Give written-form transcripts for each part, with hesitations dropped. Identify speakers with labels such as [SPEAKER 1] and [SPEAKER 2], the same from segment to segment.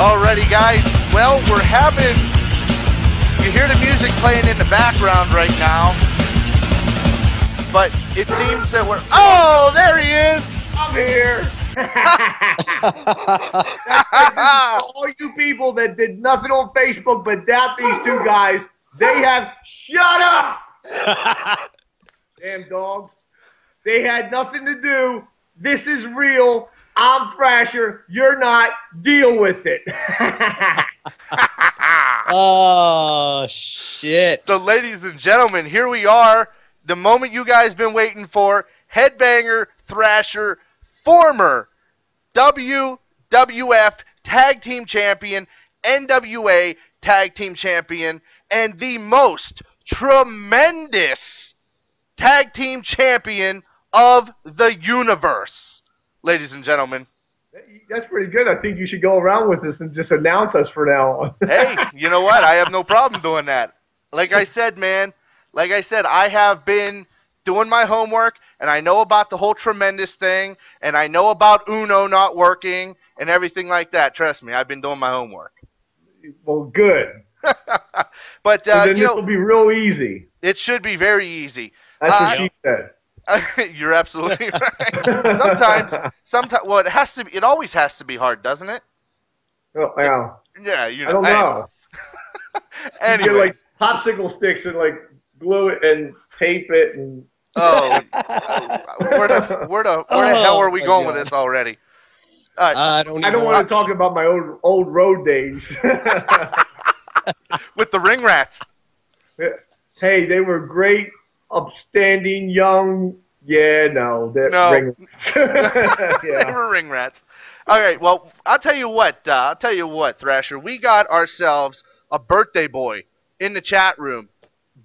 [SPEAKER 1] Alrighty, guys. Well, we're having... You hear the music playing in the background right now. But it seems that we're... Oh, there he is!
[SPEAKER 2] I'm here! All you people that did nothing on Facebook but doubt these two guys, they have... Shut up! Damn dogs. They had nothing to do. This is real. I'm Thrasher. You're not. Deal with it.
[SPEAKER 3] Oh, shit.
[SPEAKER 1] So, ladies and gentlemen, here we are. The moment you guys been waiting for. Headbanger Thrasher, former WWF Tag Team Champion, NWA Tag Team Champion, and the most tremendous Tag Team Champion of the universe. Ladies and gentlemen.
[SPEAKER 2] That's pretty good. I think you should go around with this and just announce us for now on.
[SPEAKER 1] Hey, you know what? I have no problem doing that. Like I said, man, I have been doing my homework, and I know about the whole tremendous thing, and I know about Uno not working and everything like that. Trust me, I've been doing my homework.
[SPEAKER 2] Well, good.
[SPEAKER 1] But,
[SPEAKER 2] then
[SPEAKER 1] you
[SPEAKER 2] this
[SPEAKER 1] know,
[SPEAKER 2] will be real easy.
[SPEAKER 1] it should be very easy.
[SPEAKER 2] That's what she said.
[SPEAKER 1] You're absolutely right. Sometimes, well, it always has to be hard, doesn't it?
[SPEAKER 2] Oh, yeah.
[SPEAKER 1] Yeah, you know.
[SPEAKER 2] I don't know.
[SPEAKER 1] Anyway.
[SPEAKER 2] You get, like, popsicle sticks and, like, glue it and tape it and...
[SPEAKER 1] Oh, where the hell are we going with this already?
[SPEAKER 3] I don't
[SPEAKER 2] want to talk about my old road days.
[SPEAKER 1] With the ring rats.
[SPEAKER 2] Hey, they were great, upstanding, young. Yeah, no.
[SPEAKER 1] No.
[SPEAKER 2] Yeah.
[SPEAKER 1] They were ring rats. All right, well, I'll tell you what, Thrasher. We got ourselves a birthday boy in the chat room,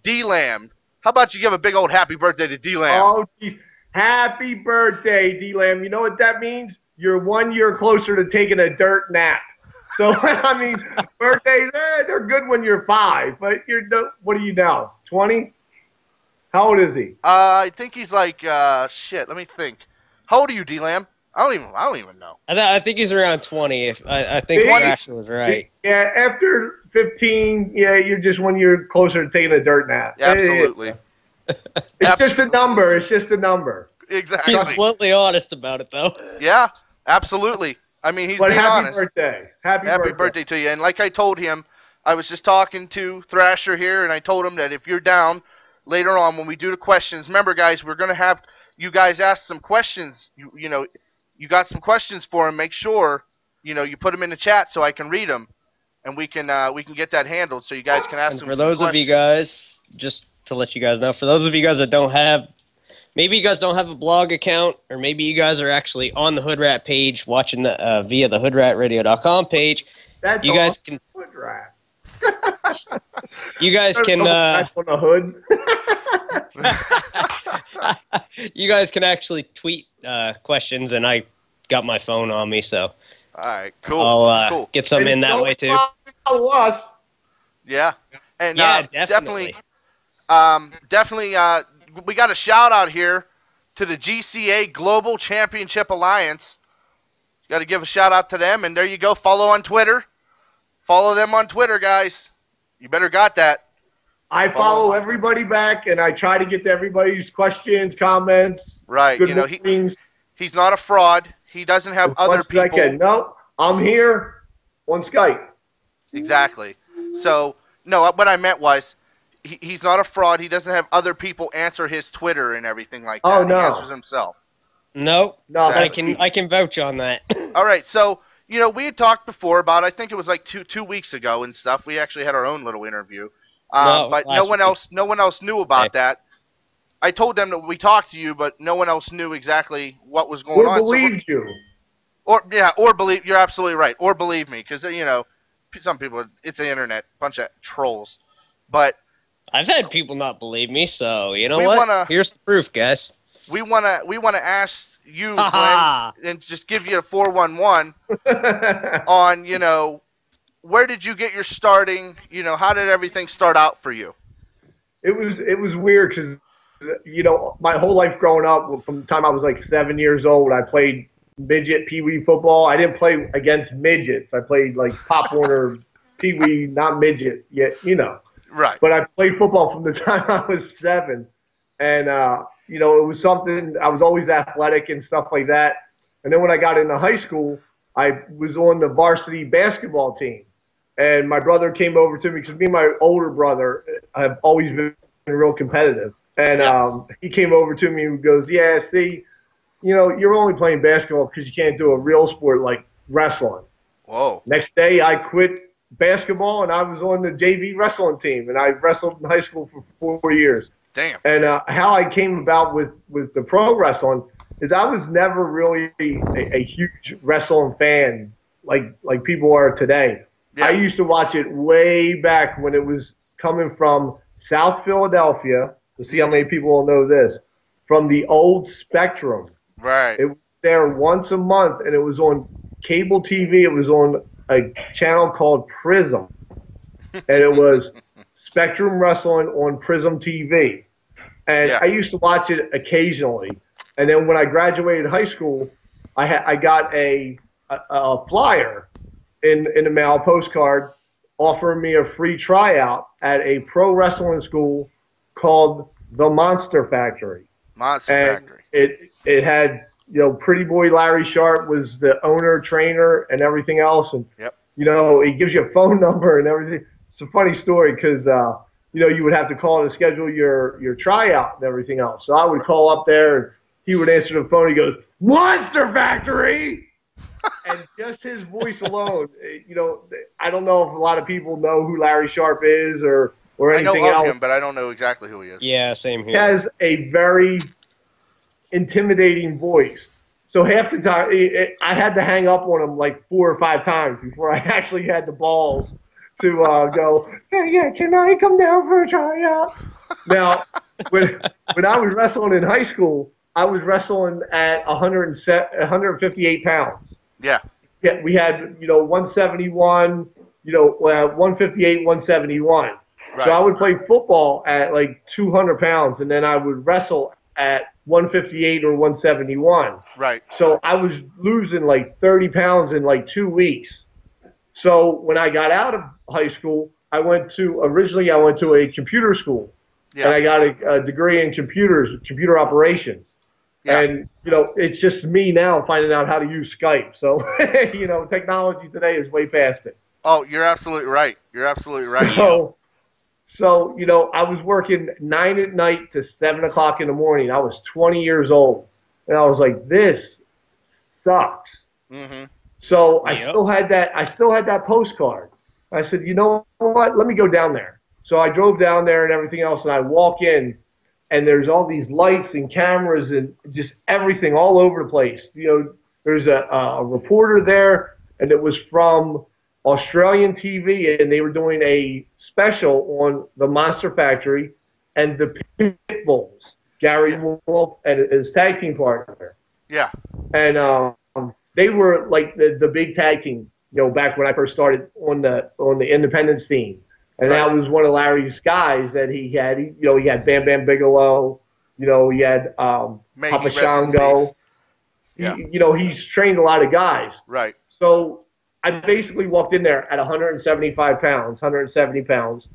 [SPEAKER 1] D-Lam. How about you give a big old happy birthday to D-Lam?
[SPEAKER 2] Oh, geez. Happy birthday, D-Lam. You know what that means? You're 1 year closer to taking a dirt nap. So, I mean, birthdays, they're good when you're 5, but what are you now, 20? How old is he?
[SPEAKER 1] I think he's like, shit, let me think. How old are you, D-Lam? I don't even know.
[SPEAKER 3] I think he's around 20. I think Thrasher was right.
[SPEAKER 2] Yeah, after 15, yeah, you're just 1 year closer to taking a dirt nap.
[SPEAKER 1] Absolutely.
[SPEAKER 2] It's just a number. It's just a number.
[SPEAKER 1] Exactly.
[SPEAKER 3] He's bluntly honest about it, though.
[SPEAKER 1] Yeah, absolutely. I mean, he's being honest.
[SPEAKER 2] Happy birthday.
[SPEAKER 1] Happy birthday to you. And like I told him, I was just talking to Thrasher here, and I told him that if you're down later on when we do the questions, remember, guys, we're going to have you guys ask some questions. You know, you got some questions for him. Make sure, you know, you put them in the chat so I can read them, and we can get that handled so you guys can ask some questions.
[SPEAKER 3] For those of you guys, just to let you guys know, for those of you guys that don't have, maybe you guys don't have a blog account, or maybe you guys are actually on the Hood Rat page watching via the hoodratradio.com page.
[SPEAKER 2] That's
[SPEAKER 3] you guys can.
[SPEAKER 2] Hood Rat.
[SPEAKER 3] You guys can.
[SPEAKER 2] On the hood.
[SPEAKER 3] You guys can actually tweet questions, and I got my phone on me, so.
[SPEAKER 1] All right, cool.
[SPEAKER 3] I'll get some in that way too.
[SPEAKER 2] Us.
[SPEAKER 1] Yeah, and
[SPEAKER 3] yeah, definitely.
[SPEAKER 1] Definitely, we got a shout out here to the GCA Global Championship Alliance. Got to give a shout out to them, and there you go. Follow on Twitter. Follow them on Twitter, guys. You better got that.
[SPEAKER 2] I follow everybody back, and I try to get to everybody's questions, comments.
[SPEAKER 1] Right. You know, he's not a fraud. He doesn't have other people.
[SPEAKER 2] No, I'm here on Skype.
[SPEAKER 1] Exactly. So, no, what I meant was he's not a fraud. He doesn't have other people answer his Twitter and everything like that.
[SPEAKER 2] Oh, no.
[SPEAKER 1] He answers himself.
[SPEAKER 3] Nope.
[SPEAKER 2] No,
[SPEAKER 1] exactly.
[SPEAKER 3] I can vouch on that.
[SPEAKER 1] All right, so, you know, we had talked before about, I think it was like two weeks ago and stuff. We actually had our own little interview. But no one else knew about that. I told them that we talked to you, but no one else knew exactly what was going on.
[SPEAKER 2] Or believed you.
[SPEAKER 1] Or believe, you're absolutely right. Or believe me, because, you know, some people, it's the internet, bunch of trolls. But
[SPEAKER 3] I've had people not believe me, so you know what? Here's the proof, guys.
[SPEAKER 1] We wanna ask you, Glenn, and just give you a 411 on, you know, where did you get your starting? You know, how did everything start out for you?
[SPEAKER 2] It was weird because, you know, my whole life growing up, from the time I was like 7 years old, I played midget pee-wee football. I didn't play against midgets. I played like Pop Warner pee-wee, not midget yet, you know.
[SPEAKER 1] Right.
[SPEAKER 2] But I played football from the time I was 7. And, you know, it was something, I was always athletic and stuff like that. And then when I got into high school, I was on the varsity basketball team. And my brother came over to me because me and my older brother have always been real competitive. And he came over to me and goes, yeah, see, you know, you're only playing basketball because you can't do a real sport like wrestling.
[SPEAKER 1] Whoa.
[SPEAKER 2] Next day, I quit basketball, and I was on the JV wrestling team, and I wrestled in high school for 4 years.
[SPEAKER 1] Damn.
[SPEAKER 2] And how I came about with the pro wrestling is I was never really a huge wrestling fan like people are today.
[SPEAKER 1] Yeah.
[SPEAKER 2] I used to watch it way back when it was coming from South Philadelphia. To see how many people will know this. From the old Spectrum.
[SPEAKER 1] Right.
[SPEAKER 2] It was there once a month, and it was on cable TV. It was on a channel called Prism. And it was Spectrum Wrestling on Prism TV. And I used to watch it occasionally. And then when I graduated high school, I got a flyer in the mail, a postcard, offering me a free tryout at a pro wrestling school called the Monster Factory.
[SPEAKER 1] Monster Factory.
[SPEAKER 2] It had, you know, Pretty Boy Larry Sharp was the owner, trainer, and everything else. And, you know, he gives you a phone number and everything. It's a funny story because, you know, you would have to call to schedule your tryout and everything else. So I would call up there, and he would answer the phone. He goes, Monster Factory! And just his voice alone, you know, I don't know if a lot of people know who Larry Sharp is or anything else.
[SPEAKER 1] I know of him, but I don't know exactly who he is.
[SPEAKER 3] Yeah, same here.
[SPEAKER 2] He has a very intimidating voice. So half the time, I had to hang up on him like 4 or 5 times before I actually had the balls to go, hey, yeah, can I come down for a tryout? Now, when I was wrestling in high school, I was wrestling at 158 pounds.
[SPEAKER 1] Yeah.
[SPEAKER 2] Yeah, we had, you know, 171, you know, 158, 171.
[SPEAKER 1] Right.
[SPEAKER 2] So I would play football at like 200 pounds, and then I would wrestle at 158 or 171.
[SPEAKER 1] Right.
[SPEAKER 2] So I was losing like 30 pounds in like 2 weeks. So when I got out of high school, originally I went to a computer school. Yeah. And I got a degree in computer operations. Yeah. And, you know, it's just me now finding out how to use Skype. So, you know, technology today is way past it.
[SPEAKER 1] Oh, you're absolutely right. You're absolutely right.
[SPEAKER 2] So, you know, I was working 9 at night to 7 o'clock in the morning. I was 20 years old. And I was like, this sucks. Mm-hmm. So I still had that postcard. I said, you know what? Let me go down there. So I drove down there and everything else, and I walk in, and there's all these lights and cameras and just everything all over the place. You know, there's a reporter there, and it was from Australian TV, and they were doing a special on the Monster Factory and the Pitbulls, Gary Wolf and his tag team partner. Yeah. And they were like the big tag team, you know, back when I first started on the independence scene. And that was one of Larry's guys that he had. He had Bam Bam Bigelow. You know, he had Papa Shango. Yeah. You know, he's trained a lot of guys. Right. So I basically walked in there at 175 pounds, 170 pounds,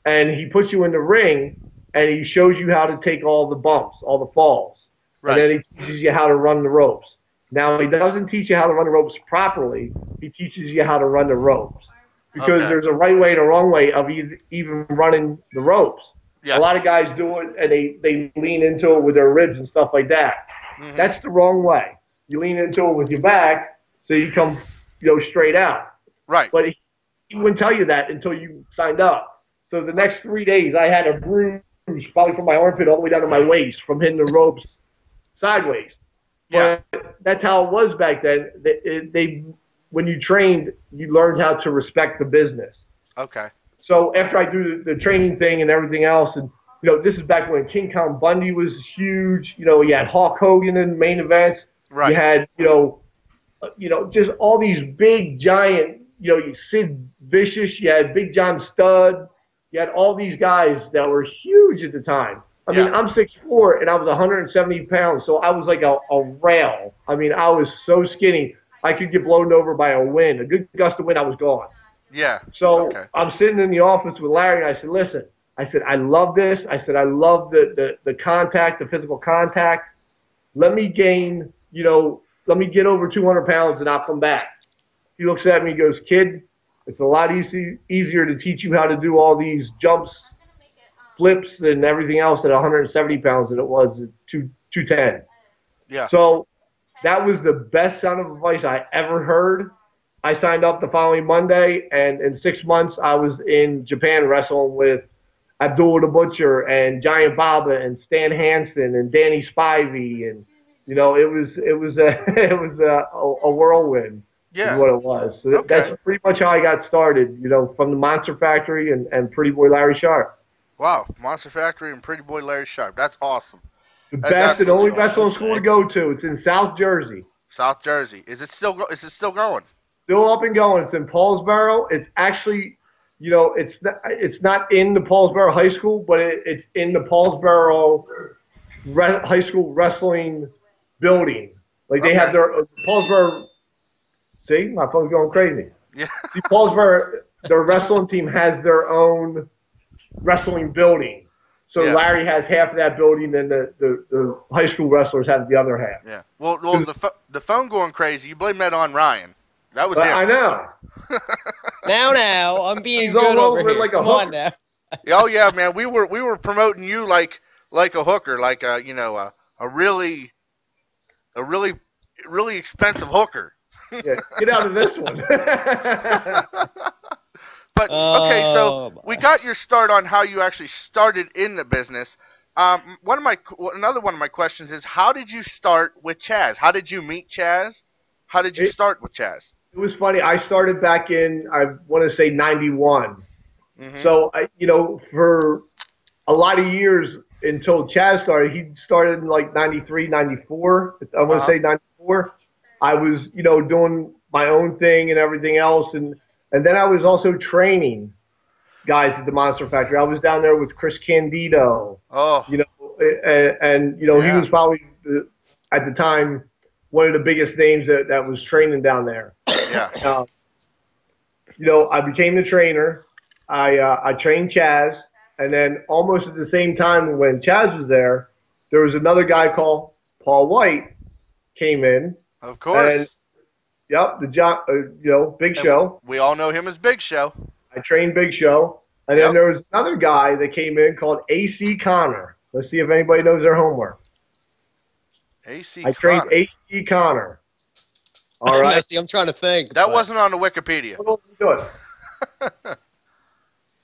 [SPEAKER 2] and he puts you in the ring, and he shows you how to take all the bumps, all the falls. Right. And then he teaches you how to run the ropes. Now, he doesn't teach you how to run the ropes properly. He teaches you how to run the ropes. Because there's a right way and a wrong way of even running the ropes. Yeah. A lot of guys do it, and they lean into it with their ribs and stuff like that. Mm-hmm. That's the wrong way. You lean into it with your back, so you come, you know, straight out. Right. But he wouldn't tell you that until you signed up. So the next 3 days, I had a bruise probably from my armpit all the way down to my waist from hitting the ropes sideways. Yeah. But that's how it was back then. When you trained, you learned how to respect the business. Okay. So after I do the training thing and everything else, and you know, this is back when King Kong Bundy was huge. You know, you had Hulk Hogan in main events. Right. You had you know, just all these big giant. You know, Sid Vicious. You had Big John Studd. You had all these guys that were huge at the time. I mean, I'm 6'4", and I was 170 pounds, so I was like a rail. I mean, I was so skinny, I could get blown over by a wind. A good gust of wind, I was gone.
[SPEAKER 1] Yeah.
[SPEAKER 2] So I'm sitting in the office with Larry, and I said, listen, I said, I love this. I said, I love the contact, the physical contact. Let me gain, let me get over 200 pounds, and I'll come back. He looks at me and goes, kid, it's a lot easier to teach you how to do all these jumps, flips, and everything else at 170 pounds than it was at 210.
[SPEAKER 1] Yeah.
[SPEAKER 2] So that was the best sound of advice I ever heard. I signed up the following Monday, and in 6 months I was in Japan wrestling with Abdullah the Butcher and Giant Baba and Stan Hansen and Danny Spivey, and it was a whirlwind.
[SPEAKER 1] Yeah.
[SPEAKER 2] Is what it was. So that's pretty much how I got started. From the Monster Factory and Pretty Boy Larry Sharp.
[SPEAKER 1] Wow, Monster Factory and Pretty Boy Larry Sharp. That's awesome.
[SPEAKER 2] The best and only wrestling school to go to. It's in South Jersey.
[SPEAKER 1] South Jersey. Is it still going?
[SPEAKER 2] Still up and going. It's in Paulsboro. It's actually, it's not in the Paulsboro High School, but it's in the Paulsboro High School wrestling building. Like they have their Paulsboro. See, my phone's going crazy.
[SPEAKER 1] Yeah.
[SPEAKER 2] See, Paulsboro, their wrestling team has their own wrestling building. So Larry has half of that building, and the high school wrestlers have the other half.
[SPEAKER 1] Yeah. Well, the phone going crazy. You blame that on Ryan. That was him.
[SPEAKER 2] I know.
[SPEAKER 3] Now, I'm being
[SPEAKER 2] He's
[SPEAKER 3] good
[SPEAKER 2] all
[SPEAKER 3] over
[SPEAKER 2] over
[SPEAKER 3] here.
[SPEAKER 2] like a
[SPEAKER 3] Come
[SPEAKER 2] hooker.
[SPEAKER 3] on now.
[SPEAKER 1] Oh yeah, man. We were promoting you like a hooker, like a really expensive hooker.
[SPEAKER 2] Yeah, get out of this one.
[SPEAKER 1] But okay, so we got your start on how you actually started in the business. Another one of my questions is, how did you start with Chaz? How did you meet Chaz? How did you start with Chaz?
[SPEAKER 2] It was funny. I started back in, I want to say, 91.
[SPEAKER 1] Mm-hmm.
[SPEAKER 2] So, for a lot of years until Chaz started, he started in like 93, 94. I want to say 94. I was, doing my own thing and everything else. And then I was also training guys at the Monster Factory. I was down there with Chris Candido.
[SPEAKER 1] Oh.
[SPEAKER 2] He was probably, at the time, one of the biggest names that was training down there.
[SPEAKER 1] Yeah.
[SPEAKER 2] I became the trainer. I trained Chaz, and then almost at the same time when Chaz was there was another guy called Paul White came in.
[SPEAKER 1] Of course.
[SPEAKER 2] And, Big Show.
[SPEAKER 1] We all know him as Big Show.
[SPEAKER 2] I trained Big Show, and then there was another guy that came in called AC Connor. Let's see if anybody knows their homework. I trained AC Connor. All right.
[SPEAKER 3] See, I'm trying to think.
[SPEAKER 1] That wasn't on the Wikipedia.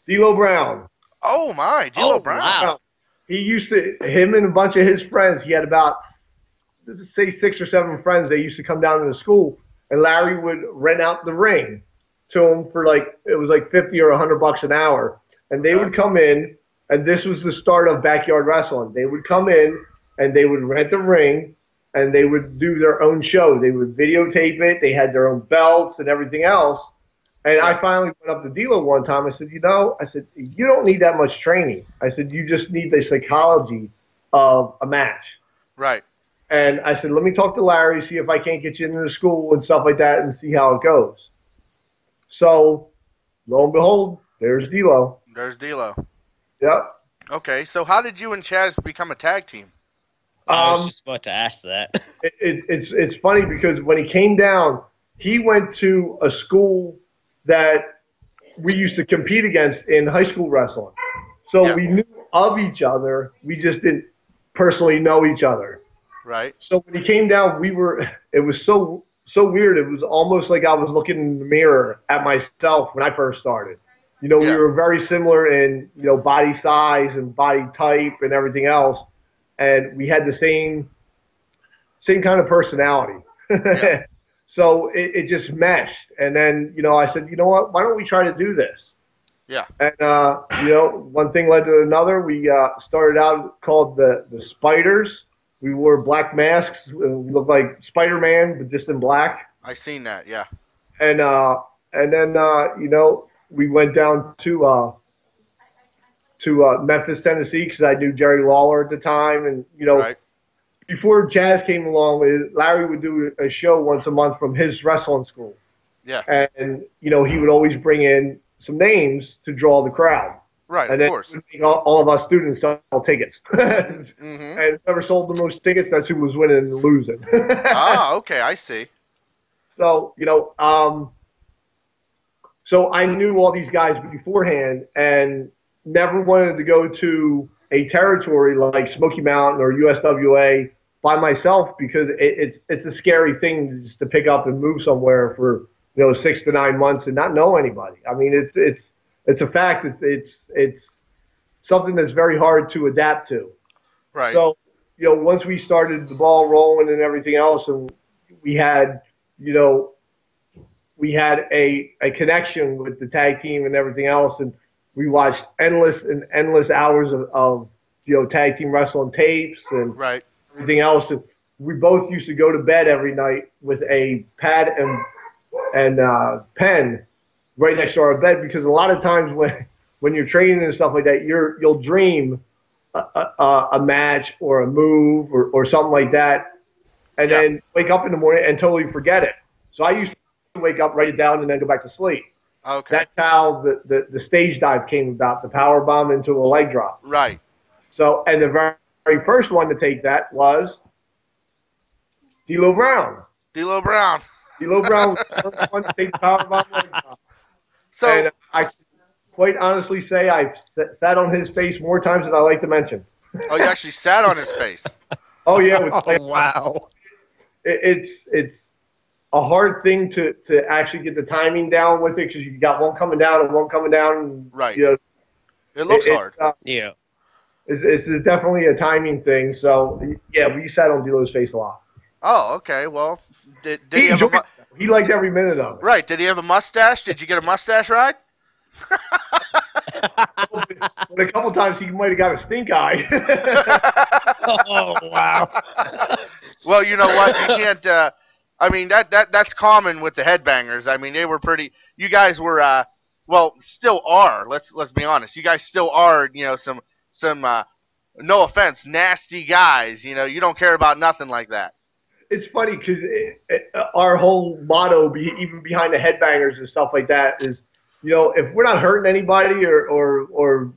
[SPEAKER 2] D'Lo Brown.
[SPEAKER 1] Oh my, D'Lo Brown.
[SPEAKER 3] Wow.
[SPEAKER 2] He used to, him and a bunch of his friends, he had about, let's say 6 or 7 friends. They used to come down to the school, and Larry would rent out the ring to them for it was like $50 or $100 an hour. And they would come in, and this was the start of backyard wrestling. They would come in, and they would rent the ring, and they would do their own show. They would videotape it. They had their own belts and everything else. And I finally went up to D'Lo one time. I said, you don't need that much training. I said, you just need the psychology of a match.
[SPEAKER 1] Right.
[SPEAKER 2] And I said, let me talk to Larry, see if I can't get you into the school and stuff like that and see how it goes. So, lo and behold, there's D'Lo.
[SPEAKER 1] There's D'Lo.
[SPEAKER 2] Yep.
[SPEAKER 1] Okay, so how did you and Chaz become a tag team?
[SPEAKER 3] I was just about to ask that.
[SPEAKER 2] It's funny because when he came down, he went to a school that we used to compete against in high school wrestling. So we knew of each other. We just didn't personally know each other.
[SPEAKER 1] Right.
[SPEAKER 2] So when he came down, it was so weird. It was almost like I was looking in the mirror at myself when I first started. We were very similar in, body size and body type and everything else. And we had the same kind of personality. Yeah. So it just meshed. And then, I said, you know what, why don't we try to do this?
[SPEAKER 1] Yeah.
[SPEAKER 2] And, one thing led to another. We started out called the Spiders. We wore black masks. We looked like Spider-Man, but just in black.
[SPEAKER 1] I seen that, yeah.
[SPEAKER 2] And then, we went down to to Memphis, Tennessee, because I knew Jerry Lawler at the time, and
[SPEAKER 1] Right.
[SPEAKER 2] before Chaz came along, Larry would do a show once a month from his wrestling school.
[SPEAKER 1] Yeah.
[SPEAKER 2] And, he would always bring in some names to draw the crowd.
[SPEAKER 1] Right,
[SPEAKER 2] And
[SPEAKER 1] of
[SPEAKER 2] then
[SPEAKER 1] course.
[SPEAKER 2] all of us students sell tickets.
[SPEAKER 1] Mm-hmm.
[SPEAKER 2] And whoever sold the most tickets, that's who was winning and losing.
[SPEAKER 1] Ah, okay, I see.
[SPEAKER 2] So, so I knew all these guys beforehand and never wanted to go to a territory like Smoky Mountain or USWA by myself because it's a scary thing just to pick up and move somewhere for 6 to 9 months and not know anybody. I mean, it's a fact. It's something that's very hard to adapt to.
[SPEAKER 1] Right.
[SPEAKER 2] So once we started the ball rolling and everything else, and we had a connection with the tag team and everything else, and we watched endless hours of tag team wrestling tapes and
[SPEAKER 1] Right.
[SPEAKER 2] everything else. And we both used to go to bed every night with a pad and pen right next to our bed, because a lot of times when you're training and stuff like that, you'll dream a match or a move or something like that, and then wake up in the morning and totally forget it. So I used to wake up, write it down, and then go back to sleep.
[SPEAKER 1] Okay.
[SPEAKER 2] That's how the stage dive came about, the power bomb into a leg drop.
[SPEAKER 1] Right.
[SPEAKER 2] So, and the very first one to take that was D'Lo Brown.
[SPEAKER 1] D'Lo Brown.
[SPEAKER 2] D'Lo Brown was the first one to take the power bomb leg drop.
[SPEAKER 1] So,
[SPEAKER 2] And I can quite honestly say I've sat on his face more times than I like to mention.
[SPEAKER 1] oh, you actually sat on his face.
[SPEAKER 2] Oh yeah, with
[SPEAKER 3] Wow.
[SPEAKER 2] It's a hard thing to actually get the timing down with it, because you got one coming down and one coming down. And,
[SPEAKER 1] Right. It looks hard.
[SPEAKER 3] Yeah.
[SPEAKER 2] It's definitely a timing thing. So yeah, we sat on D'Lo's face a lot.
[SPEAKER 1] Oh, okay. Well, did he
[SPEAKER 2] He
[SPEAKER 1] have
[SPEAKER 2] enjoyed it. He liked every minute of it.
[SPEAKER 1] right? Did he have a mustache? Did you get a mustache ride?
[SPEAKER 2] But a couple times he might have got a stink eye.
[SPEAKER 3] Oh, wow.
[SPEAKER 1] Well, you know what? You can't. I mean, that's common with the headbangers. I mean, they were pretty. You guys were. Well, still are. Let's be honest. You guys still are. Some. No offense, nasty guys. You don't care about nothing like that.
[SPEAKER 2] It's funny because our whole motto, even behind the headbangers and stuff like that, is, if we're not hurting anybody or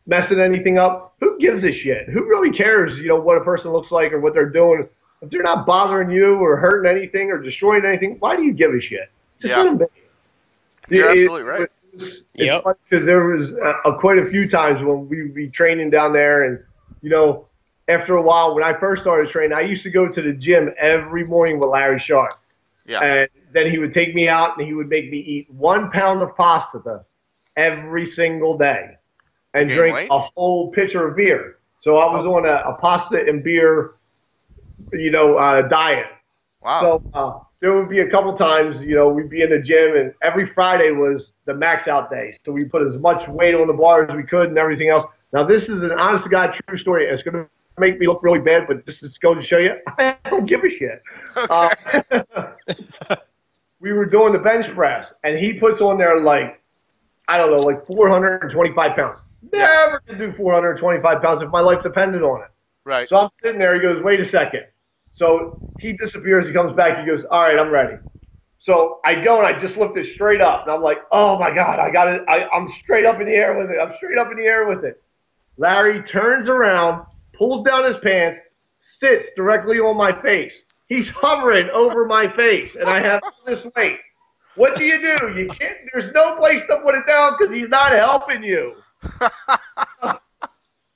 [SPEAKER 2] messing anything up, who gives a shit? Who really cares, what a person looks like or what they're doing? If they're not bothering you or hurting anything or destroying anything, why do you give a shit? Just let them be.
[SPEAKER 1] You're absolutely right.
[SPEAKER 2] It's funny because there was quite a few times when we would be training down there, and, after a while, when I first started training, I used to go to the gym every morning with Larry Sharp.
[SPEAKER 1] Yeah.
[SPEAKER 2] And then he would take me out and he would make me eat 1 pound of pasta every single day and
[SPEAKER 1] Gain
[SPEAKER 2] drink
[SPEAKER 1] weight?
[SPEAKER 2] a whole pitcher of beer. So I was on a pasta and beer, diet.
[SPEAKER 1] Wow.
[SPEAKER 2] So there would be a couple times, we'd be in the gym, and every Friday was the max out day. So we put as much weight on the bar as we could and everything else. Now, this is an honest-to-God true story. It's going to make me look really bad, but this is going to show you I don't give a shit.
[SPEAKER 1] Okay.
[SPEAKER 2] We were doing the bench press, and he puts on there like 425 pounds. Never could do 425 pounds if my life depended on it.
[SPEAKER 1] Right.
[SPEAKER 2] So I'm sitting there. He goes, wait a second. So he disappears. He comes back. He goes, all right, I'm ready. So I go, and I just lift it straight up. And I'm like, oh, my God, I got it. I'm straight up in the air with it. I'm straight up in the air with it. Larry turns around, pulls down his pants, sits directly on my face. He's hovering over my face, and I have this weight. What do? You can't. There's no place to put it down because he's not helping you.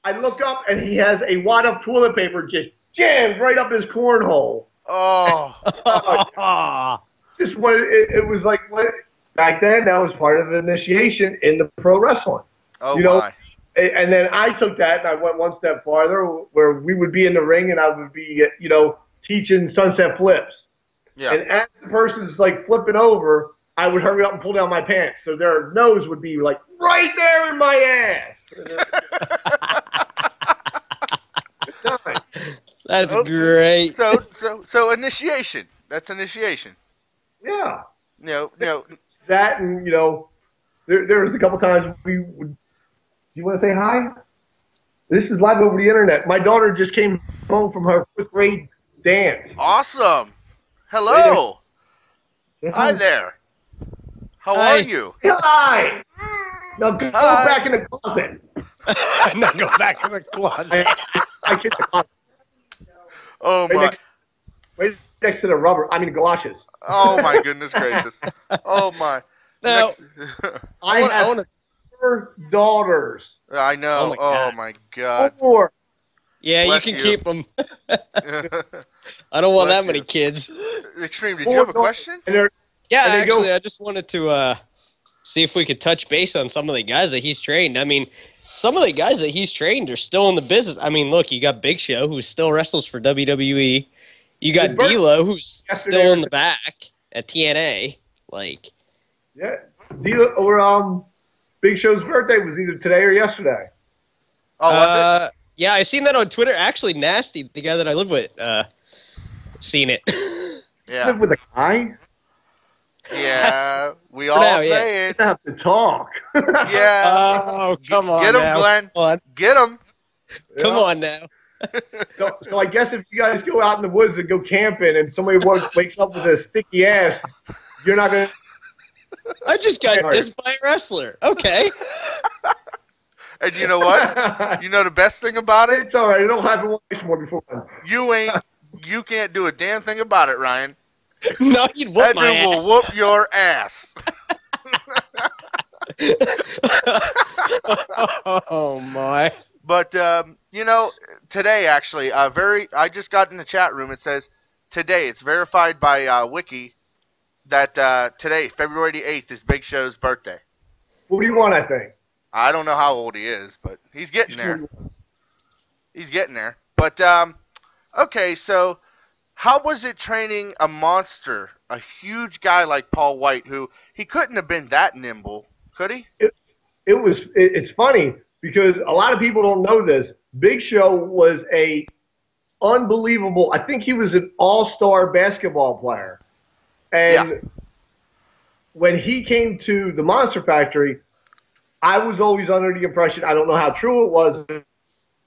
[SPEAKER 2] I look up, and he has a wad of toilet paper just jammed right up his cornhole.
[SPEAKER 1] Oh.
[SPEAKER 2] Just what it was like. Back then, that was part of the initiation in the pro wrestling.
[SPEAKER 1] Oh,
[SPEAKER 2] my. And then I took that and I went one step farther, where we would be in the ring and I would be, teaching sunset flips.
[SPEAKER 1] Yeah.
[SPEAKER 2] And as the person's like flipping over, I would hurry up and pull down my pants, so their nose would be like right there in my ass.
[SPEAKER 3] That's great.
[SPEAKER 1] So initiation. That's initiation.
[SPEAKER 2] Yeah.
[SPEAKER 1] No.
[SPEAKER 2] That, and there was a couple times we would you want to say hi? This is live over the internet. My daughter just came home from her 4th grade dance.
[SPEAKER 1] Awesome. Hello.
[SPEAKER 2] Say
[SPEAKER 1] Hi there. How
[SPEAKER 3] Hi.
[SPEAKER 1] are you?
[SPEAKER 2] Hi. Now go
[SPEAKER 1] Hi.
[SPEAKER 2] back in the closet.
[SPEAKER 3] Now go back in the closet.
[SPEAKER 2] I kid the closet.
[SPEAKER 1] Oh my.
[SPEAKER 2] Right next to the rubber. I mean galoshes.
[SPEAKER 1] Oh my goodness gracious. Oh my.
[SPEAKER 3] Now,
[SPEAKER 1] Next-
[SPEAKER 2] I have 4 daughters.
[SPEAKER 1] I know. Oh
[SPEAKER 3] God.
[SPEAKER 1] my God.
[SPEAKER 2] 4.
[SPEAKER 3] Yeah,
[SPEAKER 1] Bless
[SPEAKER 3] you can
[SPEAKER 1] you.
[SPEAKER 3] keep them. I don't want
[SPEAKER 1] Bless
[SPEAKER 3] that many
[SPEAKER 1] you.
[SPEAKER 3] kids.
[SPEAKER 1] Extreme, did you have a question?
[SPEAKER 2] And they're,
[SPEAKER 3] Yeah,
[SPEAKER 2] And they
[SPEAKER 3] actually,
[SPEAKER 2] go-
[SPEAKER 3] I just wanted to see if we could touch base on some of the guys that he's trained. I mean, some of the guys that he's trained are still in the business. I mean, look, you got Big Show, who still wrestles for WWE. You got
[SPEAKER 2] Bert-
[SPEAKER 3] D'Lo, who's
[SPEAKER 2] yesterday
[SPEAKER 3] still
[SPEAKER 2] or-
[SPEAKER 3] in the back at TNA. Like,
[SPEAKER 2] yeah. Big Show's birthday was either today or yesterday.
[SPEAKER 1] Oh, was
[SPEAKER 3] yeah, I seen that on Twitter. Actually, Nasty, the guy that I live with, seen it.
[SPEAKER 1] it? Yeah.
[SPEAKER 2] Live with a guy?
[SPEAKER 1] Yeah. We
[SPEAKER 3] For
[SPEAKER 1] all
[SPEAKER 3] now,
[SPEAKER 1] say
[SPEAKER 3] yeah.
[SPEAKER 1] it.
[SPEAKER 2] I have to talk.
[SPEAKER 1] Yeah.
[SPEAKER 3] Oh, come on
[SPEAKER 1] Get him,
[SPEAKER 3] now.
[SPEAKER 1] Glenn.
[SPEAKER 3] Come on.
[SPEAKER 1] Get him.
[SPEAKER 3] Come on now.
[SPEAKER 2] So I guess if you guys go out in the woods and go camping and somebody wakes up with a sticky ass, you're not going to...
[SPEAKER 3] I just got
[SPEAKER 2] Sorry.
[SPEAKER 3] dissed by a wrestler. Okay.
[SPEAKER 1] And you know what? You know the best thing about it?
[SPEAKER 2] It's all right. It don't happen once more before.
[SPEAKER 1] You can't do a damn thing about it, Ryan.
[SPEAKER 3] No, you'd whoop my
[SPEAKER 1] Edgar
[SPEAKER 3] ass.
[SPEAKER 1] will whoop your ass.
[SPEAKER 3] Oh my.
[SPEAKER 1] But today actually, I just got in the chat room. It says today. It's verified by Wiki that today, February the 8th, is Big Show's birthday.
[SPEAKER 2] What do you want, I think?
[SPEAKER 1] I don't know how old he is, but he's getting there. He's getting there. But okay, so how was it training a monster, a huge guy like Paul White, who he couldn't have been that nimble, could he?
[SPEAKER 2] It's funny because a lot of people don't know this. Big Show was a unbelievable. I think he was an all-star basketball player, and when he came to the Monster Factory, I was always under the impression, I don't know how true it was,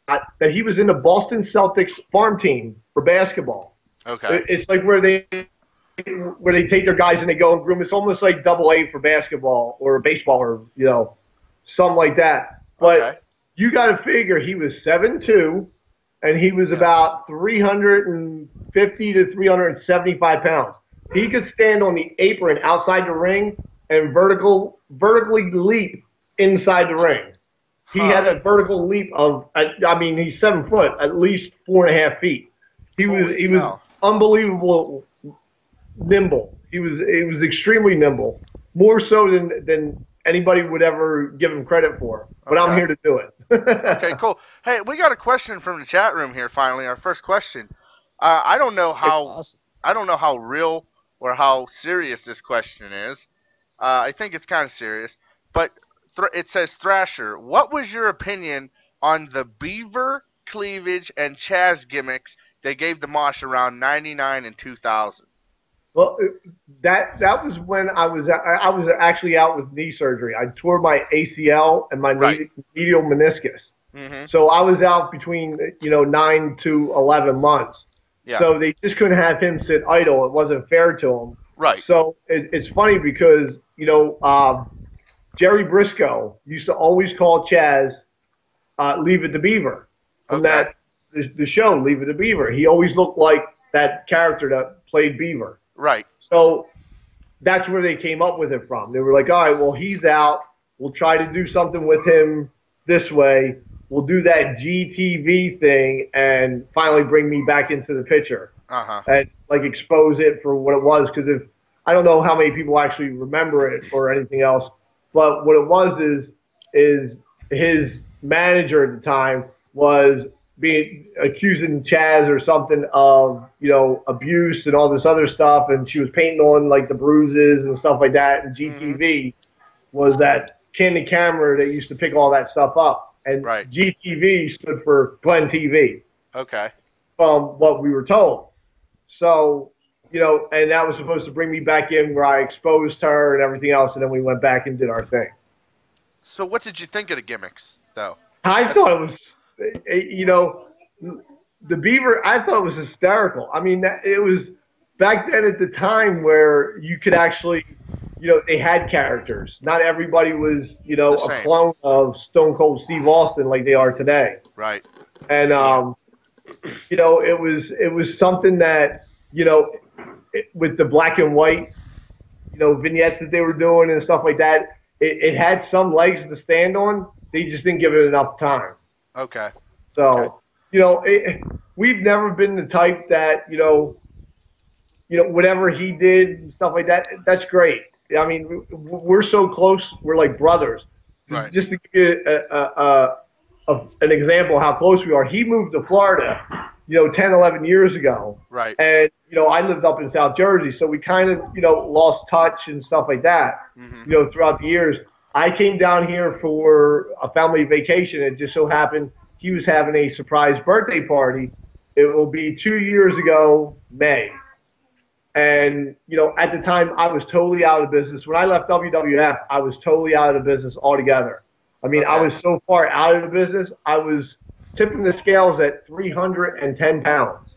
[SPEAKER 2] that he was in the Boston Celtics farm team for basketball.
[SPEAKER 1] Okay.
[SPEAKER 2] It's like where they take their guys and they go and groom. It's almost like AA for basketball or baseball or something like that. But
[SPEAKER 1] Okay.
[SPEAKER 2] you got to figure he was 7'2", and he was about 350 to 375 pounds. He could stand on the apron outside the ring and vertically leap inside the ring. He had a vertical leap of, I mean, he's 7 foot, at least 4.5 feet. He was unbelievable nimble. He was extremely nimble, more so than anybody would ever give him credit for. But I'm here to do it.
[SPEAKER 1] Okay, cool. Hey, we got a question from the chat room here. Finally, our first question. I don't know how real or how serious this question is. I think it's kind of serious, but it says Thrasher. What was your opinion on the beaver cleavage and Chaz gimmicks they gave the Mosh around '99 and 2000?
[SPEAKER 2] Well, that was when I was actually out with knee surgery. I tore my ACL and my medial meniscus.
[SPEAKER 1] Mm-hmm.
[SPEAKER 2] So I was out between 9 to 11 months.
[SPEAKER 1] Yeah.
[SPEAKER 2] So they just couldn't have him sit idle. It wasn't fair to him.
[SPEAKER 1] Right.
[SPEAKER 2] So it's funny because Jerry Briscoe used to always call Chaz Leave It to Beaver from the show Leave It to Beaver. He always looked like that character that played Beaver.
[SPEAKER 1] Right.
[SPEAKER 2] So that's where they came up with it from. They were like, all right, well, he's out. We'll try to do something with him this way. We'll do that GTV thing and finally bring me back into the picture.
[SPEAKER 1] Uh-huh.
[SPEAKER 2] And expose it for what it was. Because I don't know how many people actually remember it or anything else, but what it was is his manager at the time was accusing Chaz or something of abuse and all this other stuff, and she was painting on the bruises and stuff like that. And GTV was that candid camera that used to pick all that stuff up, and GTV stood for Glenn TV.
[SPEAKER 1] Okay.
[SPEAKER 2] From what we were told. So and that was supposed to bring me back in where I exposed her and everything else, and then we went back and did our thing.
[SPEAKER 1] So what did you think of the gimmicks though.
[SPEAKER 2] I thought it was, you know, the Beaver. I thought it was hysterical. I mean, it was back then at the time where you could actually, you know, they had characters. Not everybody was, you know, a clone of Stone Cold Steve Austin like they are today.
[SPEAKER 1] Right.
[SPEAKER 2] And you know, it was something that, you know, with the black and white, you know, vignettes that they were doing and stuff like that, it had some legs to stand on. They just didn't give it enough time.
[SPEAKER 1] Okay.
[SPEAKER 2] So, you know, we've never been the type that, you know, whatever he did and stuff like that, that's great. I mean, we're so close. We're like brothers.
[SPEAKER 1] Right.
[SPEAKER 2] Just to give you an example of how close we are, he moved to Florida, you know, 10, 11 years ago.
[SPEAKER 1] Right.
[SPEAKER 2] And, you know, I lived up in South Jersey, so we kind of, you know, lost touch and stuff like that, you know, throughout the years. I came down here for a family vacation. It just so happened he was having a surprise birthday party. It will be 2 years ago, May. And, you know, at the time, I was totally out of business. When I left WWF, I was totally out of the business altogether. I mean, I was so far out of the business, I was tipping the scales at 310 pounds.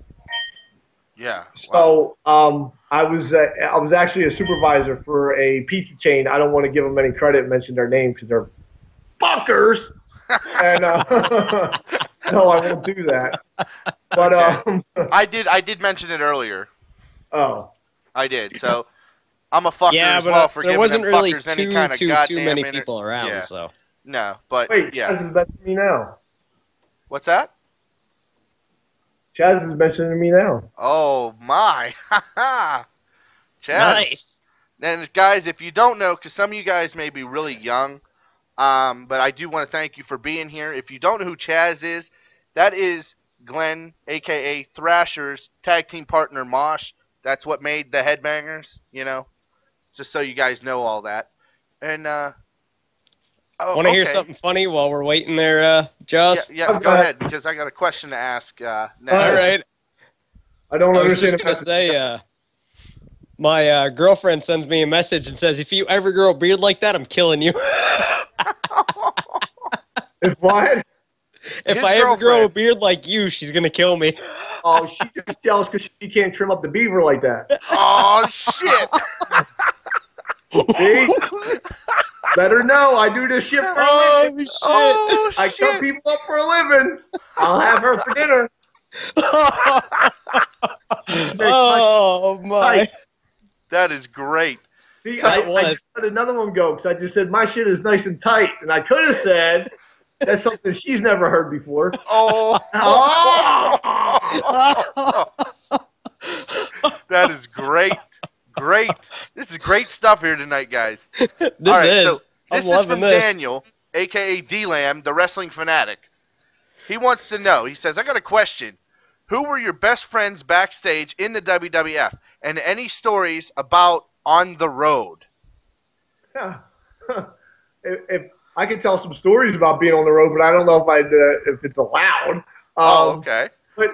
[SPEAKER 1] Yeah. Wow.
[SPEAKER 2] So I was actually a supervisor for a pizza chain. I don't want to give them any credit and mention their name because they're fuckers. And no, I won't do that. But
[SPEAKER 1] I did mention it earlier.
[SPEAKER 2] Oh.
[SPEAKER 1] I did. So I'm a fucker as well for giving them
[SPEAKER 3] really
[SPEAKER 1] fuckers any kind of goddamn
[SPEAKER 3] too many people around.
[SPEAKER 1] Yeah.
[SPEAKER 3] So.
[SPEAKER 1] No, but
[SPEAKER 2] wait,
[SPEAKER 1] yeah.
[SPEAKER 2] Chaz is mentioning me now.
[SPEAKER 1] What's that?
[SPEAKER 2] Chaz is mentioning me now.
[SPEAKER 1] Oh my! Chaz.
[SPEAKER 3] Nice.
[SPEAKER 1] And guys, if you don't know, because some of you guys may be really young, but I do want to thank you for being here. If you don't know who Chaz is, that is Glenn, aka Thrasher's tag team partner, Mosh. That's what made the Headbangers. You know, just so you guys know all that. And
[SPEAKER 3] want to hear something funny while we're waiting there, Josh?
[SPEAKER 1] Yeah, go ahead, because I got a question to ask now.
[SPEAKER 3] All right.
[SPEAKER 2] I don't understand.
[SPEAKER 3] I was just going to say, my girlfriend sends me a message and says, if you ever grow a beard like that, I'm killing you.
[SPEAKER 2] If what?
[SPEAKER 3] If I ever grow a beard like you, she's going to kill me.
[SPEAKER 2] Oh, she's just jealous because she can't trim up the beaver like that.
[SPEAKER 1] Oh, shit.
[SPEAKER 2] See? Better know, I do this shit for a living.
[SPEAKER 3] Shit.
[SPEAKER 2] Oh, I cut people up for a living. I'll have her for dinner.
[SPEAKER 3] Oh, my.
[SPEAKER 1] That is great.
[SPEAKER 2] See, I just let another one go because I just said, my shit is nice and tight. And I could have said, that's something she's never heard before.
[SPEAKER 1] Oh. That is great. Great. This is great stuff here tonight, guys. All right, so this is from Daniel, a.k.a. D-Lam, the wrestling fanatic. He wants to know, he says, I got a question. Who were your best friends backstage in the WWF? And any stories about on the road?
[SPEAKER 2] Yeah. If I could tell some stories about being on the road, but I don't know if it's allowed.
[SPEAKER 1] Okay.
[SPEAKER 2] But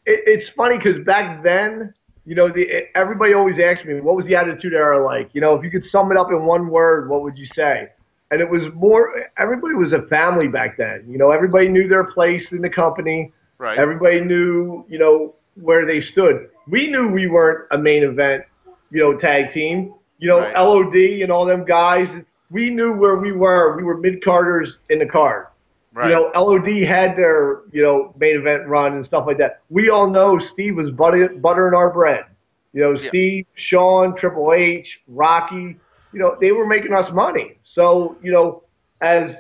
[SPEAKER 2] it's funny because back then, you know, everybody always asked me, what was the Attitude Era like? You know, if you could sum it up in one word, what would you say? And it was more, everybody was a family back then. You know, everybody knew their place in the company.
[SPEAKER 1] Right.
[SPEAKER 2] Everybody knew, you know, where they stood. We knew we weren't a main event, you know, tag team. You know,
[SPEAKER 1] right.
[SPEAKER 2] LOD and all them guys, we knew where we were. We were mid-carders in the card. Right. You know, LOD had their, you know, main event run and stuff like that. We all know Steve was buttering our bread. You know, yeah. Steve, Shawn, Triple H, Rocky, you know, they were making us money. So, you know, as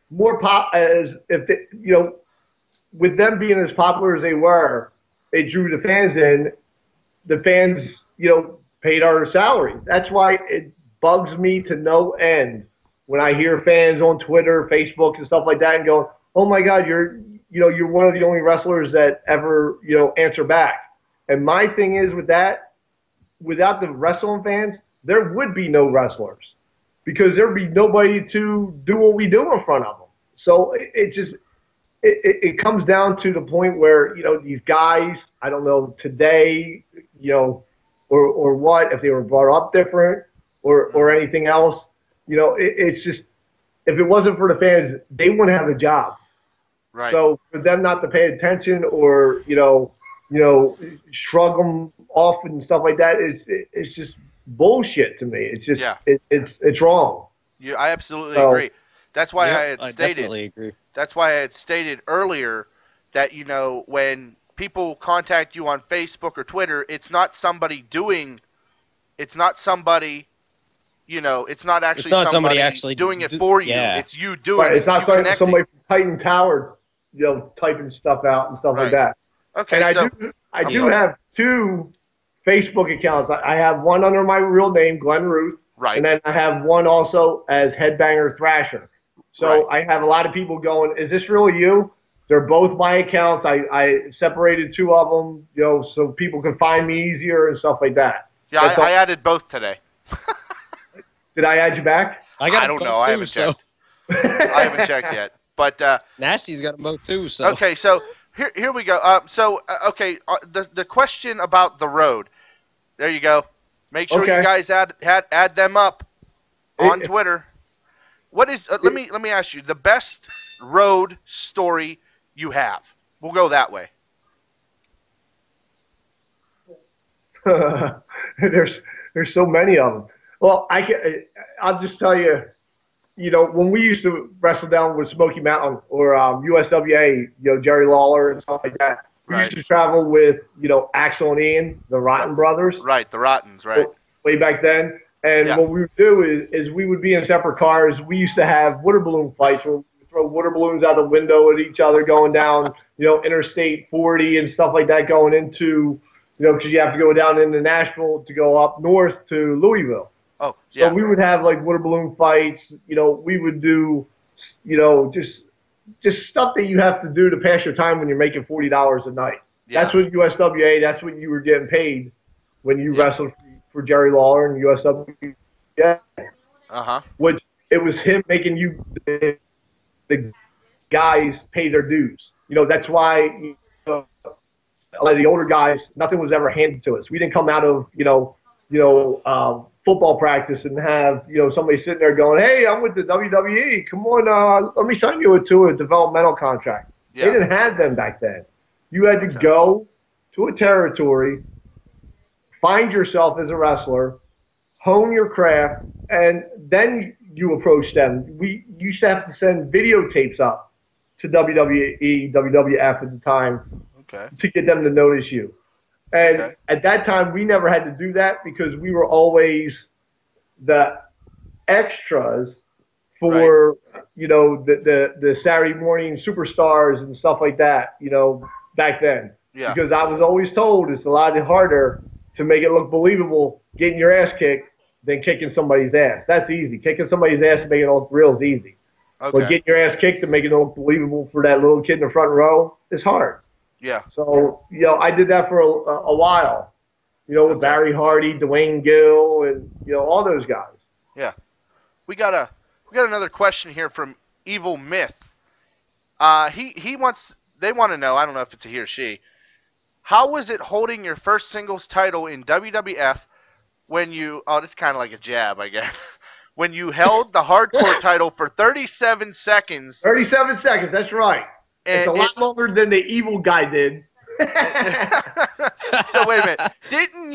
[SPEAKER 2] more you know, with them being as popular as they were, they drew the fans in. The fans, you know, paid our salary. That's why it bugs me to no end when I hear fans on Twitter, Facebook, and stuff like that, and go, "Oh my God, you're one of the only wrestlers that ever, you know, answer back." And my thing is with that, without the wrestling fans, there would be no wrestlers because there'd be nobody to do what we do in front of them. So it comes down to the point where, you know, these guys, I don't know today, you know, or what, if they were brought up different or anything else. You know, it's just, if it wasn't for the fans, they wouldn't have a job.
[SPEAKER 1] Right.
[SPEAKER 2] So for them not to pay attention or shrug them off and stuff like that, it's just bullshit to me. It's just it's wrong.
[SPEAKER 1] I absolutely agree. That's why
[SPEAKER 3] I definitely agree.
[SPEAKER 1] That's why I had stated earlier that when people contact you on Facebook or Twitter, it's not somebody doing. It's not somebody. It's not somebody
[SPEAKER 3] actually
[SPEAKER 1] doing it for you.
[SPEAKER 3] Yeah.
[SPEAKER 1] It's you doing it.
[SPEAKER 2] It's not somebody from Titan Tower, typing stuff out and stuff like that.
[SPEAKER 1] Okay.
[SPEAKER 2] And I do have 2 Facebook accounts. I have one under my real name, Glenn Ruth.
[SPEAKER 1] Right.
[SPEAKER 2] And then I have one also as Headbanger Thrasher. So I have a lot of people going, is this really you? They're both my accounts. I separated 2 of them, so people can find me easier and stuff like that.
[SPEAKER 1] Yeah, I added both today.
[SPEAKER 2] Did I add you back?
[SPEAKER 1] I don't know. I haven't checked. I haven't checked yet. But
[SPEAKER 3] Nasty's got them both too. So
[SPEAKER 1] okay, so here we go. The question about the road. There you go. Make sure you guys add them up on Twitter. What is? Let me ask you the best road story you have. We'll go that way.
[SPEAKER 2] There's so many of them. Well, I'll just tell you, when we used to wrestle down with Smoky Mountain or USWA, Jerry Lawler and stuff like that, we used to travel with, Axel and Ian, the Rotten brothers.
[SPEAKER 1] Right, the Rottens, right.
[SPEAKER 2] Way back then. And what we would do is we would be in separate cars. We used to have water balloon fights where we would throw water balloons out the window at each other going down, Interstate 40 and stuff like that going into, because you have to go down into Nashville to go up north to Louisville.
[SPEAKER 1] Oh, yeah.
[SPEAKER 2] So we would have like water balloon fights. We would do, just stuff that you have to do to pass your time when you're making $40 a night. Yeah. That's what USWA. That's what you were getting paid when you wrestled for Jerry Lawler and USWA. Which it was him making you the guys pay their dues. That's why like the older guys, nothing was ever handed to us. We didn't come out of football practice and have somebody sitting there going, "Hey, I'm with the WWE. Come on, let me sign you to a developmental contract." Yeah. They didn't have them back then. You had to go to a territory, find yourself as a wrestler, hone your craft, and then you approach them. We used to have to send videotapes up to WWE, WWF at the time to get them to notice you. And at that time, we never had to do that because we were always the extras for, the Saturday morning superstars and stuff like that, back then. Yeah. Because I was always told it's a lot harder to make it look believable getting your ass kicked than kicking somebody's ass. That's easy. Kicking somebody's ass and making it look real is easy. Okay. But getting your ass kicked and making it look believable for that little kid in the front row is hard.
[SPEAKER 1] Yeah.
[SPEAKER 2] So, I did that for a while, with Barry Hardy, Dwayne Gill, and, all those guys.
[SPEAKER 1] Yeah. We got another question here from Evil Myth. They want to know, I don't know if it's a he or she, how was it holding your first singles title in WWF when you, this is kind of like a jab, I guess, when you held the hardcore title for 37 seconds. 37 seconds, that's right. It's a lot longer than the evil guy did. So wait a minute. Didn't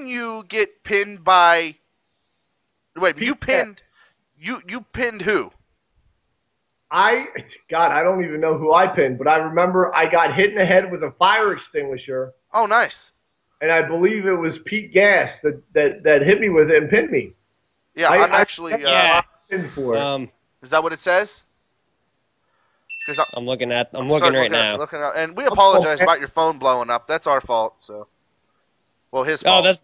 [SPEAKER 1] you get pinned by? Wait, you pinned who?
[SPEAKER 2] I don't even know who I pinned, but I remember I got hit in the head with a fire extinguisher.
[SPEAKER 1] Oh, nice.
[SPEAKER 2] And I believe it was Pete Gas that hit me with it and pinned me.
[SPEAKER 1] Yeah, I'm actually
[SPEAKER 2] pinned for it.
[SPEAKER 1] Is that what it says?
[SPEAKER 3] I'm looking right now.
[SPEAKER 1] And we apologize about your phone blowing up. That's our fault. So, his fault.
[SPEAKER 3] Oh, that's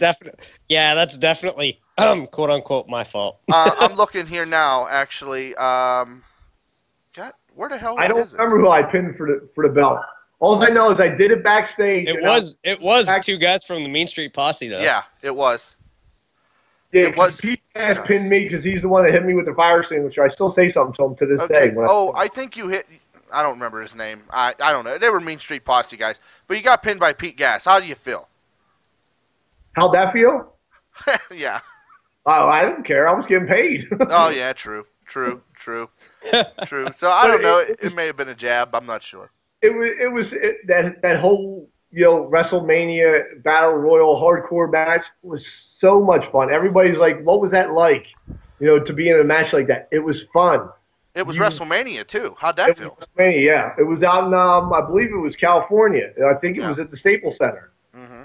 [SPEAKER 3] definitely quote unquote my fault.
[SPEAKER 1] I'm looking here now. Actually, where the hell?
[SPEAKER 2] I don't remember who I pinned for the belt. All I know is I did it backstage.
[SPEAKER 3] It was 2 guys from the Mean Street Posse, though.
[SPEAKER 1] Yeah, it was.
[SPEAKER 2] Yeah, Pete Cash pinned me because he's the one that hit me with the fire extinguisher. I still say something to him to this day.
[SPEAKER 1] I think you hit. I don't remember his name. I don't know. They were Mean Street Posse guys. But you got pinned by Pete Gas. How do you feel?
[SPEAKER 2] How'd that feel?
[SPEAKER 1] Yeah.
[SPEAKER 2] Oh, I didn't care. I was getting paid.
[SPEAKER 1] Oh, yeah, true. True. True. So I don't know. It may have been a jab. I'm not sure.
[SPEAKER 2] That whole WrestleMania Battle Royal hardcore match was so much fun. Everybody's like, "What was that like?" To be in a match like that. It was fun.
[SPEAKER 1] It was WrestleMania too. How'd that feel?
[SPEAKER 2] WrestleMania, yeah. It was out in I believe it was California. I think it was at the Staples Center.
[SPEAKER 1] Mm-hmm.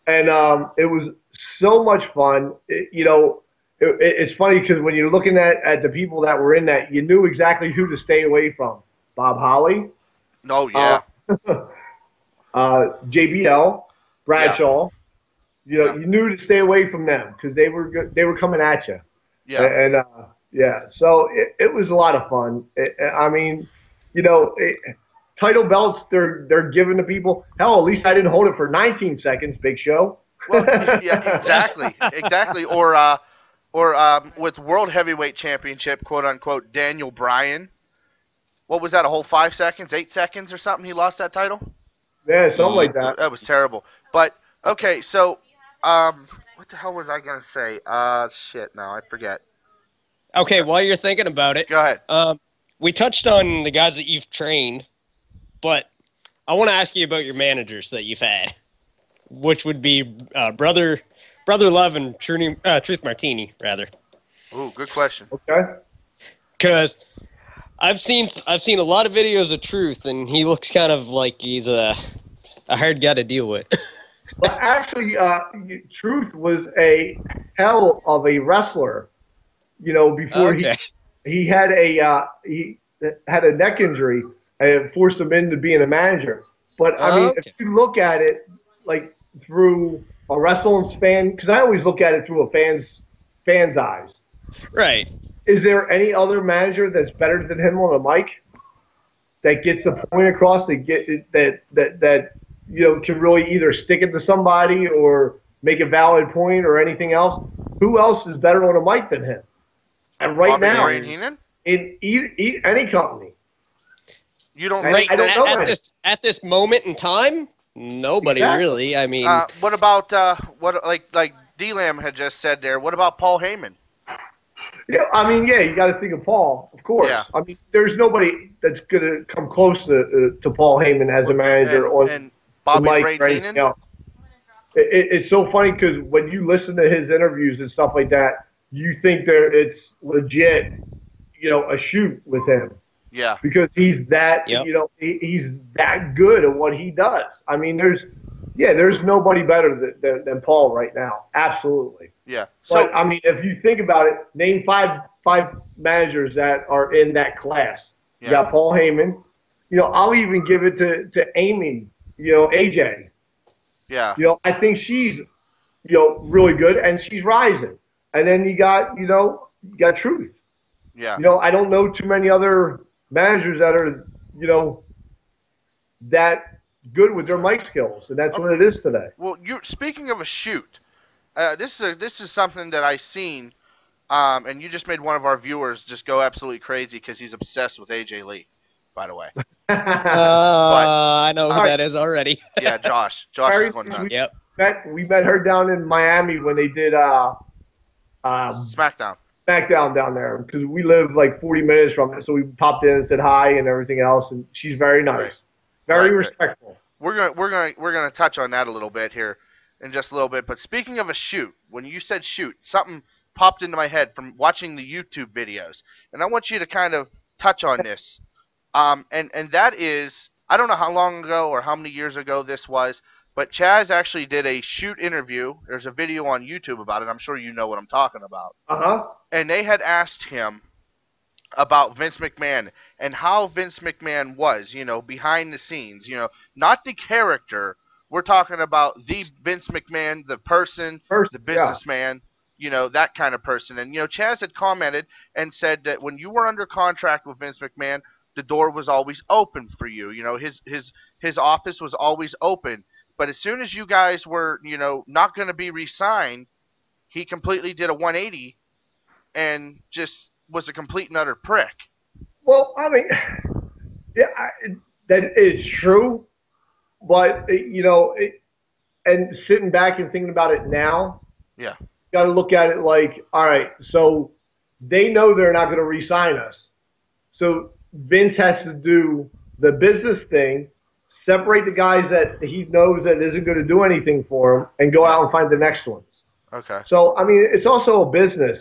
[SPEAKER 2] And it was so much fun. It's funny because when you're looking at the people that were in that, you knew exactly who to stay away from. Bob Holly.
[SPEAKER 1] Oh, yeah.
[SPEAKER 2] JBL, Bradshaw. You knew to stay away from them because they were coming at you.
[SPEAKER 1] Yeah.
[SPEAKER 2] And so it was a lot of fun. Title belts they're giving to people. Hell, at least I didn't hold it for 19 seconds, Big Show.
[SPEAKER 1] Well, yeah, exactly. Or with World Heavyweight Championship, quote unquote, Daniel Bryan. What was that? A whole 5 seconds, 8 seconds, or something? He lost that title.
[SPEAKER 2] Yeah, something like that.
[SPEAKER 1] That was terrible. But okay, so what the hell was I gonna say? Shit, now I forget.
[SPEAKER 3] Okay, while you're thinking about it,
[SPEAKER 1] go ahead.
[SPEAKER 3] We touched on the guys that you've trained, but I want to ask you about your managers that you've had, which would be Brother Love and Truth Martini, rather.
[SPEAKER 1] Ooh, good question.
[SPEAKER 2] Okay.
[SPEAKER 3] Because I've seen a lot of videos of Truth, and he looks kind of like he's a hard guy to deal with.
[SPEAKER 2] Well, actually, Truth was a hell of a wrestler. Before he had a neck injury and it forced him into being a manager. But I mean, if you look at it like through a wrestling fan, because I always look at it through a fan's eyes.
[SPEAKER 3] Right.
[SPEAKER 2] Is there any other manager that's better than him on the mic that gets the point across? That can really either stick it to somebody or make a valid point or anything else? Who else is better on a mic than him? And right now, in any company,
[SPEAKER 1] you don't.
[SPEAKER 3] I don't know at this moment in time, nobody really. I mean,
[SPEAKER 1] what about like D-Lam had just said there? What about Paul Heyman?
[SPEAKER 2] Yeah, I mean, you got to think of Paul, of course. Yeah. I mean, there's nobody that's going to come close to Paul Heyman as a manager
[SPEAKER 1] and Bobby Ray Heenan.
[SPEAKER 2] It's so funny because when you listen to his interviews and stuff like that, you think it's legit, a shoot with him.
[SPEAKER 1] Yeah.
[SPEAKER 2] Because he's that, he's that good at what he does. I mean, there's nobody better than Paul right now. Absolutely.
[SPEAKER 1] Yeah.
[SPEAKER 2] But I mean, if you think about it, name five managers that are in that class. You got Paul Heyman. I'll even give it to Amy. AJ.
[SPEAKER 1] Yeah.
[SPEAKER 2] I think she's really good and she's rising. And then you got Truth.
[SPEAKER 1] Yeah.
[SPEAKER 2] I don't know too many other managers that are that good with their mic skills, and that's what it is today.
[SPEAKER 1] Well, speaking of a shoot, this is something that I seen, and you just made one of our viewers just go absolutely crazy because he's obsessed with AJ Lee, by the way.
[SPEAKER 3] I know who that is already.
[SPEAKER 1] Yeah, Josh is going nuts.
[SPEAKER 3] Yep.
[SPEAKER 2] We met her down in Miami when they did
[SPEAKER 1] SmackDown
[SPEAKER 2] down there because we live like 40 minutes from it, so we popped in and said hi and everything else, and she's very nice.
[SPEAKER 1] Right.
[SPEAKER 2] Very respectful.
[SPEAKER 1] We're gonna touch on that a little bit here in just a little bit. But speaking of a shoot, when you said shoot, something popped into my head from watching the YouTube videos, and I want you to kind of touch on this. And that is, I don't know how long ago or how many years ago this was, but Chaz actually did a shoot interview. There's a video on YouTube about it. I'm sure you know what I'm talking about. And they had asked him about Vince McMahon and how Vince McMahon was, behind the scenes, not the character. We're talking about the Vince McMahon, the person, the businessman, that kind of person. And, Chaz had commented and said that when you were under contract with Vince McMahon, the door was always open for you. His office was always open. But as soon as you guys were, not going to be re-signed, he completely did a 180 and just was a complete and utter prick.
[SPEAKER 2] Well, I mean, that is true, but and sitting back and thinking about it now,
[SPEAKER 1] you
[SPEAKER 2] got to look at it like, all right, so they know they're not going to re-sign us. So Vince has to do the business thing, separate the guys that he knows that isn't going to do anything for him, and go out and find the next ones.
[SPEAKER 1] Okay.
[SPEAKER 2] So, I mean, it's also a business,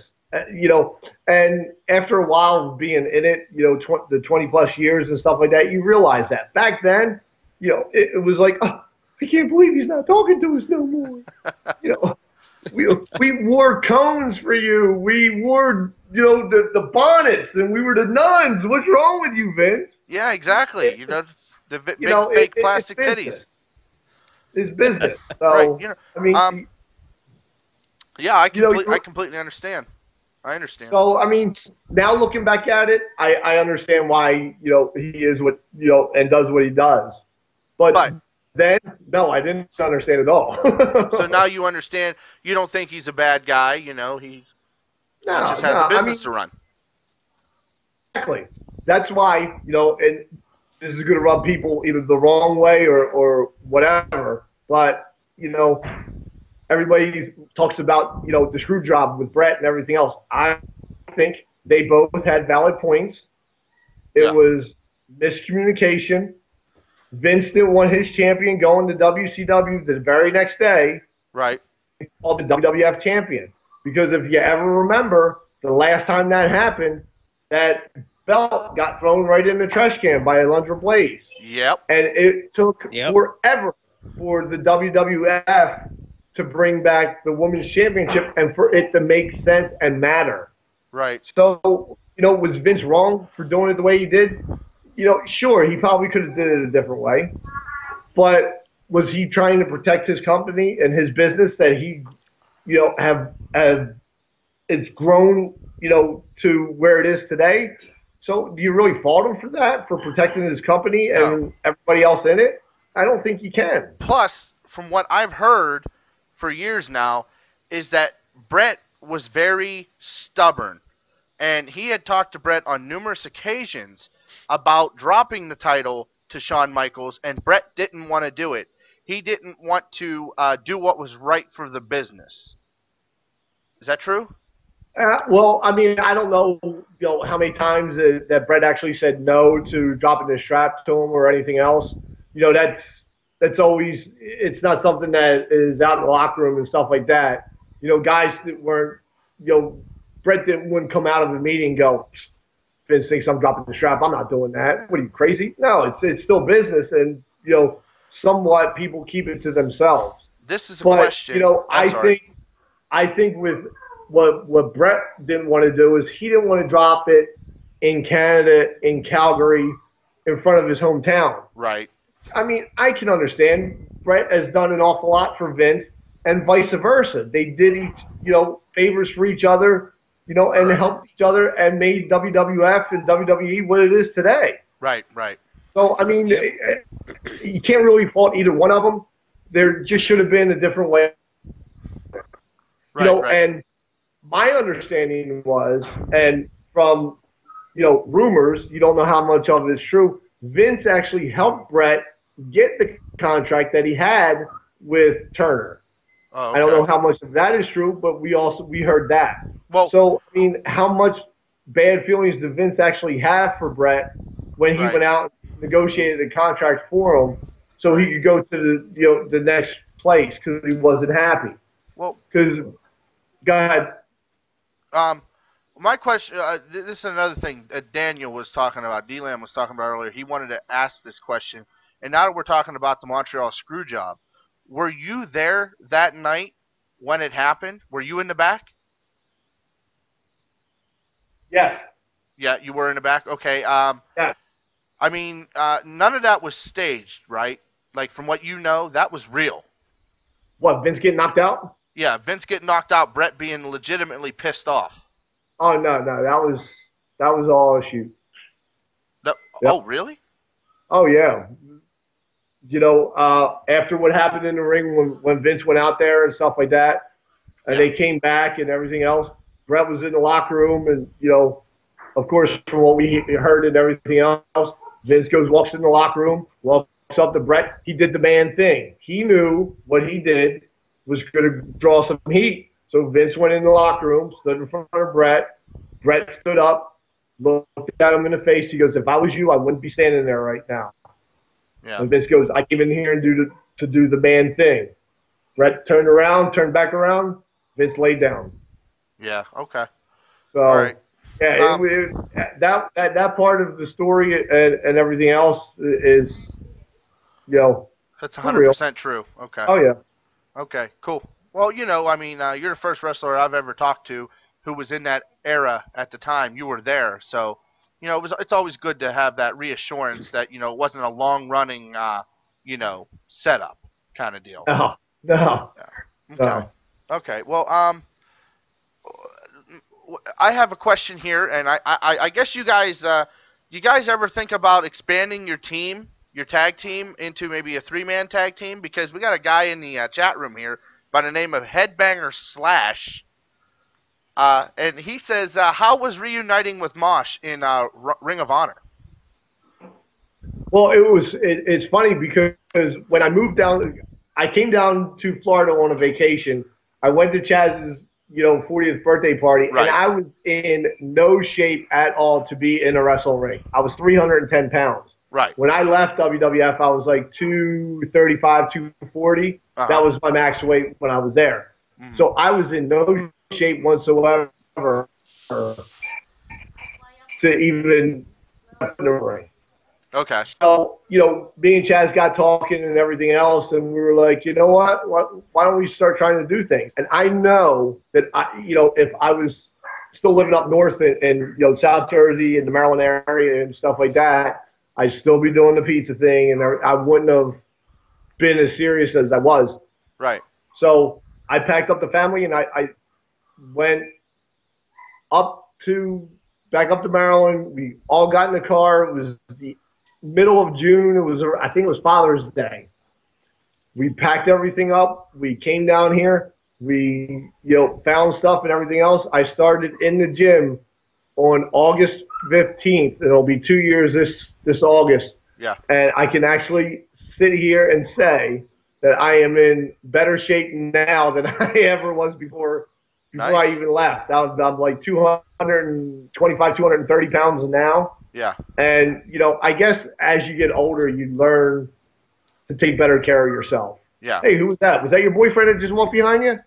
[SPEAKER 2] you know, and after a while of being in it, you know, the 20-plus years and stuff like that, you realize that. Back then, you know, it was like, oh, I can't believe he's not talking to us no more. You know, we wore cones for you. We wore, you know, the bonnets, and we were the nuns. What's wrong with you, Vince?
[SPEAKER 1] Yeah, exactly. You know, the big
[SPEAKER 2] know,
[SPEAKER 1] fake plastic titties.
[SPEAKER 2] It's business. So,
[SPEAKER 1] right. You know,
[SPEAKER 2] I mean,
[SPEAKER 1] yeah, I completely understand. I understand.
[SPEAKER 2] So, I mean, now looking back at it, I understand why, you know, he is what, you know, and does what he does. But then, no, I didn't understand at all.
[SPEAKER 1] So now you understand. You don't think he's a bad guy. You know, he just has a business to run.
[SPEAKER 2] Exactly. That's why, you know, and this is going to rub people either the wrong way or whatever. But, you know, everybody talks about, you know, the screw job with Bret and everything else. I think they both had valid points. It was miscommunication. Vince didn't want his champion going to WCW the very next day.
[SPEAKER 1] Right.
[SPEAKER 2] He called the WWF champion. Because if you ever remember, the last time that happened, that belt got thrown right in the trash can by Alundra Blaze.
[SPEAKER 1] Yep.
[SPEAKER 2] And it took forever for the WWF to bring back the Women's Championship and for it to make sense and matter.
[SPEAKER 1] Right.
[SPEAKER 2] So, you know, was Vince wrong for doing it the way he did? You know, sure, he probably could have did it a different way. But was he trying to protect his company and his business that he, you know, have it's grown, you know, to where it is today? So do you really fault him for that, for protecting his company and everybody else in it? I don't think you can.
[SPEAKER 1] Plus, from what I've heard for years now, is that Bret was very stubborn. And he had talked to Bret on numerous occasions about dropping the title to Shawn Michaels, and Bret didn't want to do it. He didn't want to do what was right for the business. Is that true?
[SPEAKER 2] Well, I mean, I don't know, you know, how many times that Bret actually said no to dropping the strap to him or anything else. You know, that's always, it's not something that is out in the locker room and stuff like that. You know, guys that weren't, you know, Bret wouldn't come out of the meeting and go, Vince thinks I'm dropping the strap. I'm not doing that. What are you, crazy? No, it's still business, and, you know, somewhat people keep it to themselves.
[SPEAKER 1] This is a question.
[SPEAKER 2] You know, I think with what Bret didn't want to do is he didn't want to drop it in Canada, in Calgary, in front of his hometown.
[SPEAKER 1] Right.
[SPEAKER 2] I mean, I can understand. Bret has done an awful lot for Vince, and vice versa. They did each, you know, favors for each other, you know, and helped each other and made WWF and WWE what it is today.
[SPEAKER 1] Right, right.
[SPEAKER 2] So, I mean, you can't really fault either one of them. There just should have been a different way.
[SPEAKER 1] Right,
[SPEAKER 2] you know,
[SPEAKER 1] right.
[SPEAKER 2] And my understanding was, and from, you know, rumors, you don't know how much of it is true, Vince actually helped Bret get the contract that he had with Turner.
[SPEAKER 1] Oh, okay.
[SPEAKER 2] I don't know how much of that is true, but we heard that.
[SPEAKER 1] Well,
[SPEAKER 2] so, I mean, how much bad feelings did Vince actually have for Bret when he went out and negotiated a contract for him so he could go to the, you know, the next place because he wasn't happy?
[SPEAKER 1] Well,
[SPEAKER 2] because, go ahead.
[SPEAKER 1] My question, this is another thing Daniel was talking about, D-Lam was talking about earlier. He wanted to ask this question, and now that we're talking about the Montreal Screwjob, were you there that night when it happened? Were you in the back?
[SPEAKER 2] Yes.
[SPEAKER 1] Yeah, you were in the back? Okay.
[SPEAKER 2] Yeah.
[SPEAKER 1] I mean, none of that was staged, right? Like, from what you know, that was real.
[SPEAKER 2] What, Vince getting knocked out?
[SPEAKER 1] Yeah, Vince getting knocked out, Bret being legitimately pissed off.
[SPEAKER 2] Oh, no, that was all a shoot.
[SPEAKER 1] No,
[SPEAKER 2] Yep.
[SPEAKER 1] Oh, really?
[SPEAKER 2] Oh, yeah. You know, after what happened in the ring when Vince went out there and stuff like that, and they came back and everything else, Bret was in the locker room, and, you know, of course, from what we heard and everything else, Vince walks in the locker room, walks up to Bret. He did the man thing. He knew what he did was going to draw some heat. So Vince went in the locker room, stood in front of Bret, Bret stood up, looked at him in the face. He goes, "If I was you, I wouldn't be standing there right now."
[SPEAKER 1] Yeah.
[SPEAKER 2] And Vince goes, "I came in here and to do the man thing." Bret turned around, turned back around. Vince laid down.
[SPEAKER 1] Yeah. Okay.
[SPEAKER 2] So,
[SPEAKER 1] all right.
[SPEAKER 2] yeah, that part of the story and everything else is,
[SPEAKER 1] That's
[SPEAKER 2] real.
[SPEAKER 1] 100% true. Okay.
[SPEAKER 2] Oh yeah.
[SPEAKER 1] Okay. Cool. Well, I mean, you're the first wrestler I've ever talked to who was in that era at the time. You were there, so it's always good to have that reassurance that it wasn't a long running setup kind of deal.
[SPEAKER 2] No. No.
[SPEAKER 1] Yeah. Okay. Okay. Well, I have a question here, and I guess you guys ever think about expanding your team, your tag team, into maybe a 3-man tag team? Because we got a guy in the chat room here by the name of Headbanger Slash, and he says, how was reuniting with Mosh in Ring of Honor?
[SPEAKER 2] Well, it's funny because when I moved down, I came down to Florida on a vacation. I went to Chaz's 40th birthday party,
[SPEAKER 1] right.
[SPEAKER 2] And I was in no shape at all to be in a wrestle ring. I was 310 pounds.
[SPEAKER 1] Right.
[SPEAKER 2] When I left WWF, I was like 235, 240. That was my max weight when I was there. Mm. So I was in no shape whatsoever to even in the ring.
[SPEAKER 1] Okay.
[SPEAKER 2] So, me and Chaz got talking and everything else, and we were like, you know what? Why don't we start trying to do things? And I know that, if I was still living up north in South Jersey and the Maryland area and stuff like that, I'd still be doing the pizza thing, and I wouldn't have been as serious as I was.
[SPEAKER 1] Right.
[SPEAKER 2] So I packed up the family, and I went back up to Maryland. We all got in the car. It was the middle of June. I think it was Father's Day. We packed everything up. We came down here. We, found stuff and everything else. I started in the gym on August 15th. It'll be 2 years this August.
[SPEAKER 1] Yeah.
[SPEAKER 2] And I can actually sit here and say that I am in better shape now than I ever was before
[SPEAKER 1] nice.
[SPEAKER 2] I even left. I'm like 225, 230 pounds now.
[SPEAKER 1] Yeah.
[SPEAKER 2] And, I guess as you get older, you learn to take better care of yourself.
[SPEAKER 1] Yeah.
[SPEAKER 2] Hey, who was that? Was that your boyfriend that just walked behind you?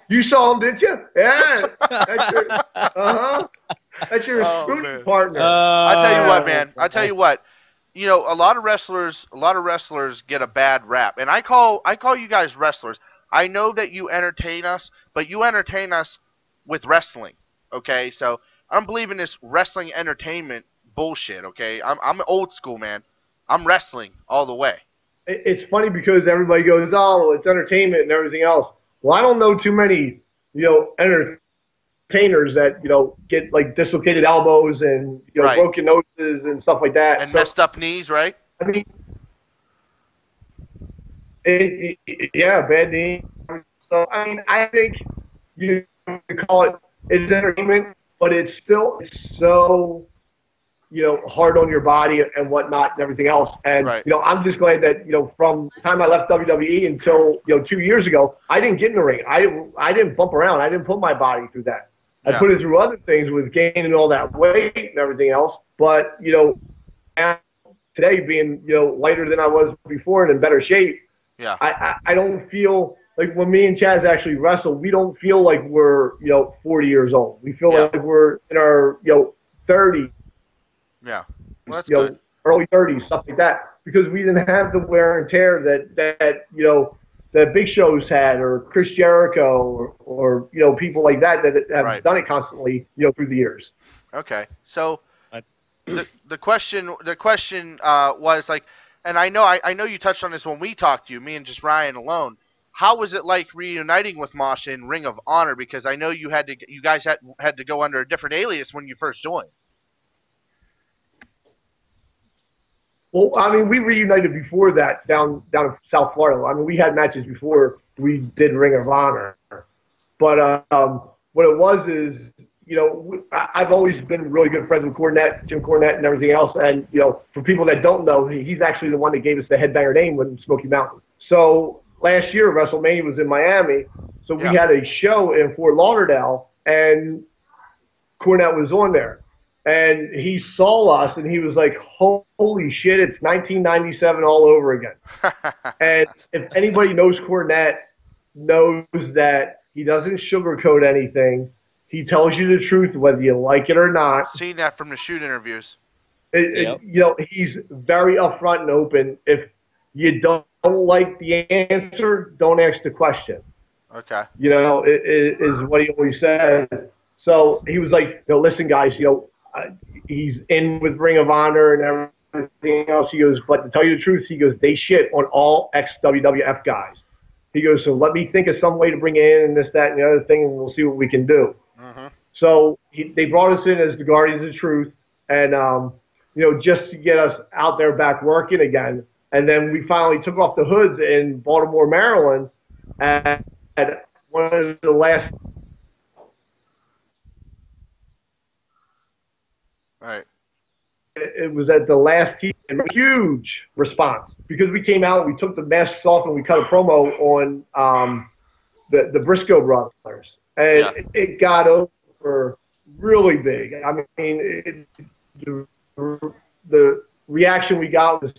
[SPEAKER 2] You saw him, didn't you? Yeah. That's your spooning partner.
[SPEAKER 1] I tell you what, man. I tell you what. A lot of wrestlers get a bad rap, and I call you guys wrestlers. I know that you entertain us, but you entertain us with wrestling. Okay, so I don't believe in this wrestling entertainment bullshit. Okay, I'm old school, man. I'm wrestling all the way.
[SPEAKER 2] It's funny because everybody goes, "Oh, it's entertainment and everything else." Well, I don't know too many, entertainers that get like dislocated elbows and
[SPEAKER 1] right.
[SPEAKER 2] broken noses and stuff like that,
[SPEAKER 1] and messed up knees, right?
[SPEAKER 2] I mean, yeah, bad knee. So I mean, I think you call it's entertainment, but it's so hard on your body and whatnot and everything else. And
[SPEAKER 1] right.
[SPEAKER 2] I'm just glad that from the time I left WWE until 2 years ago, I didn't get in the ring. I didn't bump around. I didn't put my body through that.
[SPEAKER 1] Yeah.
[SPEAKER 2] I put it through other things with gaining all that weight and everything else. But now, today being lighter than I was before and in better shape.
[SPEAKER 1] Yeah.
[SPEAKER 2] I don't feel like when me and Chaz actually wrestle, we don't feel like we're 40 years old. We feel
[SPEAKER 1] yeah.
[SPEAKER 2] like we're in our 30s.
[SPEAKER 1] Yeah. Well, that's good.
[SPEAKER 2] Early 30s, stuff like that, because we didn't have the wear and tear that Big Show's had, or Chris Jericho, or people like that have
[SPEAKER 1] right.
[SPEAKER 2] done it constantly through the years.
[SPEAKER 1] Okay, so the question was like, and I know you touched on this when we talked to you, me and just Ryan alone. How was it like reuniting with Mosh in Ring of Honor? Because I know you guys had to go under a different alias when you first joined.
[SPEAKER 2] Well, I mean, we reunited before that down in South Florida. I mean, we had matches before we did Ring of Honor. But what it was is, I've always been really good friends with Jim Cornette and everything else. And, for people that don't know, he's actually the one that gave us the Headbanger name with Smoky Mountain. So last year, WrestleMania was in Miami. So we had a show in Fort Lauderdale. and Cornette was on there. And he saw us, and he was like, holy shit, it's 1997 all over again. And if anybody knows Cornette, knows that he doesn't sugarcoat anything. He tells you the truth, whether you like it or not.
[SPEAKER 1] Seen that from the shoot interviews.
[SPEAKER 2] You know, he's very upfront and open. If you don't like the answer, don't ask the question.
[SPEAKER 1] Okay.
[SPEAKER 2] You know, is what he always says. So he was like, you know, listen, guys, you know, he's in with Ring of Honor and everything else. He goes, but to tell you the truth, he goes, they shit on all ex-WWF guys. He goes, so let me think of some way to bring it in and this, that, and the other thing, and we'll see what we can do.
[SPEAKER 1] Mm-hmm.
[SPEAKER 2] So they brought us in as the Guardians of Truth, and you know, just to get us out there back working again. And then we finally took off the hoods in Baltimore, Maryland, and one of the last.
[SPEAKER 1] Right.
[SPEAKER 2] It was at the last TV, and huge response because we came out, we took the masks off, and we cut a promo on the Briscoe brothers, and it got over really big. I mean, the reaction we got was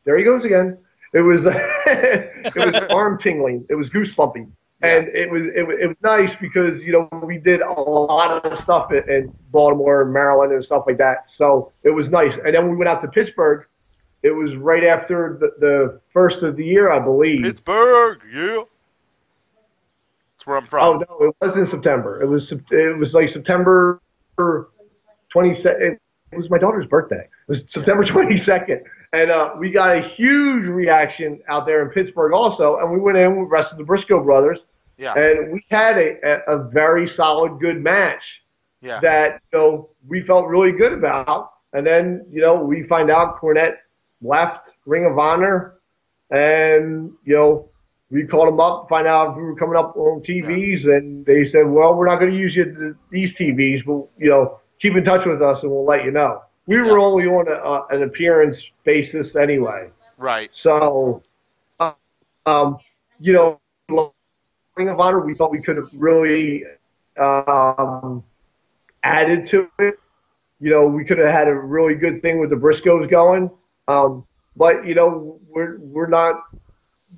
[SPEAKER 2] there he goes again. It was it was arm tingling. It was goose bumping. And it was nice because, you know, we did a lot of stuff in Baltimore and Maryland and stuff like that. So it was nice. And then when we went out to Pittsburgh, it was right after the first of the year, I believe.
[SPEAKER 1] Pittsburgh, yeah. That's where I'm from.
[SPEAKER 2] Oh, no, it was in September. It was like September 22nd. It was my daughter's birthday. It was September 22nd. And we got a huge reaction out there in Pittsburgh also. And we went in with the rest of the Briscoe brothers.
[SPEAKER 1] Yeah.
[SPEAKER 2] And we had a very solid, good match that, you know, we felt really good about. And then, you know, we find out Cornette left Ring of Honor. And, you know, we called him up, find out if we were coming up on TVs. Yeah. And they said, well, we're not going to use these TVs. But, you know, keep in touch with us and we'll let you know. We were only on an appearance basis anyway.
[SPEAKER 1] Right.
[SPEAKER 2] So, you know, Ring of Honor, we thought we could have really added to it. You know, we could have had a really good thing with the Briscoes going. But, you know, we're not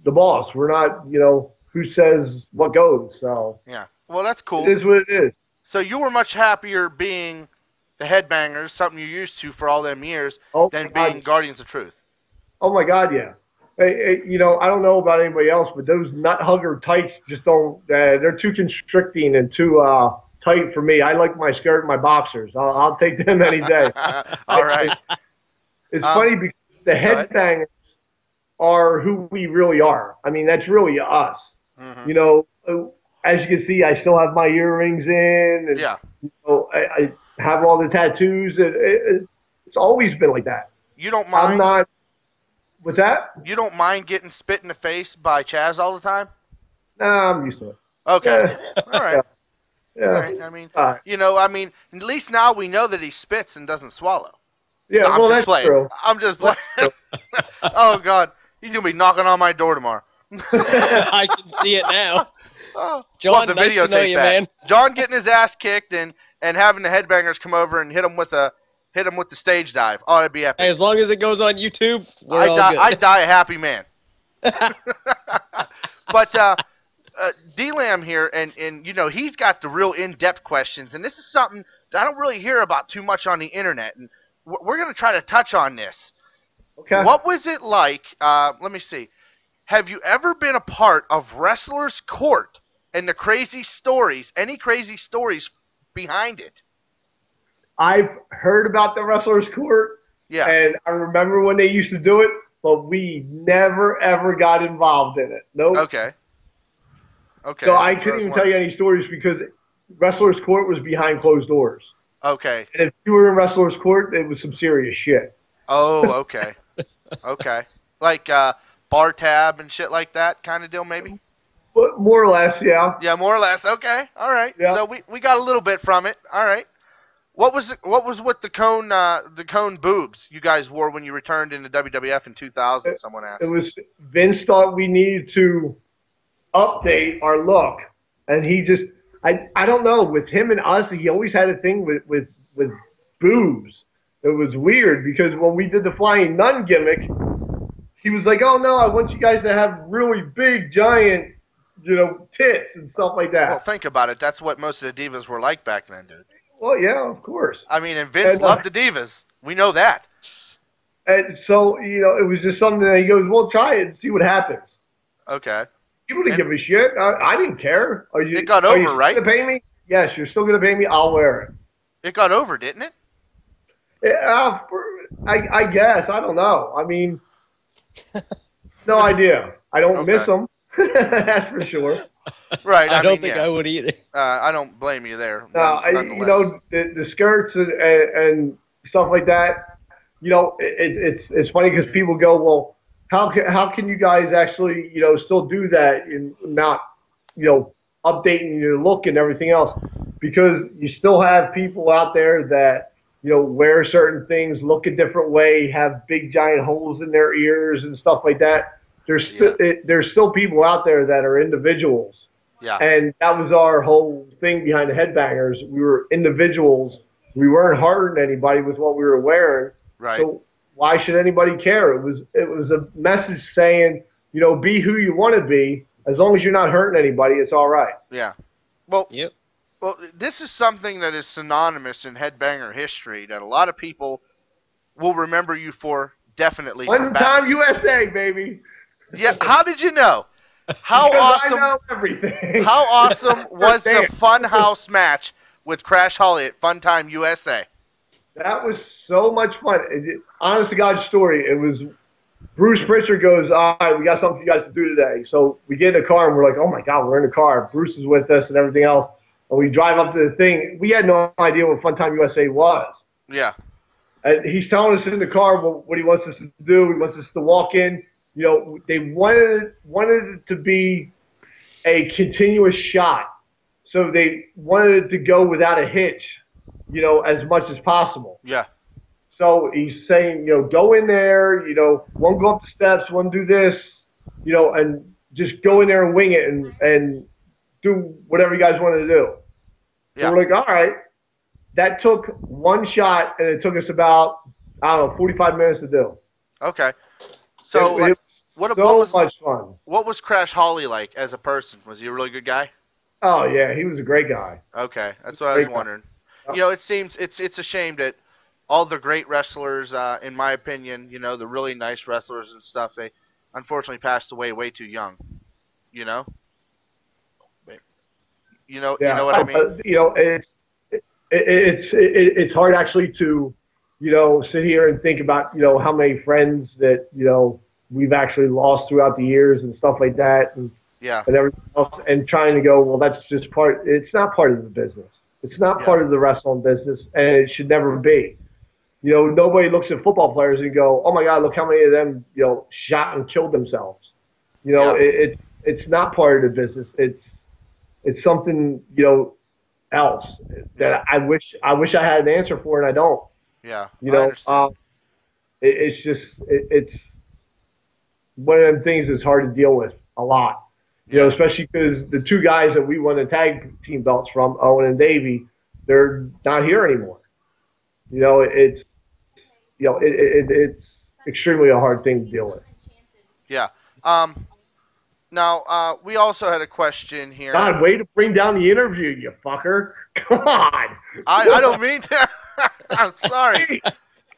[SPEAKER 2] the boss. We're not, you know, who says what goes. So,
[SPEAKER 1] yeah. Well, that's cool.
[SPEAKER 2] It is what it is.
[SPEAKER 1] So you were much happier being the Headbangers, something you're used to for all them years, than being Guardians of Truth.
[SPEAKER 2] Oh, my God, yeah. You know, I don't know about anybody else, but those nut hugger tights just don't, they're too constricting and too tight for me. I like my skirt and my boxers. I'll take them any day.
[SPEAKER 1] All right.
[SPEAKER 2] It's funny because the Headbangers are who we really are. I mean, that's really us. Mm-hmm. You know, as you can see, I still have my earrings in. And, you know, I have all the tattoos. It's always been like that.
[SPEAKER 1] You don't mind?
[SPEAKER 2] I'm not. What's that?
[SPEAKER 1] You don't mind getting spit in the face by Chaz all the time?
[SPEAKER 2] Nah, I'm used to it.
[SPEAKER 1] Okay. All right.
[SPEAKER 2] Yeah.
[SPEAKER 1] All right. I mean, you know, I mean, at least now we know that he spits and doesn't swallow.
[SPEAKER 2] Yeah,
[SPEAKER 1] no,
[SPEAKER 2] well, that's true.
[SPEAKER 1] I'm just playing. Oh, God. He's going to be knocking on my door tomorrow.
[SPEAKER 3] I can see it now.
[SPEAKER 1] Oh,
[SPEAKER 3] John,
[SPEAKER 1] the
[SPEAKER 3] nice to know you, man.
[SPEAKER 1] John getting his ass kicked and having the Headbangers come over and hit him with the stage dive. Oh, it'd be epic.
[SPEAKER 3] Hey, as long as it goes on YouTube, we're all good.
[SPEAKER 1] I'd die a happy man. But D-Lam here, and you know, he's got the real in-depth questions, and this is something that I don't really hear about too much on the internet, and we're going to try to touch on this.
[SPEAKER 2] Okay.
[SPEAKER 1] What was it like, let me see, have you ever been a part of Wrestler's Court and the crazy stories, any crazy stories behind it?
[SPEAKER 2] I've heard about the Wrestler's Court, and I remember when they used to do it, but we never, ever got involved in it. Nope.
[SPEAKER 1] Okay.
[SPEAKER 2] So I couldn't even tell you any stories because Wrestler's Court was behind closed doors.
[SPEAKER 1] Okay.
[SPEAKER 2] And if you were in Wrestler's Court, it was some serious shit.
[SPEAKER 1] Oh, okay. Okay. Like bar tab and shit like that kind of deal, maybe?
[SPEAKER 2] But more or less, yeah.
[SPEAKER 1] Yeah, more or less. Okay. All right.
[SPEAKER 2] Yeah.
[SPEAKER 1] So we got a little bit from it. All right. What was with the cone boobs you guys wore when you returned into WWF in 2000? Someone asked.
[SPEAKER 2] It was Vince thought we needed to update our look, and he just I don't know. With him and us, he always had a thing with boobs. It was weird because when we did the flying nun gimmick, he was like, "Oh no, I want you guys to have really big, giant, tits and stuff like that."
[SPEAKER 1] Well, think about it. That's what most of the divas were like back then, dude.
[SPEAKER 2] Well, yeah, of course.
[SPEAKER 1] I mean, and Vince loved the divas. We know that.
[SPEAKER 2] And so, it was just something that he goes, "Well, try it and see what happens."
[SPEAKER 1] Okay.
[SPEAKER 2] People didn't give a shit. I didn't care.
[SPEAKER 1] It got over, right?
[SPEAKER 2] Are you still going to pay me? Yes, you're still going to pay me. I'll wear it.
[SPEAKER 1] It got over, didn't it?
[SPEAKER 2] Yeah, I guess. I don't know. I mean, no idea. I don't miss them. That's for sure.
[SPEAKER 1] Right.
[SPEAKER 3] I don't think I would either.
[SPEAKER 1] I don't blame you there.
[SPEAKER 2] No, the skirts and stuff like that. It's funny because people go, well, how can you guys actually still do that and not updating your look and everything else? Because you still have people out there that wear certain things, look a different way, have big giant holes in their ears and stuff like that. There's still people out there that are individuals.
[SPEAKER 1] Yeah.
[SPEAKER 2] And that was our whole thing behind the Headbangers. We were individuals. We weren't hurting anybody with what we were wearing.
[SPEAKER 1] Right.
[SPEAKER 2] So why should anybody care? It was a message saying, be who you want to be. As long as you're not hurting anybody, it's all right.
[SPEAKER 1] Yeah. Well,
[SPEAKER 3] yep.
[SPEAKER 1] Well, this is something that is synonymous in Headbanger history that a lot of people will remember you for definitely.
[SPEAKER 2] One Time USA, baby.
[SPEAKER 1] Yeah. How did you know? How awesome!
[SPEAKER 2] I know everything.
[SPEAKER 1] How awesome was the Funhouse match with Crash Holly at Fun Time USA?
[SPEAKER 2] That was so much fun. Honest to God story, it was Bruce Pritchard goes, all right, we got something for you guys to do today. So we get in the car and we're like, oh my God, we're in the car. Bruce is with us and everything else. And we drive up to the thing. We had no idea what Fun Time USA was.
[SPEAKER 1] Yeah.
[SPEAKER 2] And he's telling us in the car what he wants us to do. He wants us to walk in. They wanted it to be a continuous shot. So they wanted it to go without a hitch, as much as possible.
[SPEAKER 1] Yeah.
[SPEAKER 2] So he's saying, go in there, one go up the steps, one do this, and just go in there and wing it and do whatever you guys wanted to do.
[SPEAKER 1] Yeah.
[SPEAKER 2] So we're like, all right. That took one shot, and it took us about, 45 minutes to do.
[SPEAKER 1] Okay. So, what was
[SPEAKER 2] much fun.
[SPEAKER 1] What was Crash Holly like as a person? Was he a really good guy?
[SPEAKER 2] Oh, yeah. He was a great guy.
[SPEAKER 1] Okay. That's what I was wondering. It seems it's a shame that all the great wrestlers, in my opinion, the really nice wrestlers and stuff, they unfortunately passed away way too young. You know what I mean?
[SPEAKER 2] It's hard actually to, sit here and think about, how many friends that, we've actually lost throughout the years and stuff like that. And,
[SPEAKER 1] yeah.
[SPEAKER 2] And everything else, and trying to go, well, that's just it's not part of the business. It's not part of the wrestling business, and it should never be. Nobody looks at football players and go, oh my God, look how many of them, shot and killed themselves. It's not part of the business. It's something, else that I wish I had an answer for, and I don't.
[SPEAKER 1] Yeah.
[SPEAKER 2] It's just it's one of them things that's hard to deal with a lot. Especially because the two guys that we won the tag team belts from, Owen and Davey, they're not here anymore. It's extremely a hard thing to deal with.
[SPEAKER 1] Yeah. Now, we also had a question here.
[SPEAKER 2] God, way to bring down the interview, you fucker. Come on.
[SPEAKER 1] I don't mean to. I'm sorry.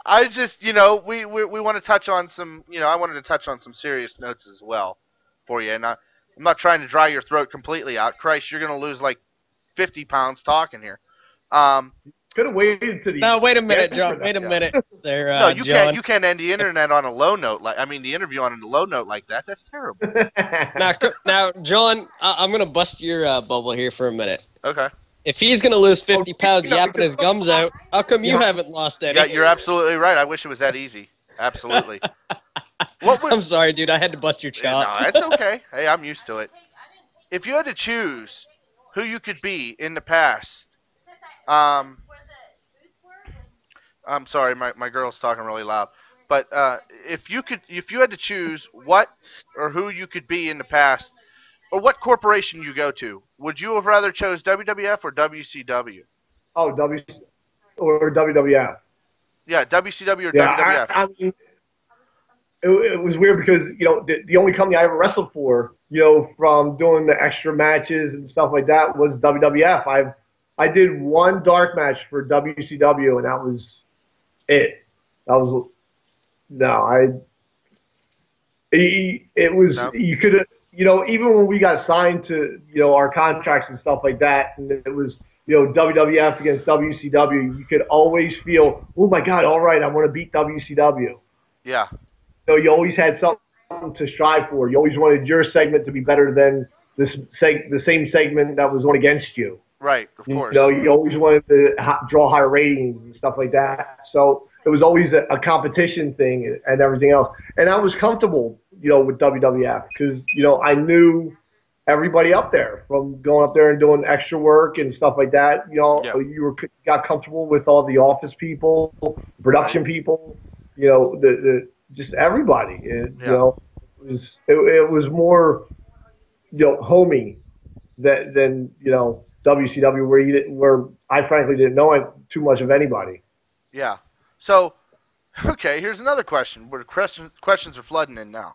[SPEAKER 1] I just, we want to touch on some, I wanted to touch on some serious notes as well for you. And I'm not trying to dry your throat completely out. Christ, you're going to lose like 50 pounds talking here.
[SPEAKER 2] Could have waited to the.
[SPEAKER 3] No, wait a minute, John. Wait a minute. There,
[SPEAKER 1] no, you
[SPEAKER 3] John.
[SPEAKER 1] can't. You can't end the internet on a low note. The interview on a low note like that. That's terrible.
[SPEAKER 3] Now, John, I'm gonna bust your bubble here for a minute.
[SPEAKER 1] Okay.
[SPEAKER 3] If he's gonna lose 50 pounds yapping his gums out, how come you haven't lost any?
[SPEAKER 1] Yeah, you're absolutely right. I wish it was that easy. Absolutely.
[SPEAKER 3] I'm sorry, dude. I had to bust your chop.
[SPEAKER 1] No, that's okay. Hey, I'm used to it. If you had to choose who you could be in the past, I'm sorry, my girl's talking really loud. But if you had to choose what or who you could be in the past, or what corporation you go to, would you have rather chose WWF or WCW?
[SPEAKER 2] Oh, or WWF.
[SPEAKER 1] Yeah, WCW or
[SPEAKER 2] Yeah,
[SPEAKER 1] WWF.
[SPEAKER 2] I mean, it was weird because, you know, the only company I ever wrestled for, you know, from doing the extra matches and stuff like that was WWF. I did one dark match for WCW, and that was it. That was it was
[SPEAKER 1] No?
[SPEAKER 2] you could have, you know, even when we got signed to, you know, our contracts and stuff like that, and it was, you know, WWF against WCW, you could always feel, oh my God, all right, I want to beat WCW.
[SPEAKER 1] Yeah.
[SPEAKER 2] So you always had something to strive for. You always wanted your segment to be better than the same segment that was on against you.
[SPEAKER 1] Right, of course.
[SPEAKER 2] You know, you always wanted to draw higher ratings and stuff like that. So it was always a competition thing and everything else. And I was comfortable, you know, with WWF because, you know, I knew everybody up there from going up there and doing extra work and stuff like that. You know,
[SPEAKER 1] Yeah.
[SPEAKER 2] you got comfortable with all the office people, production people, you know, just everybody. You know, it was more, you know, homey than you know, WCW, where I frankly didn't know too much of anybody.
[SPEAKER 1] Yeah. So, okay, here's another question. Where questions are flooding in now.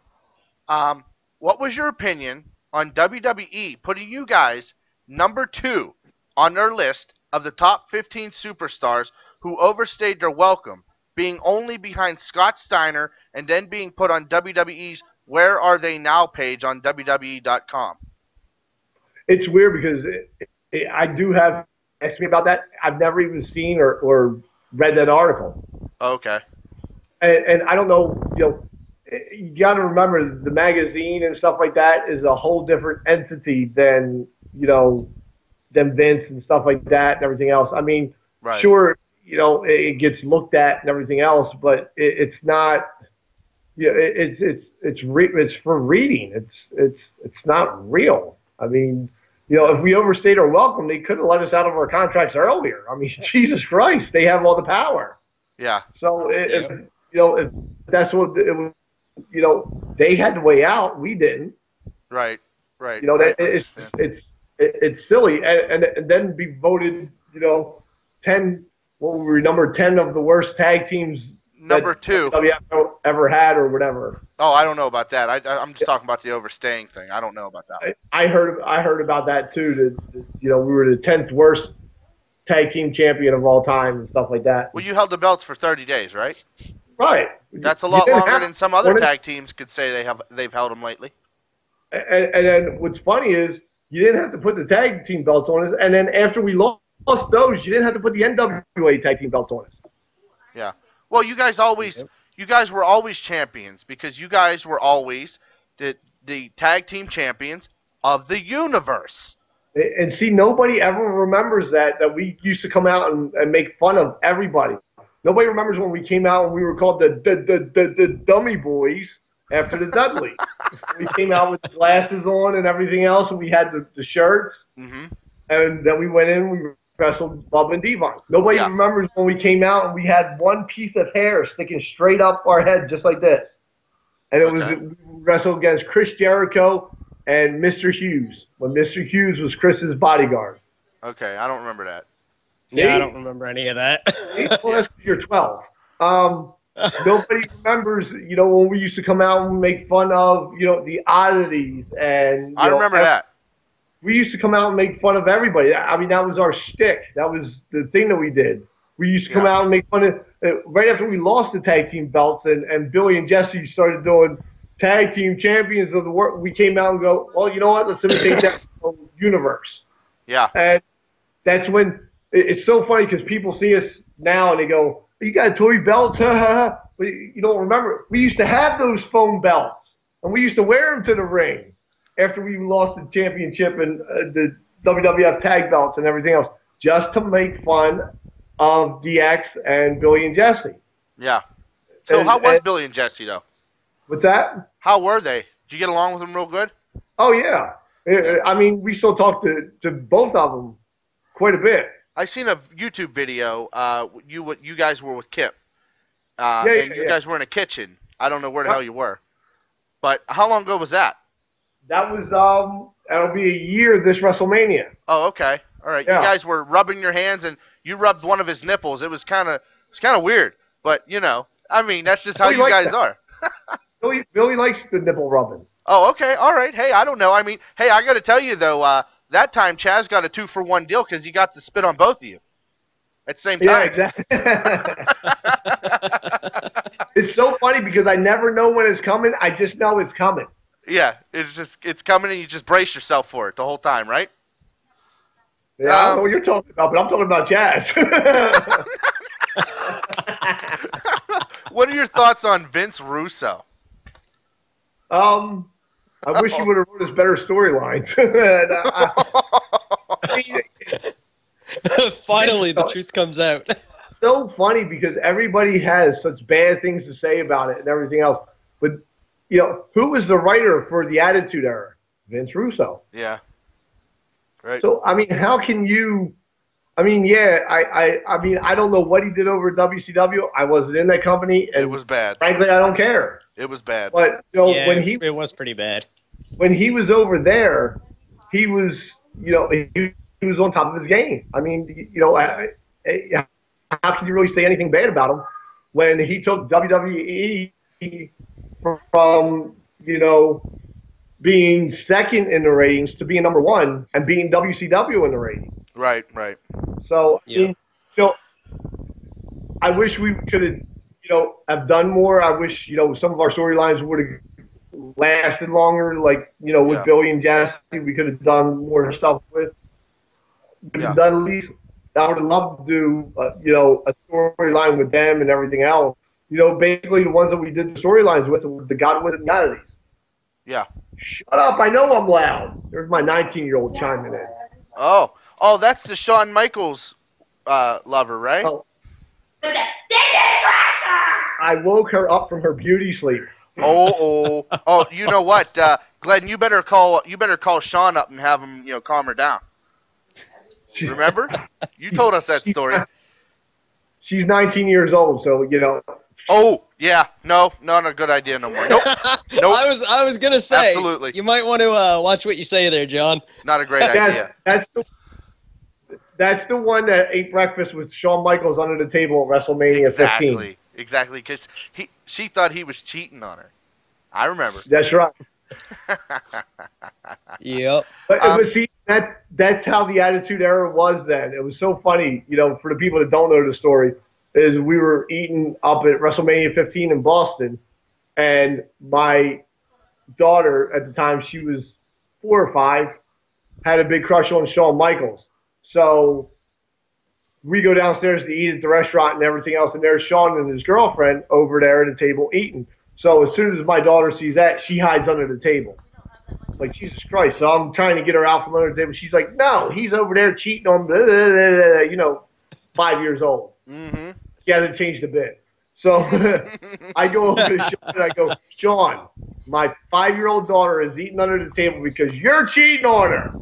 [SPEAKER 1] What was your opinion on WWE putting you guys number 2 on their list of the top 15 superstars who overstayed their welcome, being only behind Scott Steiner and then being put on WWE's Where Are They Now page on WWE.com?
[SPEAKER 2] It's weird because I do have asked me about that. I've never even seen or read that article.
[SPEAKER 1] Okay.
[SPEAKER 2] And I don't know, you know, you got to remember the magazine and stuff like that is a whole different entity than, you know, than Vince and stuff like that and everything else. I mean,
[SPEAKER 1] Right.
[SPEAKER 2] Sure, you know, it gets looked at and everything else, but it's not, you know, it's for reading. It's not real. I mean, you know, if we overstayed our welcome, they could have let us out of our contracts earlier. I mean, Jesus Christ, they have all the power.
[SPEAKER 1] Yeah.
[SPEAKER 2] So if you know, if that's what it was, you know, they had the way out. We didn't.
[SPEAKER 1] Right. Right.
[SPEAKER 2] You know, that it's silly, and then be voted, you know, 10. What were we, number 10 of the worst tag teams?
[SPEAKER 1] Number 2.
[SPEAKER 2] WWF ever had or whatever.
[SPEAKER 1] Oh, I don't know about that. I'm just talking about the overstaying thing. I don't know about that.
[SPEAKER 2] I heard about that too. That, you know, we were the 10th worst tag team champion of all time and stuff like that.
[SPEAKER 1] Well, you held the belts for 30 days, right?
[SPEAKER 2] Right.
[SPEAKER 1] That's a lot longer than some other tag teams could say they've held them lately.
[SPEAKER 2] And then what's funny is you didn't have to put the tag team belts on us, and then after we lost those, you didn't have to put the NWA tag team belts on us.
[SPEAKER 1] Yeah. Well, you guys were always champions because you guys were always the tag team champions of the universe.
[SPEAKER 2] And see, nobody ever remembers that we used to come out and make fun of everybody. Nobody remembers when we came out and we were called the Dummy Boys after the Dudley. We came out with glasses on and everything else, and we had the shirts.
[SPEAKER 1] Mm-hmm.
[SPEAKER 2] And then we went in, we wrestled Bubba and Devon. Nobody remembers when we came out and we had one piece of hair sticking straight up our head just like this. And it was we wrestled against Chris Jericho and Mr. Hughes, when Mr. Hughes was Chris's bodyguard.
[SPEAKER 1] Okay, I don't remember that.
[SPEAKER 3] Yeah, I don't remember any of that.
[SPEAKER 2] Well, that's 'cause you're 12. Nobody remembers, you know, when we used to come out and make fun of, you know, the oddities and.
[SPEAKER 1] I remember that.
[SPEAKER 2] We used to come out and make fun of everybody. I mean, that was our shtick. That was the thing that we did. We used to come out and make fun of. Right after we lost the tag team belts and Billy and Jesse started doing tag team champions of the world, we came out and go, well, you know what? Let's imitate that universe.
[SPEAKER 1] Yeah.
[SPEAKER 2] And that's when it's so funny because people see us now and they go, you got toy belts? But you don't remember. We used to have those foam belts, and we used to wear them to the ring after we lost the championship and the WWF tag belts and everything else, just to make fun of DX and Billy and Jesse.
[SPEAKER 1] Yeah. So how was Billy and Jesse, though?
[SPEAKER 2] What's that?
[SPEAKER 1] How were they? Did you get along with them real good?
[SPEAKER 2] Oh, yeah. I mean, we still talk to both of them quite a bit.
[SPEAKER 1] I seen a YouTube video. You guys were with Kip, and you guys were in a kitchen. I don't know where the hell you were, but how long ago was that?
[SPEAKER 2] That was That'll be a year this WrestleMania.
[SPEAKER 1] Oh, okay. All right.
[SPEAKER 2] Yeah.
[SPEAKER 1] You guys were rubbing your hands, and you rubbed one of his nipples. It was kind of weird, but you know, I mean, that's just how you guys are.
[SPEAKER 2] Billy likes the nipple rubbing.
[SPEAKER 1] Oh, okay. All right. Hey, I don't know. I mean, hey, I got to tell you though, that time Chaz got a 2-for-1 deal because he got to spit on both of you at the same time.
[SPEAKER 2] Yeah, exactly. It's so funny because I never know when it's coming. I just know it's coming.
[SPEAKER 1] Yeah, it's coming, and you just brace yourself for it the whole time, right?
[SPEAKER 2] Yeah, I don't know what you're talking about, but I'm talking about Chaz.
[SPEAKER 1] What are your thoughts on Vince Russo?
[SPEAKER 2] I wish he would have wrote us better storylines.
[SPEAKER 3] Finally, the truth comes out.
[SPEAKER 2] So funny because everybody has such bad things to say about it and everything else. But, you know, who was the writer for the Attitude Era? Vince Russo.
[SPEAKER 1] Yeah. Right.
[SPEAKER 2] So, I mean, how can you... I mean, yeah, I mean, I don't know what he did over at WCW. I wasn't in that company. And
[SPEAKER 1] it was bad.
[SPEAKER 2] Frankly, I don't care.
[SPEAKER 1] It was bad.
[SPEAKER 2] But, you know,
[SPEAKER 3] Yeah, it was pretty bad.
[SPEAKER 2] When he was over there, he was, you know, he was on top of his game. I mean, you know, how can you really say anything bad about him when he took WWE from, you know, being second in the ratings to being number one and being WCW in the ratings?
[SPEAKER 1] Right, right.
[SPEAKER 2] So,
[SPEAKER 3] yeah.
[SPEAKER 2] you know, I wish we could have, you know, have done more. I wish, you know, some of our storylines would have lasted longer. Like, you know, with Billy and Jesse, we could have done more stuff with.
[SPEAKER 1] Yeah.
[SPEAKER 2] Done at least, I would have loved to do, you know, a storyline with them and everything else. You know, basically the ones that we did the storylines with were the God with Realities.
[SPEAKER 1] Yeah.
[SPEAKER 2] Shut up! I know I'm loud. There's my 19-year-old chiming in.
[SPEAKER 1] Oh, that's the Shawn Michaels lover, right?
[SPEAKER 2] Oh. I woke her up from her beauty sleep.
[SPEAKER 1] Oh, you know what, Glenn? You better call Shawn up and have him, you know, calm her down. Remember? You told us that story.
[SPEAKER 2] She's 19 years old, so you know.
[SPEAKER 1] Oh yeah, no, not a good idea no more. Nope. Nope.
[SPEAKER 3] I was gonna say,
[SPEAKER 1] absolutely.
[SPEAKER 3] You might want to watch what you say there, John.
[SPEAKER 1] Not a great idea.
[SPEAKER 2] That's the one that ate breakfast with Shawn Michaels under the table at WrestleMania 15.
[SPEAKER 1] Exactly, because she thought he was cheating on her. I remember.
[SPEAKER 2] That's right.
[SPEAKER 3] Yep.
[SPEAKER 2] But see, that's how the Attitude Era was then. It was so funny, you know, for the people that don't know the story, is we were eating up at WrestleMania 15 in Boston, and my daughter at the time, she was 4 or 5, had a big crush on Shawn Michaels. So we go downstairs to eat at the restaurant and everything else, and there's Shawn and his girlfriend over there at the table eating. So as soon as my daughter sees that, she hides under the table. Like, Jesus Christ. So I'm trying to get her out from under the table. She's like, no, he's over there cheating on, blah, blah, blah, blah, you know, 5 years old.
[SPEAKER 1] Mm-hmm.
[SPEAKER 2] She hasn't changed a bit. So I go over to Shawn and I go, Shawn, my 5-year-old daughter is eating under the table because you're cheating on her.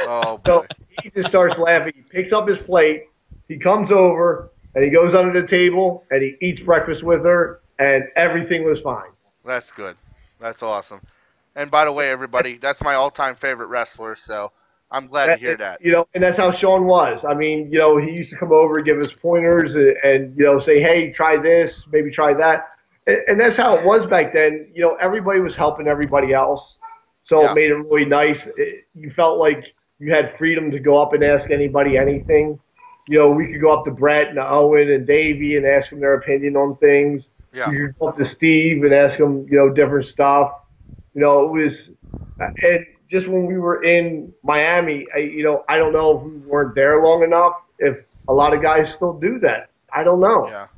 [SPEAKER 1] Oh, boy.
[SPEAKER 2] So he just starts laughing. He picks up his plate. He comes over, and he goes under the table, and he eats breakfast with her, and everything was fine.
[SPEAKER 1] That's good. That's awesome. And by the way, everybody, that's my all-time favorite wrestler, so I'm glad to hear that.
[SPEAKER 2] You know, and that's how Shawn was. I mean, you know, he used to come over and give us pointers and you know, say, hey, try this, maybe try that. And that's how it was back then. You know, everybody was helping everybody else, so it made it really nice. You felt like you had freedom to go up and ask anybody anything. You know, we could go up to Bret and Owen and Davey and ask them their opinion on things.
[SPEAKER 1] Yeah.
[SPEAKER 2] You could go up to Steve and ask him, you know, different stuff. You know, it was, and just when we were in Miami, you know, I don't know if we weren't there long enough, if a lot of guys still do that. I don't know.
[SPEAKER 1] Yeah.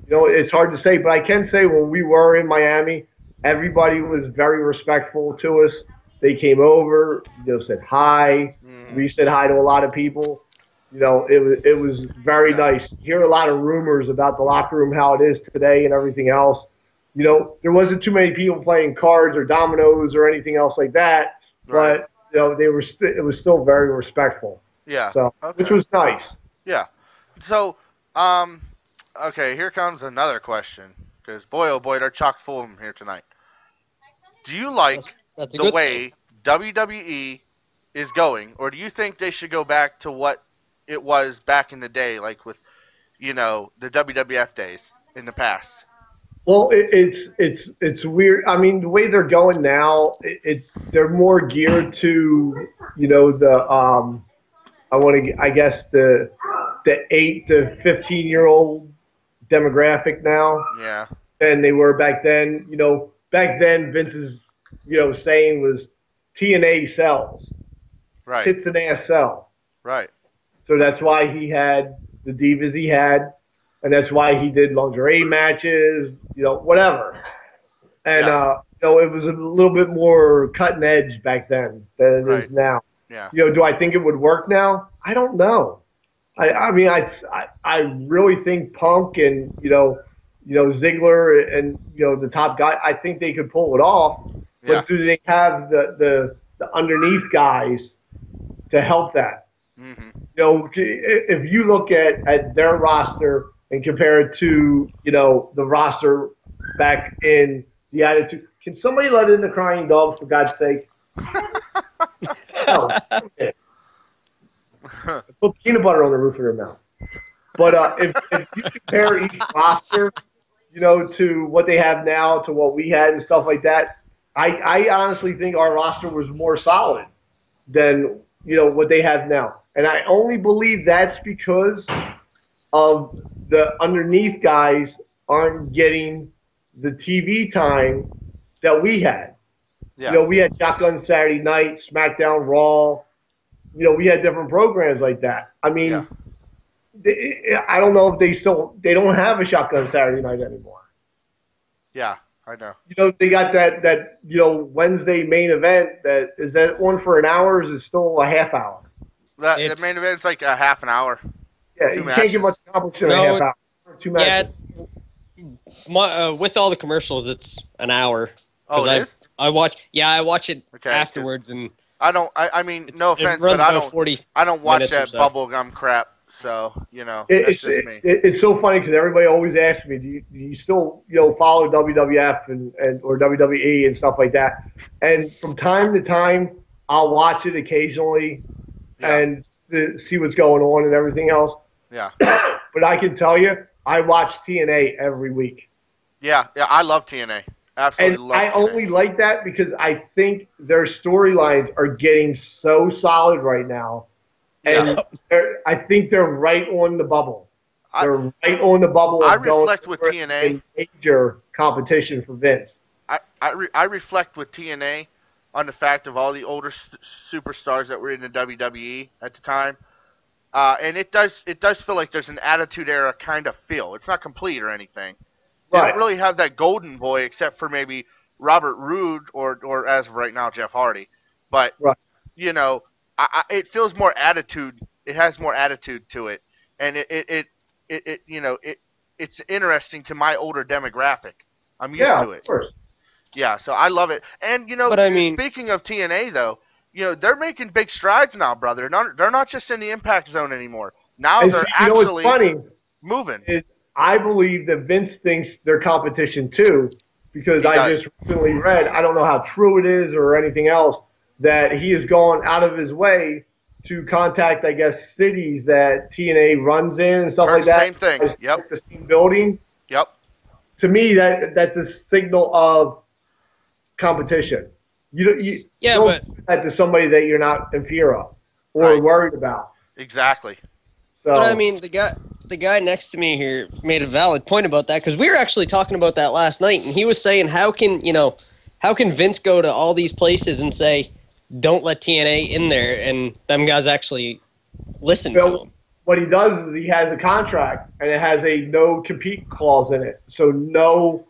[SPEAKER 2] You know, it's hard to say, but I can say when we were in Miami, everybody was very respectful to us. They came over, you know, said hi. We said hi to a lot of people. You know, it was very nice. You hear a lot of rumors about the locker room, how it is today and everything else. You know, there wasn't too many people playing cards or dominoes or anything else like that.
[SPEAKER 1] Right.
[SPEAKER 2] But, you know, it was still very respectful.
[SPEAKER 1] Yeah.
[SPEAKER 2] So, which was nice.
[SPEAKER 1] Yeah. So, okay, here comes another question. Because, boy, oh boy, they're chock full of them here tonight. Do you like the way WWE is going, or do you think they should go back to what it was back in the day, like with, you know, the WWF days in the past?
[SPEAKER 2] Well, it's weird. I mean, the way they're going now, they're more geared to, you know, I guess the 8 to 15-year-old demographic now
[SPEAKER 1] Yeah.
[SPEAKER 2] than they were back then. You know, back then Vince's, you know, saying was TNA sells,
[SPEAKER 1] Right.
[SPEAKER 2] tits and ass sell.
[SPEAKER 1] Right.
[SPEAKER 2] So that's why he had the divas he had, and that's why he did lingerie matches, you know, whatever. And you know, it was a little bit more cutting edge back then than it is now.
[SPEAKER 1] Yeah.
[SPEAKER 2] You know, do I think it would work now? I don't know. I mean, I really think Punk and you know Ziggler and you know the top guy. I think they could pull it off.
[SPEAKER 1] Yeah.
[SPEAKER 2] But do they have the underneath guys to help that?
[SPEAKER 1] Mm-hmm.
[SPEAKER 2] You know, if you look at their roster and compare it to you know the roster back in the Attitude, can somebody let in the crying dog for God's sake? No. Put peanut butter on the roof of their mouth. But if you compare each roster, you know, to what they have now to what we had and stuff like that, I honestly think our roster was more solid than you know what they have now. And I only believe that's because of the underneath guys aren't getting the TV time that we had.
[SPEAKER 1] Yeah.
[SPEAKER 2] You know, we had Shotgun Saturday Night, SmackDown Raw. You know, we had different programs like that. I mean, I don't know if they don't have a Shotgun Saturday Night anymore.
[SPEAKER 1] Yeah, I know.
[SPEAKER 2] You know, they got that you know Wednesday main event. Is that one for an hour? Or is it still a half hour?
[SPEAKER 1] The main event's like a half an hour.
[SPEAKER 2] Yeah, you can't get much accomplished in a half hour. 2 matches.
[SPEAKER 3] Yeah, with all the commercials, it's an hour.
[SPEAKER 1] Oh, it is?
[SPEAKER 3] I watch it afterwards, and
[SPEAKER 1] I mean, no offense, but I don't watch that bubblegum crap. So you know, that's just me.
[SPEAKER 2] It's so funny because everybody always asks me, do you still you know follow WWF and or WWE and stuff like that? And from time to time, I'll watch it occasionally and to see what's going on and everything else.
[SPEAKER 1] Yeah.
[SPEAKER 2] But I can tell you, I watch TNA every week.
[SPEAKER 1] Yeah, I love TNA. Absolutely
[SPEAKER 2] and
[SPEAKER 1] love TNA.
[SPEAKER 2] I only like that because I think their storylines are getting so solid right now. And I think they're right on the bubble. They're right on the bubble.
[SPEAKER 1] I reflect with TNA.
[SPEAKER 2] Major competition for Vince.
[SPEAKER 1] I reflect with TNA on the fact of all the older superstars that were in the WWE at the time. And it does feel like there's an Attitude Era kind of feel. It's not complete or anything. They don't really have that golden boy except for maybe Robert Roode or as of right now Jeff Hardy. But you know, it feels more attitude. It has more attitude to it, and it you know it's interesting to my older demographic. I'm used to it.
[SPEAKER 2] Of course.
[SPEAKER 1] Yeah, so I love it. And you know, speaking of TNA though, you know they're making big strides now, brother. They're not just in the Impact Zone anymore. Now they're actually moving.
[SPEAKER 2] I believe that Vince thinks they're competition too, because I just recently read, I don't know how true it is or anything else, that he has gone out of his way to contact, I guess, cities that TNA runs in and stuff like that.
[SPEAKER 1] Same thing. Yep.
[SPEAKER 2] The same building.
[SPEAKER 1] Yep.
[SPEAKER 2] To me, that's a signal of competition. You don't do that to somebody that you're not in fear of or worried about.
[SPEAKER 1] Exactly.
[SPEAKER 2] So,
[SPEAKER 3] but I mean, the guy next to me here made a valid point about that, because we were actually talking about that last night, and he was saying, how can Vince go to all these places and say, don't let TNA in there, and them guys actually listen to him?
[SPEAKER 2] What he does is he has a contract, and it has a no-compete clause in it. So no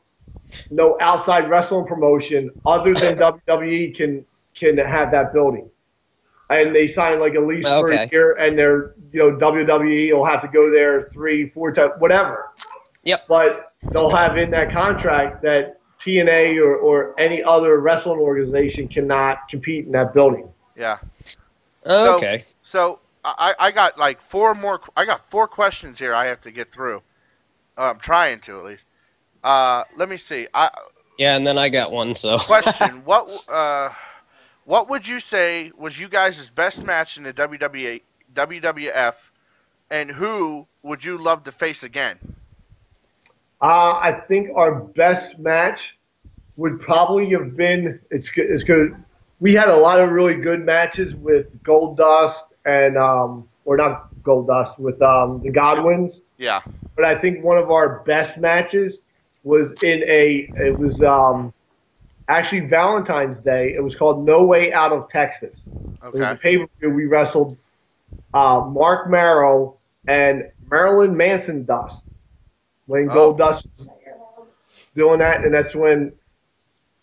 [SPEAKER 2] outside wrestling promotion other than WWE can have that building. And they sign like a lease for a year, and they're WWE will have to go there 3-4 times, whatever.
[SPEAKER 3] Yep.
[SPEAKER 2] But they'll have in that contract that TNA or any other wrestling organization cannot compete in that building.
[SPEAKER 1] Yeah.
[SPEAKER 3] Okay.
[SPEAKER 1] So I got like four questions here I have to get through. I'm trying to at least. Let me see.
[SPEAKER 3] Yeah, and then I got one. So.
[SPEAKER 1] Question: what would you say was you guys' best match in the WWF, and who would you love to face again?
[SPEAKER 2] I think our best match would probably have been, it's good. We had a lot of really good matches with Goldust and, or not Goldust, with the Godwins.
[SPEAKER 1] Yeah.
[SPEAKER 2] But I think one of our best matches was it was actually Valentine's Day. It was called No Way Out of Texas.
[SPEAKER 1] Okay.
[SPEAKER 2] It was a pay-per-view. We wrestled Mark Marrow and Marilyn Manson Dust when Goldust was doing that, and that's when,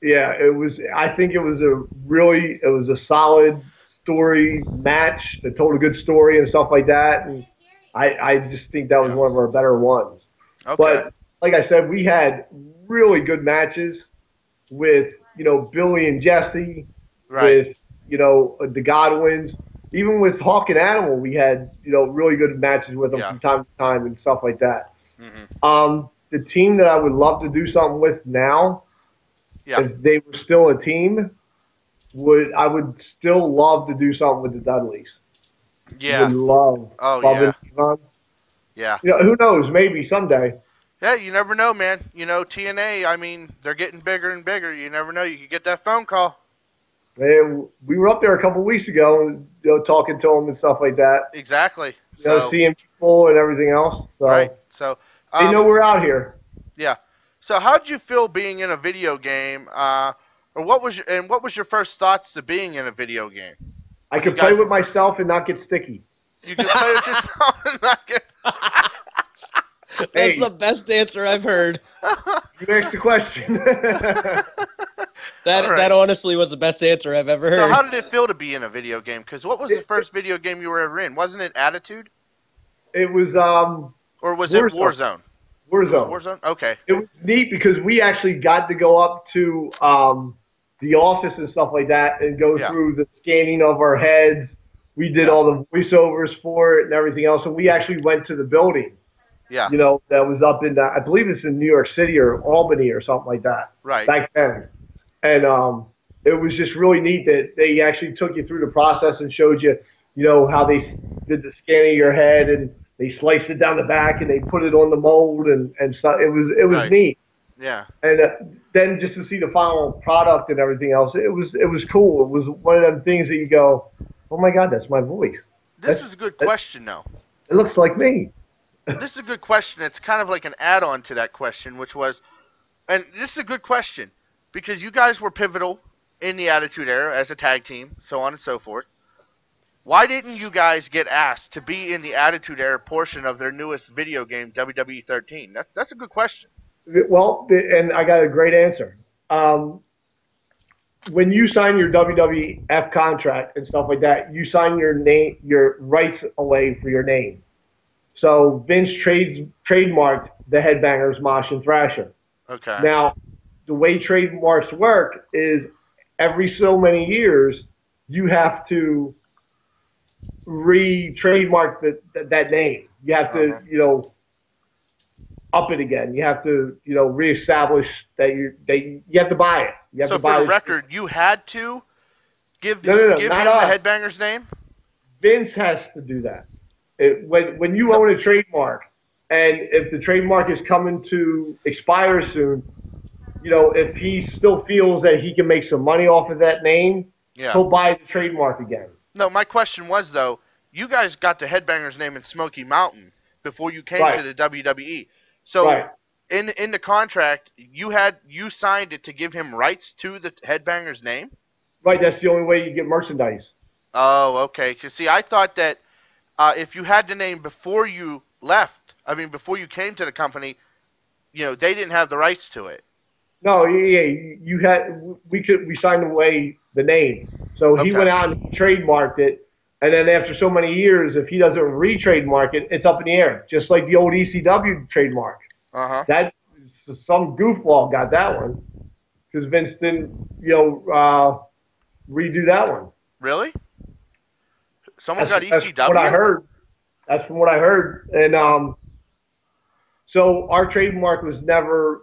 [SPEAKER 2] yeah, it was. I think it was a solid story match that told a good story and stuff like that, and I just think that was one of our better ones.
[SPEAKER 1] Okay.
[SPEAKER 2] But like I said, we had really good matches with, Billy and Jesse,
[SPEAKER 1] right.
[SPEAKER 2] with, the Godwins. Even with Hawk and Animal, we had, really good matches with them from time to time and stuff like that.
[SPEAKER 1] Mm-hmm.
[SPEAKER 2] The team that I would love to do something with now, if they were still a team, I would still love to do something with the Dudleys.
[SPEAKER 1] Yeah.
[SPEAKER 2] Would love.
[SPEAKER 1] Yeah.
[SPEAKER 2] Who knows? Maybe someday.
[SPEAKER 1] Yeah, you never know, man. TNA, I mean, they're getting bigger and bigger. You never know. You could get that phone call.
[SPEAKER 2] Man, we were up there a couple of weeks ago, talking to them and stuff like that.
[SPEAKER 1] Exactly.
[SPEAKER 2] Seeing people and everything else. So,
[SPEAKER 1] right. So
[SPEAKER 2] they know we're out here.
[SPEAKER 1] Yeah. So how did you feel being in a video game? Or what was your first thoughts to being in a video game?
[SPEAKER 2] I could play with myself and not get sticky.
[SPEAKER 1] You could play with yourself and not get.
[SPEAKER 3] That's the best answer I've heard.
[SPEAKER 2] You asked the question.
[SPEAKER 3] That honestly was the best answer I've ever heard.
[SPEAKER 1] So how did it feel to be in a video game? Because what was the first video game you were ever in? Wasn't it Attitude?
[SPEAKER 2] It was
[SPEAKER 1] Or was it Warzone?
[SPEAKER 2] Warzone.
[SPEAKER 1] Warzone? Okay.
[SPEAKER 2] It was neat because we actually got to go up to the office and stuff like that and go through the scanning of our heads. We did all the voiceovers for it and everything else, and we actually went to the building.
[SPEAKER 1] Yeah.
[SPEAKER 2] That was up in, I believe it's in New York City or Albany or something like that.
[SPEAKER 1] Right.
[SPEAKER 2] Back then. And it was just really neat that they actually took you through the process and showed you, how they did the scanning of your head, and they sliced it down the back and they put it on the mold and stuff. It was neat.
[SPEAKER 1] Yeah.
[SPEAKER 2] And then just to see the final product and everything else, it was cool. It was one of them things that you go, oh my God, that's my voice.
[SPEAKER 1] This is a good question, though.
[SPEAKER 2] It looks like me.
[SPEAKER 1] This is a good question. It's kind of like an add-on to that question, which was, and this is a good question, because you guys were pivotal in the Attitude Era as a tag team, so on and so forth. Why didn't you guys get asked to be in the Attitude Era portion of their newest video game, WWE 13? That's a good question.
[SPEAKER 2] Well, and I got a great answer. When you sign your WWF contract and stuff like that, you sign your rights away for your name. So Vince trademarked the Headbangers, Mosh and Thrasher.
[SPEAKER 1] Okay.
[SPEAKER 2] Now, the way trademarks work is every so many years you have to re-trademark that name. You have to, up it again. You have to, reestablish that you have to buy it. You have
[SPEAKER 1] so
[SPEAKER 2] to buy
[SPEAKER 1] for the record, you had to give him the Headbangers name?
[SPEAKER 2] Vince has to do that. When you own a trademark, and if the trademark is coming to expire soon, if he still feels that he can make some money off of that name, he'll buy the trademark again.
[SPEAKER 1] No, my question was, though, you guys got the Headbangers name in Smoky Mountain before you came to the WWE. So in the contract, you signed it to give him rights to the Headbangers name? Right,
[SPEAKER 2] that's the only way you get merchandise.
[SPEAKER 1] Oh, okay. 'Cause see, I thought that if you had the name before you left, before you came to the company, they didn't have the rights to it.
[SPEAKER 2] No, you had. We signed away the name, so he went out and he trademarked it, and then after so many years, if he doesn't re-trademark it, it's up in the air, just like the old ECW trademark. That some goofball got that one because Vince didn't, redo that one.
[SPEAKER 1] Really? Someone got ECW?
[SPEAKER 2] That's what I heard. That's from what I heard. And so our trademark was never,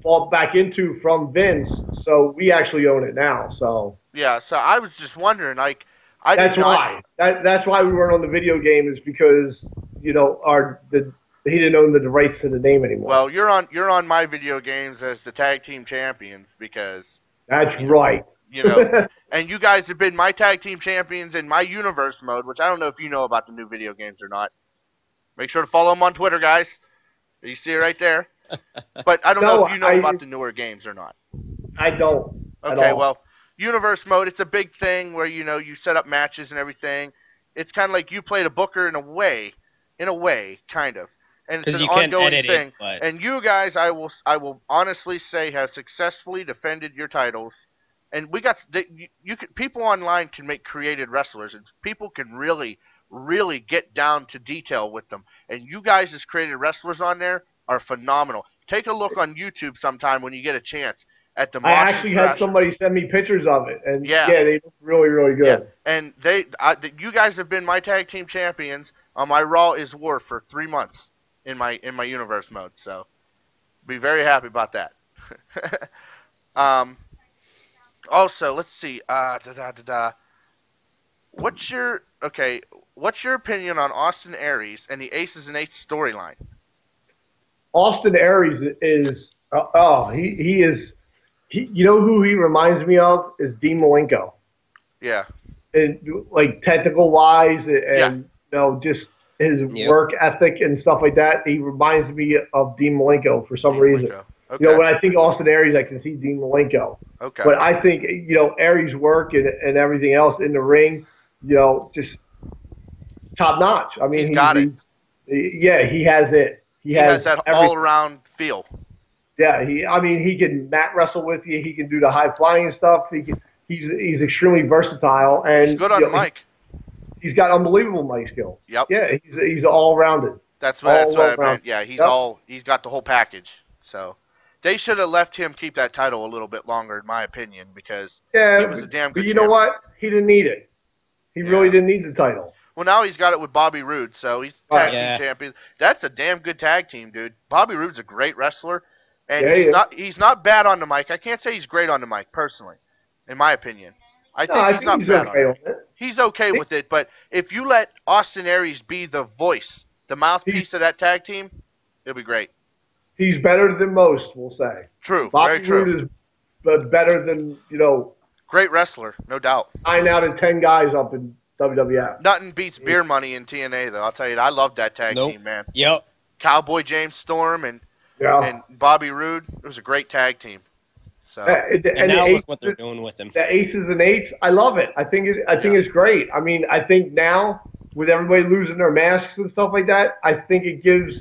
[SPEAKER 2] bought back into from Vince, so we actually own it now. So
[SPEAKER 1] yeah, so I was just wondering, like,
[SPEAKER 2] that's why. That's why we weren't on the video game, is because he didn't own the rights to the name anymore.
[SPEAKER 1] Well, you're on my video games as the tag team champions because
[SPEAKER 2] that's right.
[SPEAKER 1] You know, and you guys have been my tag team champions in my universe mode, which I don't know if you know about the new video games or not. Make sure to follow them on Twitter, guys. You see it right there. But I don't know if you know about the newer games or not.
[SPEAKER 2] I don't.
[SPEAKER 1] Okay, well, universe mode, it's a big thing where, you set up matches and everything. It's kind of like you played a booker in a way, kind of. And it's an ongoing thing. And you guys, I will honestly say, have successfully defended your titles. And people online can make created wrestlers, and people can really, really get down to detail with them. And you guys as created wrestlers on there are phenomenal. Take a look on YouTube sometime when you get a chance at the Montreal Screwjob.
[SPEAKER 2] I actually had somebody send me pictures of it, and they look really, really good.
[SPEAKER 1] Yeah. And you guys have been my tag team champions on my Raw is War for 3 months in my universe mode. So be very happy about that. Also, let's see. What's your opinion on Austin Aries and the Aces and Eights storyline?
[SPEAKER 2] Austin Aries is he is you know who he reminds me of is Dean Malenko.
[SPEAKER 1] Yeah.
[SPEAKER 2] And like technical wise and just his work ethic and stuff like that. He reminds me of Dean Malenko for some reason. Okay. When I think Austin Aries, I can see Dean Malenko.
[SPEAKER 1] Okay.
[SPEAKER 2] But I think, Aries' work and everything else in the ring, just top notch. I mean,
[SPEAKER 1] he's got it.
[SPEAKER 2] He has it. He
[SPEAKER 1] has that all-around feel.
[SPEAKER 2] Yeah, he can mat wrestle with you. He can do the high-flying stuff. He's extremely versatile. And
[SPEAKER 1] he's good on the mic.
[SPEAKER 2] He's got unbelievable mic skills.
[SPEAKER 1] Yep.
[SPEAKER 2] Yeah, he's all-rounded.
[SPEAKER 1] That's what I meant. Yeah, he's got the whole package. So they should have left him keep that title a little bit longer, in my opinion, because he was a damn good champion.
[SPEAKER 2] You know what? He didn't need it. He really didn't need the title.
[SPEAKER 1] Well, now he's got it with Bobby Roode, so he's tag team champion. That's a damn good tag team, dude. Bobby Roode's a great wrestler, and he's not bad on the mic. I can't say he's great on the mic, personally, in my opinion. I think he's not bad on it. He's okay with it, but if you let Austin Aries be the voice, the mouthpiece of that tag team, it'll be great.
[SPEAKER 2] He's better than most, we'll say.
[SPEAKER 1] True,
[SPEAKER 2] Bobby
[SPEAKER 1] very true.
[SPEAKER 2] Roode is better than,
[SPEAKER 1] great wrestler, no doubt.
[SPEAKER 2] 9 out of 10 guys up in WWF.
[SPEAKER 1] Nothing beats Beer Money in TNA, though. I'll tell you, I love that tag team, man.
[SPEAKER 3] Yep.
[SPEAKER 1] Cowboy James Storm and Bobby Roode. It was a great tag team. So
[SPEAKER 3] and now look what they're doing with him.
[SPEAKER 2] The Aces and Eights, I love it. I think it's great. I mean, I think now with everybody losing their masks and stuff like that, I think it gives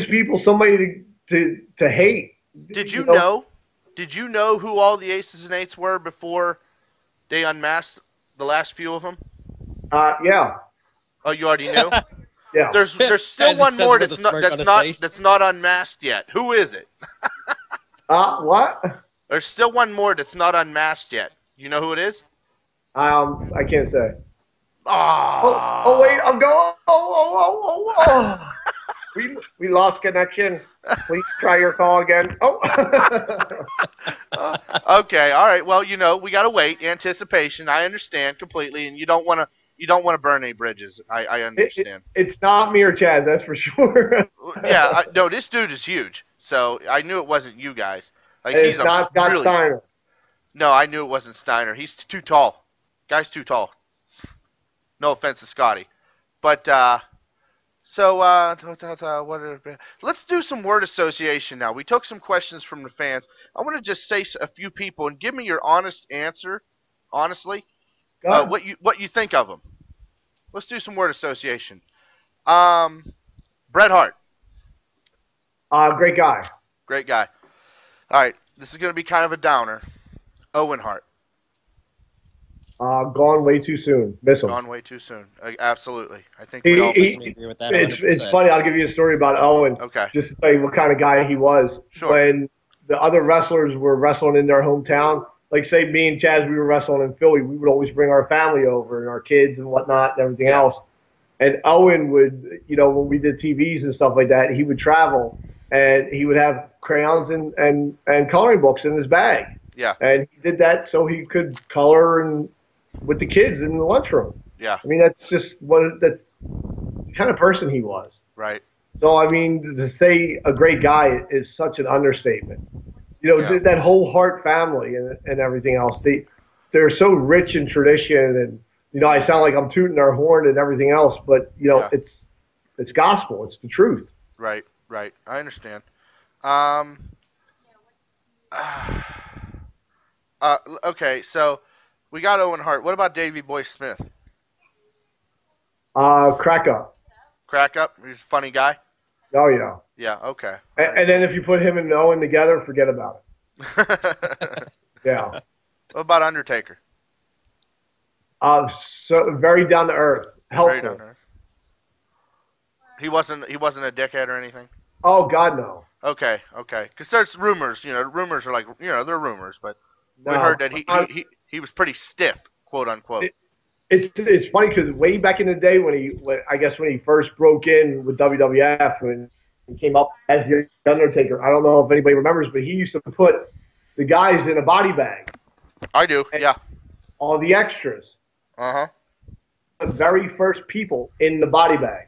[SPEAKER 2] people somebody to hate.
[SPEAKER 1] Did you know? Did you know who all the Aces and Eights were before they unmasked the last few of them?
[SPEAKER 2] Yeah.
[SPEAKER 1] Oh, you already knew?
[SPEAKER 2] Yeah.
[SPEAKER 1] There's still one more that's not unmasked yet. Who is it?
[SPEAKER 2] What?
[SPEAKER 1] There's still one more that's not unmasked yet. You know who it is?
[SPEAKER 2] I can't say.
[SPEAKER 1] Oh,
[SPEAKER 2] wait, I'm going. Oh. We lost connection. Please try your call again. Oh.
[SPEAKER 1] Okay, all right. Well, we gotta wait. Anticipation. I understand completely, and you don't want to burn any bridges. I understand.
[SPEAKER 2] It's not me or Chaz, that's for sure.
[SPEAKER 1] Yeah, no, this dude is huge. So I knew it wasn't you guys. Like
[SPEAKER 2] he's not Scott Steiner.
[SPEAKER 1] No, I knew it wasn't Steiner. He's too tall. Guy's too tall. No offense to Scotty, but let's do some word association now. We took some questions from the fans. I want to just say a few people and give me your honest answer. Honestly, what you think of them. Let's do some word association. Bret Hart.
[SPEAKER 2] Great guy.
[SPEAKER 1] Great guy. All right, this is going to be kind of a downer. Owen Hart.
[SPEAKER 2] Gone way too soon. Miss him.
[SPEAKER 1] Gone way too soon. Absolutely. I think we all agree with that.
[SPEAKER 2] It's funny. I'll give you a story about Owen.
[SPEAKER 1] Okay.
[SPEAKER 2] Just to tell you what kind of guy he was.
[SPEAKER 1] Sure.
[SPEAKER 2] When the other wrestlers were wrestling in their hometown, like say me and Chaz, we were wrestling in Philly, we would always bring our family over and our kids and whatnot and everything else. And Owen would, when we did TVs and stuff like that, he would travel and he would have crayons and coloring books in his bag.
[SPEAKER 1] Yeah.
[SPEAKER 2] And he did that so he could color with the kids in the lunchroom.
[SPEAKER 1] Yeah.
[SPEAKER 2] I mean, that's just the kind of person he was.
[SPEAKER 1] Right.
[SPEAKER 2] So, I mean, to say a great guy is such an understatement. You know,
[SPEAKER 1] Yeah.
[SPEAKER 2] that whole Hart family and everything else, they're so rich in tradition. And, you know, I sound like I'm tooting our horn and everything else, but, you know,
[SPEAKER 1] Yeah.
[SPEAKER 2] it's gospel. It's the truth.
[SPEAKER 1] Right. Right. I understand. Okay, so we got Owen Hart. What about Davey Boy Smith?
[SPEAKER 2] Crack up.
[SPEAKER 1] Crack up? He's a funny guy?
[SPEAKER 2] Oh, yeah.
[SPEAKER 1] Yeah, okay.
[SPEAKER 2] And then if you put him and Owen together, forget about it. Yeah.
[SPEAKER 1] What about Undertaker?
[SPEAKER 2] So very down to earth. Helpful.
[SPEAKER 1] Very down to earth. He wasn't a dickhead or anything?
[SPEAKER 2] Oh, God, no.
[SPEAKER 1] Okay. Because there's rumors, you know, rumors are like, you know, they're rumors, but we
[SPEAKER 2] No.
[SPEAKER 1] heard that he was pretty stiff, quote unquote.
[SPEAKER 2] It's funny because way back in the day when he first broke in with WWF, when he came up as the Undertaker, I don't know if anybody remembers, but he used to put the guys in a body bag.
[SPEAKER 1] I do, yeah.
[SPEAKER 2] All the extras.
[SPEAKER 1] Uh-huh.
[SPEAKER 2] The very first people in the body bag.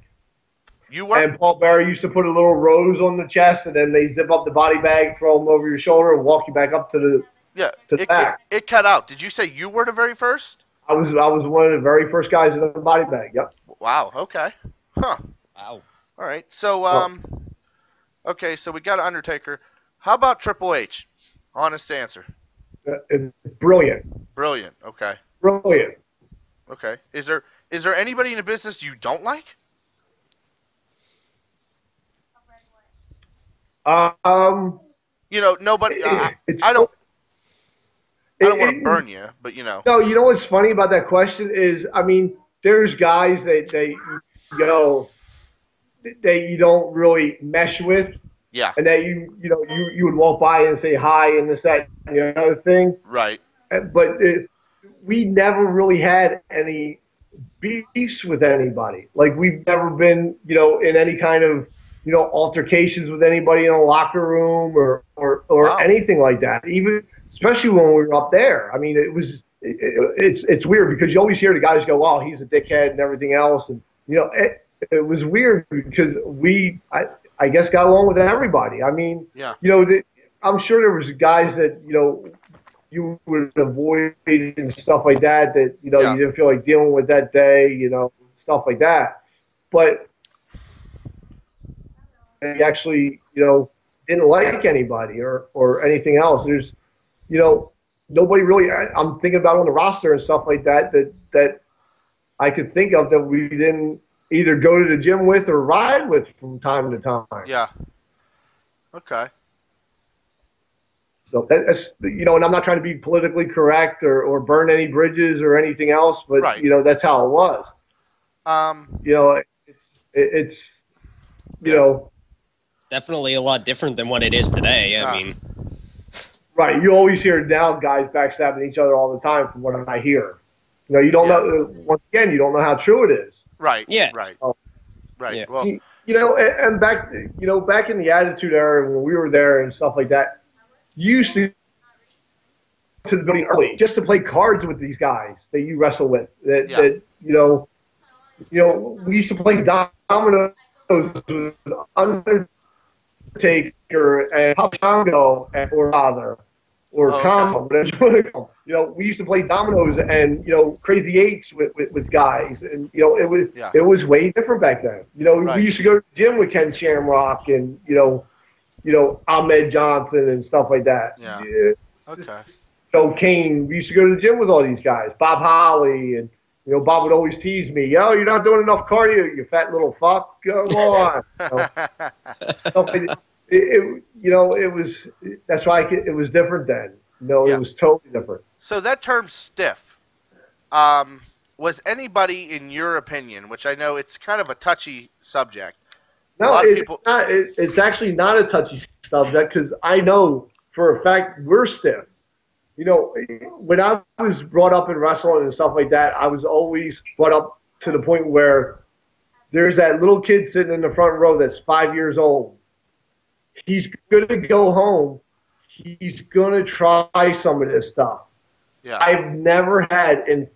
[SPEAKER 1] You were?
[SPEAKER 2] And Paul Bearer used to put a little rose on the chest, and then they zip up the body bag, throw them over your shoulder, and walk you back up to the back.
[SPEAKER 1] It cut out. Did you say you were the very first?
[SPEAKER 2] I was one of the very first guys in the body bag. Yep.
[SPEAKER 1] Wow. Okay. Huh.
[SPEAKER 3] Wow.
[SPEAKER 1] All right. So okay. So we got Undertaker. How about Triple H? Honest answer.
[SPEAKER 2] It's brilliant.
[SPEAKER 1] Brilliant. Okay.
[SPEAKER 2] Brilliant.
[SPEAKER 1] Okay. Is there anybody in the business you don't like? You know, nobody. I don't want to burn you, but you know.
[SPEAKER 2] No, you know what's funny about that question is, I mean, there's guys that you don't really mesh with.
[SPEAKER 1] Yeah.
[SPEAKER 2] And that you would walk by and say hi and this, that, and the other thing.
[SPEAKER 1] Right.
[SPEAKER 2] But we never really had any beefs with anybody. Like, we've never been, in any kind of, altercations with anybody in a locker room or
[SPEAKER 1] Wow.
[SPEAKER 2] anything like that. Even, especially when we were up there. I mean, it's weird because you always hear the guys go, "Oh, he's a dickhead" and everything else, and it was weird because I guess got along with everybody. I mean,
[SPEAKER 1] yeah.
[SPEAKER 2] I'm sure there was guys that you would avoid and stuff like that you didn't feel like dealing with that day, stuff like that. But he actually, didn't like anybody or anything else. There's, nobody really. I'm thinking about on the roster and stuff like that I could think of that we didn't either go to the gym with or ride with from time to time.
[SPEAKER 1] Yeah. Okay.
[SPEAKER 2] So that's, and I'm not trying to be politically correct or burn any bridges or anything else, but
[SPEAKER 1] right.
[SPEAKER 2] That's how it was. It's
[SPEAKER 3] definitely a lot different than what it is today. I mean,
[SPEAKER 2] right. You always hear now guys backstabbing each other all the time, from what I hear. You don't know. Once again, you don't know how true it is.
[SPEAKER 1] Right.
[SPEAKER 3] Yeah.
[SPEAKER 1] Right.
[SPEAKER 2] Oh.
[SPEAKER 1] Right.
[SPEAKER 3] Yeah.
[SPEAKER 1] Well.
[SPEAKER 2] And back, back in the Attitude Era when we were there and stuff like that, you used to go to the building early just to play cards with these guys that you wrestle with. That we used to play dominoes with Undertaker and Papa Congo or Father or Combo, whatever you want to call them. We used to play dominoes and Crazy Eights with guys, and it was way different back then.
[SPEAKER 1] Right.
[SPEAKER 2] We used to go to the gym with Ken Shamrock and Ahmed Johnson and stuff like that.
[SPEAKER 1] Yeah. Okay.
[SPEAKER 2] Kane. We used to go to the gym with all these guys. Bob Holly and Bob would always tease me. Yo, you're not doing enough cardio, you fat little fuck. Go on. It was. That's why it was different then. It was totally different.
[SPEAKER 1] So that term stiff, was anybody, in your opinion, which I know it's kind of a touchy subject.
[SPEAKER 2] No, it's actually not a touchy subject because I know for a fact we're stiff. When I was brought up in wrestling and stuff like that, I was always brought up to the point where there's that little kid sitting in the front row that's 5 years old. he's going to go home. He's going to try some of this stuff.
[SPEAKER 1] Yeah.
[SPEAKER 2] I've never had, in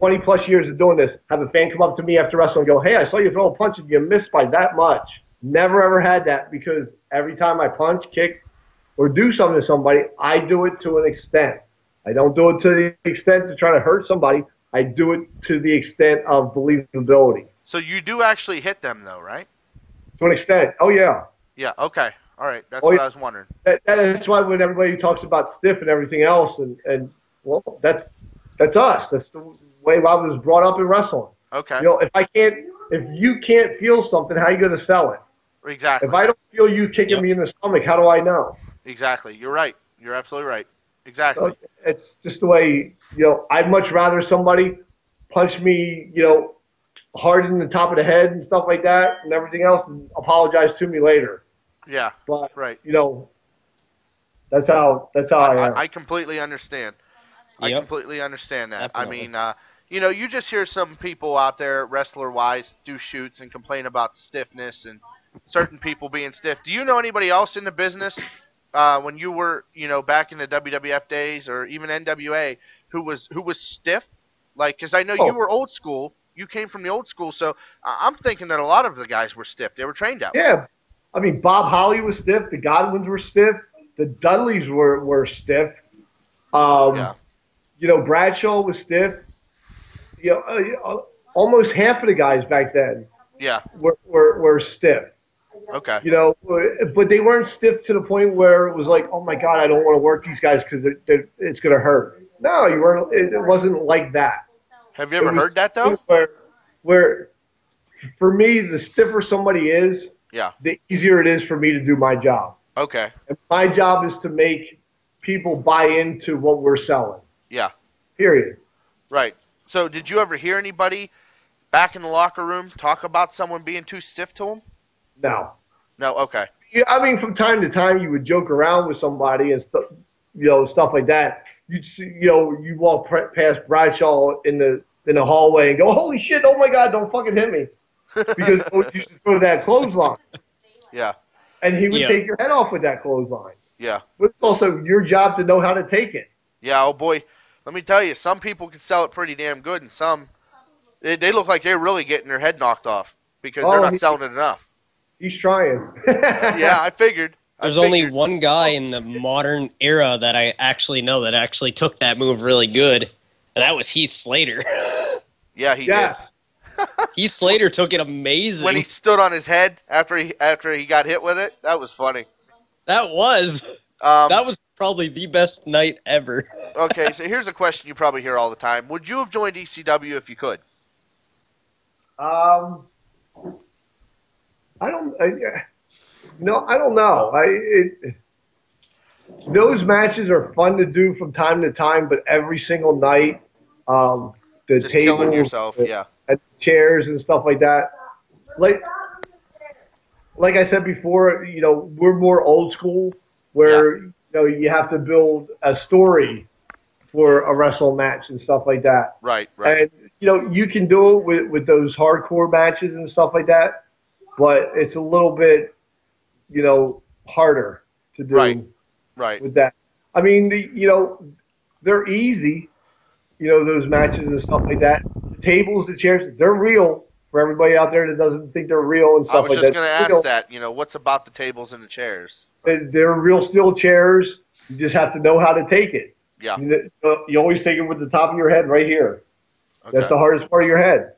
[SPEAKER 2] 20-plus years of doing this, have a fan come up to me after wrestling and go, hey, I saw you throw a punch and you missed by that much. Never, ever had that, because every time I punch, kick, or do something to somebody, I do it to an extent. I don't do it to the extent to try to hurt somebody. I do it to the extent of believability.
[SPEAKER 1] So you do actually hit them, though, right?
[SPEAKER 2] To an extent. Oh, yeah.
[SPEAKER 1] Yeah, okay. All right, that's what I was wondering.
[SPEAKER 2] That's why when everybody talks about stiff and everything else, and well, that's us. That's the way I was brought up in wrestling.
[SPEAKER 1] Okay.
[SPEAKER 2] You know, if you can't feel something, how are you going to sell it?
[SPEAKER 1] Exactly.
[SPEAKER 2] If I don't feel you kicking me in the stomach, how do I know?
[SPEAKER 1] Exactly. You're right. You're absolutely right. Exactly.
[SPEAKER 2] So it's just the way, you know, I'd much rather somebody punch me, you know, hard in the top of the head and stuff like that and everything else and apologize to me later.
[SPEAKER 1] Yeah.
[SPEAKER 2] But,
[SPEAKER 1] right.
[SPEAKER 2] You know, that's how I am.
[SPEAKER 1] I completely understand.
[SPEAKER 3] Yep.
[SPEAKER 1] I completely understand that.
[SPEAKER 3] Definitely.
[SPEAKER 1] I mean, you know, you just hear some people out there, wrestler-wise, do shoots and complain about stiffness and certain people being stiff. Do you know anybody else in the business when you were, you know, back in the WWF days or even NWA who was stiff? Like, because I know you were old school. You came from the old school, so I'm thinking that a lot of the guys were stiff. They were trained out.
[SPEAKER 2] Yeah. I mean, Bob Holly was stiff. The Godwins were stiff. The Dudleys were stiff.
[SPEAKER 1] Yeah.
[SPEAKER 2] You know, Bradshaw was stiff. You know, almost half of the guys back then were stiff.
[SPEAKER 1] Okay.
[SPEAKER 2] You know, but they weren't stiff to the point where it was like, oh my God, I don't want to work these guys because it's going to hurt. No, you weren't. It wasn't like that.
[SPEAKER 1] Have you ever heard that though?
[SPEAKER 2] Where, for me, the stiffer somebody is, the easier it is for me to do my job.
[SPEAKER 1] Okay.
[SPEAKER 2] And my job is to make people buy into what we're selling.
[SPEAKER 1] Yeah.
[SPEAKER 2] Period.
[SPEAKER 1] Right. So did you ever hear anybody back in the locker room talk about someone being too stiff to them?
[SPEAKER 2] No.
[SPEAKER 1] No. Okay.
[SPEAKER 2] Yeah, I mean, from time to time, you would joke around with somebody and stuff like that. You walk past Bradshaw in the hallway and go, "Holy shit! Oh my God! Don't fucking hit me!" Because you should throw that clothesline.
[SPEAKER 1] Yeah.
[SPEAKER 2] And he would take your head off with that clothesline.
[SPEAKER 1] Yeah.
[SPEAKER 2] But it's also your job to know how to take it.
[SPEAKER 1] Yeah. Oh boy, let me tell you, some people can sell it pretty damn good, and some they look like they're really getting their head knocked off because they're not selling it enough.
[SPEAKER 2] He's trying.
[SPEAKER 1] Yeah, I figured.
[SPEAKER 3] There's only one guy in the modern era that I actually know that actually took that move really good, and that was Heath Slater.
[SPEAKER 1] Yeah, he did.
[SPEAKER 3] Heath Slater took it amazing.
[SPEAKER 1] When he stood on his head after he got hit with it, that was funny.
[SPEAKER 3] That was probably the best night ever.
[SPEAKER 1] Okay, so here's a question you probably hear all the time. Would you have joined ECW if you could?
[SPEAKER 2] I don't know. Those matches are fun to do from time to time, but every single night, the
[SPEAKER 1] just
[SPEAKER 2] tables,
[SPEAKER 1] killing yourself,
[SPEAKER 2] and chairs and stuff like that. Like I said before, you know, we're more old school, where you know you have to build a story for a wrestle match and stuff like that.
[SPEAKER 1] Right.
[SPEAKER 2] And you know, you can do it with those hardcore matches and stuff like that, but it's a little bit, you know, harder to do with that. I mean, you know, they're easy, you know, those matches and stuff like that. The tables, the chairs, they're real for everybody out there that doesn't think they're real and stuff like that.
[SPEAKER 1] I was just going to ask that, you know, what's about the tables and the chairs?
[SPEAKER 2] They're real steel chairs. You just have to know how to take it.
[SPEAKER 1] Yeah.
[SPEAKER 2] You always take it with the top of your head right here.
[SPEAKER 1] Okay.
[SPEAKER 2] That's the hardest part of your head.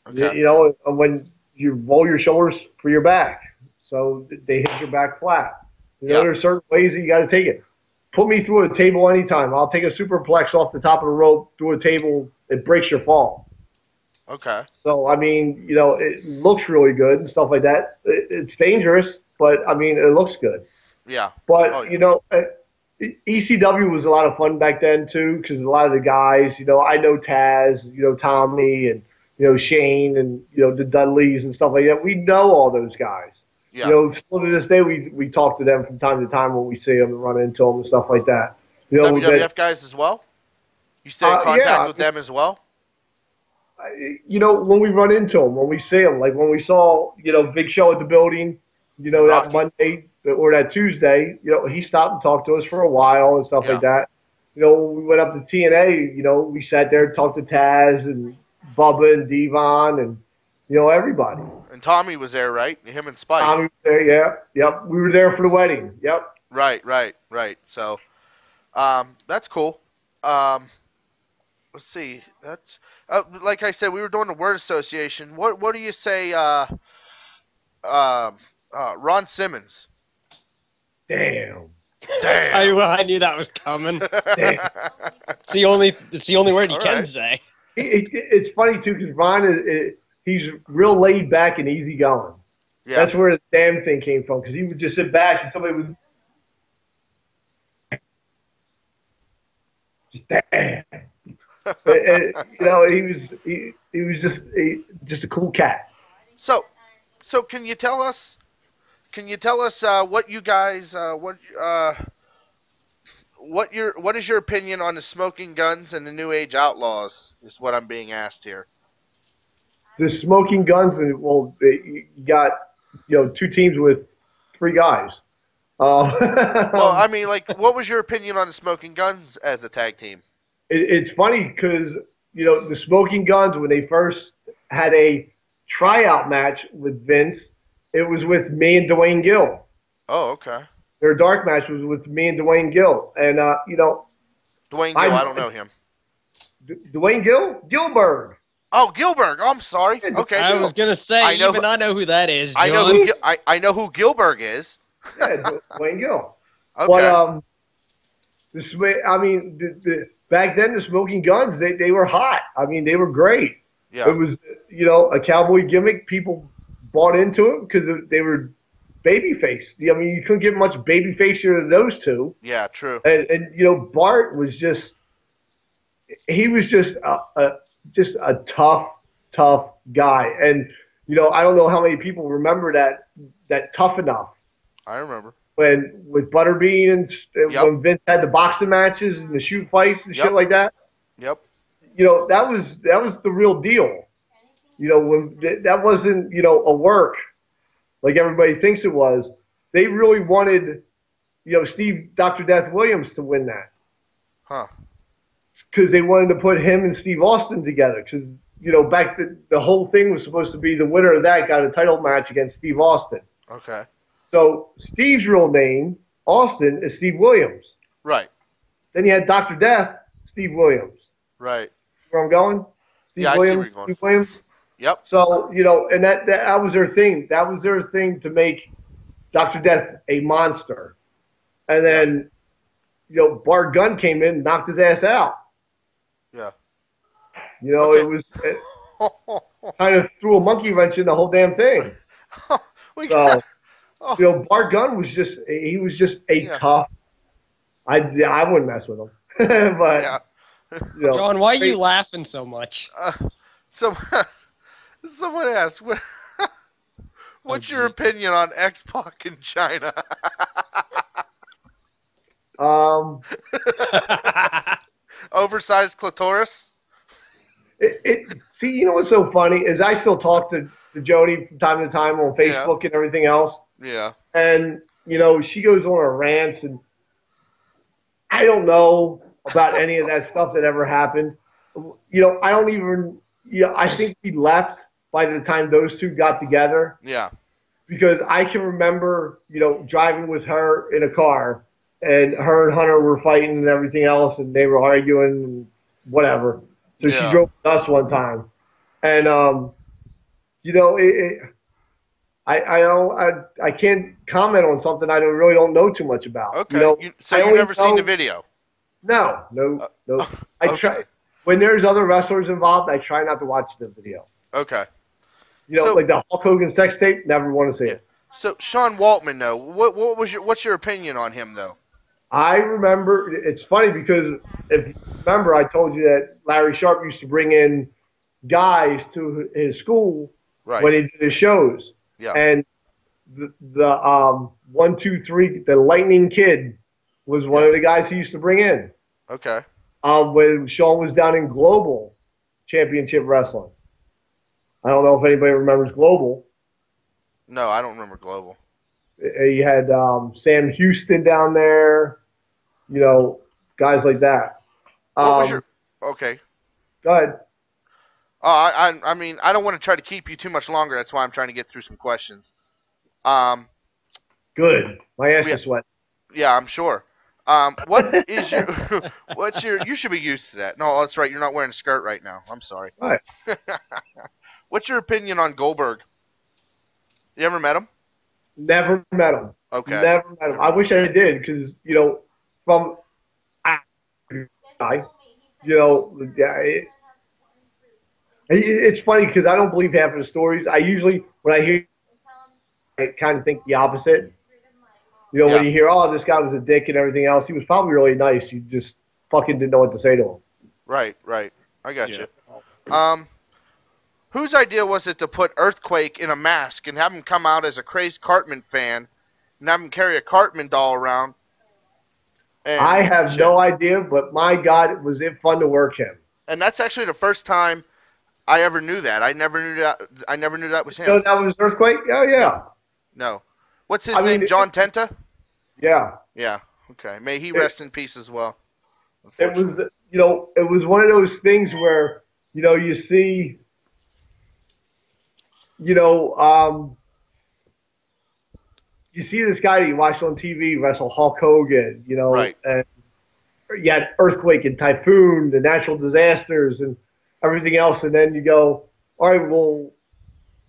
[SPEAKER 1] Okay.
[SPEAKER 2] You know, when you roll your shoulders for your back, so they hit your back flat. You know, there's certain ways that you got to take it. Put me through a table anytime. I'll take a superplex off the top of the rope through a table. It breaks your fall.
[SPEAKER 1] Okay.
[SPEAKER 2] So, I mean, you know, it looks really good and stuff like that. It's dangerous, but, I mean, it looks good.
[SPEAKER 1] Yeah.
[SPEAKER 2] But, you know, ECW was a lot of fun back then, too, because a lot of the guys, you know, I know Chaz, you know, Tommy, and, you know, Shane, and, you know, the Dudleys and stuff like that. We know all those guys. Yeah. You know, still to this day, we talk to them from time to time when we see them and run into them and stuff like that. You know,
[SPEAKER 1] WWF guys as well? You stay in contact with them as well?
[SPEAKER 2] You know, when we run into them, when we see them, like when we saw, you know, Big Show at the building, you know, that Monday, or that Tuesday, he stopped and talked to us for a while and stuff like that. We went up to TNA, we sat there and talked to Chaz and Bubba and Devon and, everybody.
[SPEAKER 1] And Tommy was there, right? Him and Spike.
[SPEAKER 2] Tommy was there, yeah. Yep. We were there for the wedding. Yep.
[SPEAKER 1] Right. So, that's cool. Let's see. That's like I said, we were doing the word association. What do you say, Ron Simmons?
[SPEAKER 2] Damn.
[SPEAKER 3] I knew that was coming. It's the only word you can say.
[SPEAKER 2] It's funny too because Ron he's real laid back and easygoing. Yeah. That's where the damn thing came from because he would just sit back and somebody would just damn. He was just a cool cat.
[SPEAKER 1] So can you tell us what you guys what is your opinion on the Smoking Guns and the New Age Outlaws? Is what I'm being asked here.
[SPEAKER 2] The Smoking Guns, and you got 2 teams with 3 guys.
[SPEAKER 1] Well, I mean, what was your opinion on the Smoking Guns as a tag team?
[SPEAKER 2] It's funny because the Smoking Guns, when they first had a tryout match with Vince, it was with me and Dwayne Gill.
[SPEAKER 1] Oh, okay.
[SPEAKER 2] Their dark match was with me and Dwayne Gill, and
[SPEAKER 1] Dwayne Gill, I don't know him.
[SPEAKER 2] Dwayne Gill, Gilbert.
[SPEAKER 1] Oh, Gilbert. I'm sorry. Okay.
[SPEAKER 3] I was gonna say, I know who that is. John.
[SPEAKER 1] I know who Gilbert is.
[SPEAKER 2] Yeah, Dwayne Gill.
[SPEAKER 1] Okay.
[SPEAKER 2] But back then the Smoking Guns, they were hot. I mean, they were great.
[SPEAKER 1] Yeah.
[SPEAKER 2] It was a cowboy gimmick. People bought into it because they were babyface. I mean, you couldn't get much babyface than those two.
[SPEAKER 1] Yeah, true.
[SPEAKER 2] And Bart was just a tough guy. And I don't know how many people remember that Tough Enough.
[SPEAKER 1] I remember.
[SPEAKER 2] With Butterbean and when Vince had the boxing matches and the shoot fights and shit like that.
[SPEAKER 1] Yep.
[SPEAKER 2] That was the real deal. When that wasn't a work like everybody thinks it was. They really wanted Steve Dr. Death Williams to win that.
[SPEAKER 1] Huh.
[SPEAKER 2] Because they wanted to put him and Steve Austin together. Because back the whole thing was supposed to be the winner of that got a title match against Steve Austin.
[SPEAKER 1] Okay.
[SPEAKER 2] So Steve's real name, Austin, is Steve Williams.
[SPEAKER 1] Right.
[SPEAKER 2] Then you had Dr. Death, Steve Williams.
[SPEAKER 1] Right.
[SPEAKER 2] Where I'm going? Steve
[SPEAKER 1] Williams,
[SPEAKER 2] I see where you're going. Steve Williams.
[SPEAKER 1] Yep.
[SPEAKER 2] So, and that was their thing. That was their thing to make Dr. Death a monster. And then, Bart Gunn came in and knocked his ass out.
[SPEAKER 1] Yeah.
[SPEAKER 2] It was kind of threw a monkey wrench in the whole damn thing. Bart Gunn was just a tough. I wouldn't mess with him. But
[SPEAKER 3] John, why are you laughing so much?
[SPEAKER 1] Someone asked, what's your opinion on X-Pac in China? Oversized clitoris?
[SPEAKER 2] See, what's so funny is I still talk to Jody from time to time on Facebook and everything else.
[SPEAKER 1] Yeah.
[SPEAKER 2] And, she goes on her rants, and I don't know about any of that stuff that ever happened. I don't even, I think we left by the time those two got together.
[SPEAKER 1] Yeah.
[SPEAKER 2] Because I can remember, driving with her in a car, and her and Hunter were fighting and everything else, and they were arguing and whatever. So she drove with us one time. And, I can't comment on something I really don't know too much about.
[SPEAKER 1] Okay. You've never seen the video?
[SPEAKER 2] No. I try. When there's other wrestlers involved, I try not to watch the video.
[SPEAKER 1] Okay.
[SPEAKER 2] Like the Hulk Hogan sex tape, never want to see it.
[SPEAKER 1] So Sean Waltman, though, what's your opinion on him, though?
[SPEAKER 2] I remember, it's funny because if you remember, I told you that Larry Sharp used to bring in guys to his school when he did his shows.
[SPEAKER 1] Yeah.
[SPEAKER 2] And the 1, 2, 3, the Lightning Kid was one of the guys he used to bring in.
[SPEAKER 1] Okay.
[SPEAKER 2] When Sean was down in Global Championship Wrestling. I don't know if anybody remembers Global.
[SPEAKER 1] No, I don't remember Global.
[SPEAKER 2] You had Sam Houston down there. You know, guys like that.
[SPEAKER 1] What was your? Okay.
[SPEAKER 2] Go ahead.
[SPEAKER 1] I mean, I don't want to try to keep you too much longer. That's why I'm trying to get through some questions.
[SPEAKER 2] Good. My ass
[SPEAKER 1] Yeah.
[SPEAKER 2] is sweating.
[SPEAKER 1] Yeah, I'm sure. What is your? What's your? You should be used to that. No, that's right. You're not wearing a skirt right now. I'm sorry.
[SPEAKER 2] All right.
[SPEAKER 1] What's your opinion on Goldberg? You ever met him?
[SPEAKER 2] Never met him.
[SPEAKER 1] Okay.
[SPEAKER 2] Never met him. I wish I did because, you know, from you know, it's funny because I don't believe half of the stories. I usually, when I hear, I kind of think the opposite. You know, when you hear, oh, this guy was a dick and everything else, he was probably really nice. You just fucking didn't know what to say to him.
[SPEAKER 1] Right. I got you. Whose idea was it to put Earthquake in a mask and have him come out as a crazed Cartman fan and have him carry a Cartman doll around?
[SPEAKER 2] I have no idea, but my God, was it fun to work him.
[SPEAKER 1] And that's actually the first time I ever knew that. I never knew that was him.
[SPEAKER 2] So that was Earthquake? Oh, yeah.
[SPEAKER 1] No. What's his name? John Tenta?
[SPEAKER 2] Yeah.
[SPEAKER 1] Yeah. Okay. May he rest in peace as well.
[SPEAKER 2] It was, you know, it was one of those things where, you know, you see, you know, you see this guy that you watch on TV wrestle Hulk Hogan, you know, and you had Earthquake and Typhoon, the natural disasters and everything else, and then you go, all right, well,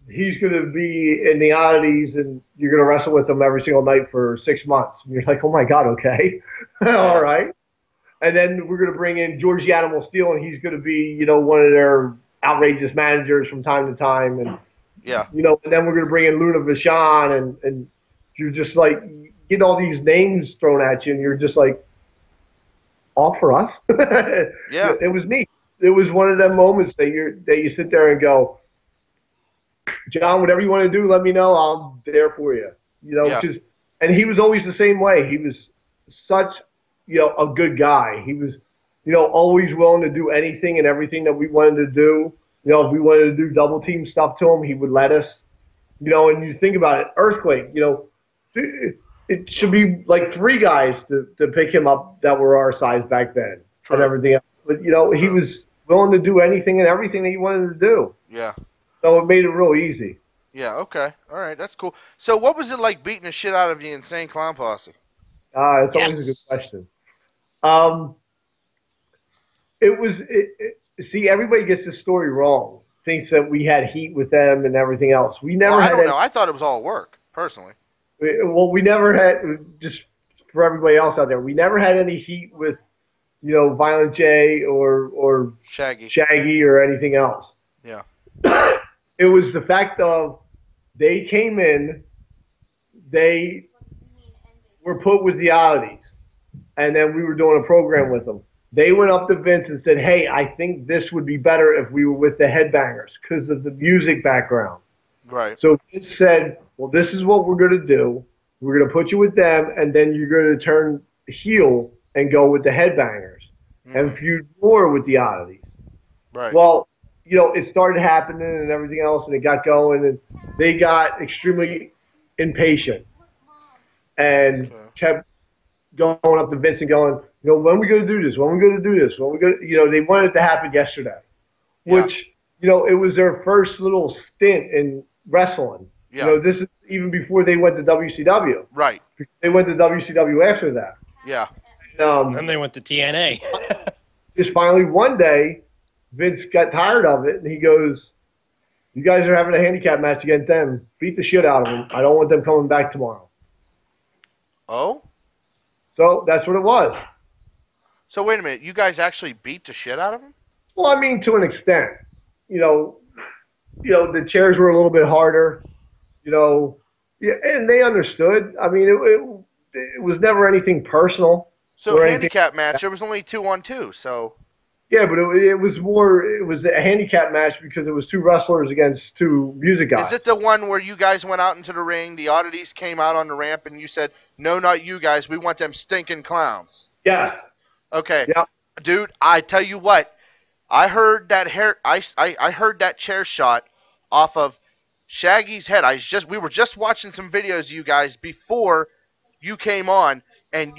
[SPEAKER 2] he's going to be in the oddities and you're going to wrestle with him every single night for 6 months. And you're like, oh my God, okay. All right. And then we're going to bring in George the Animal Steel and he's going to be, you know, one of their outrageous managers from time to time. And, you know, and then we're going to bring in Luna Vachon and you're just like, you get all these names thrown at you and you're just like, all for us?
[SPEAKER 1] Yeah.
[SPEAKER 2] It was neat. It was one of them moments that you sit there and go, John, whatever you want to do, let me know. I'm there for you. You know, and he was always the same way. He was such, you know, a good guy. He was, you know, always willing to do anything and everything that we wanted to do. You know, if we wanted to do double team stuff to him, he would let us. You know, and you think about it, Earthquake, you know, it should be like 3 guys to pick him up that were our size back then and everything else. But, you know, he was willing to do anything and everything that he wanted to do.
[SPEAKER 1] Yeah.
[SPEAKER 2] So it made it real easy.
[SPEAKER 1] Yeah, okay. All right, that's cool. So what was it like beating the shit out of the Insane Clown Posse?
[SPEAKER 2] It's always a good question. See, everybody gets this story wrong. Thinks that we had heat with them and everything else. We never had.
[SPEAKER 1] I don't know. I thought it was all work, personally.
[SPEAKER 2] Well, we never had, just for everybody else out there, we never had any heat with, you know, Violent J or Shaggy or anything else.
[SPEAKER 1] Yeah.
[SPEAKER 2] It was the fact of they came in, they were put with the oddities, and then we were doing a program with them. They went up to Vince and said, hey, I think this would be better if we were with the Headbangers because of the music background.
[SPEAKER 1] Right.
[SPEAKER 2] So Vince said, well, this is what we're going to do. We're going to put you with them, and then you're going to turn heel and go with the Headbangers and feud more with the oddities.
[SPEAKER 1] Right.
[SPEAKER 2] Well, you know, it started happening and everything else, and it got going, and they got extremely impatient and kept going up to Vince and going, you know, when are we going to do this? When are we going to do this? When are we going to, you know, they wanted it to happen yesterday, which, you know, it was their first little stint in wrestling.
[SPEAKER 1] Yeah.
[SPEAKER 2] You know, this is even before they went to WCW.
[SPEAKER 1] Right.
[SPEAKER 2] They went to WCW after that.
[SPEAKER 1] Yeah.
[SPEAKER 3] Then they went to TNA.
[SPEAKER 2] Just finally one day, Vince got tired of it, and he goes, you guys are having a handicap match against them. Beat the shit out of them. I don't want them coming back tomorrow.
[SPEAKER 1] Oh?
[SPEAKER 2] So that's what it was.
[SPEAKER 1] So wait a minute. You guys actually beat the shit out of them?
[SPEAKER 2] Well, I mean, to an extent. You know, the chairs were a little bit harder. You know, and they understood. I mean, it was never anything personal.
[SPEAKER 1] So handicap match, there was only 2-on-2, so...
[SPEAKER 2] Yeah, but it was a handicap match because it was 2 wrestlers against 2 music guys.
[SPEAKER 1] Is it the one where you guys went out into the ring, the oddities came out on the ramp, and you said, no, not you guys, we want them stinking clowns?
[SPEAKER 2] Yeah.
[SPEAKER 1] Okay.
[SPEAKER 2] Yeah.
[SPEAKER 1] Dude, I tell you what, I heard that I heard that chair shot off of Shaggy's head. We were just watching some videos of you guys before you came on, and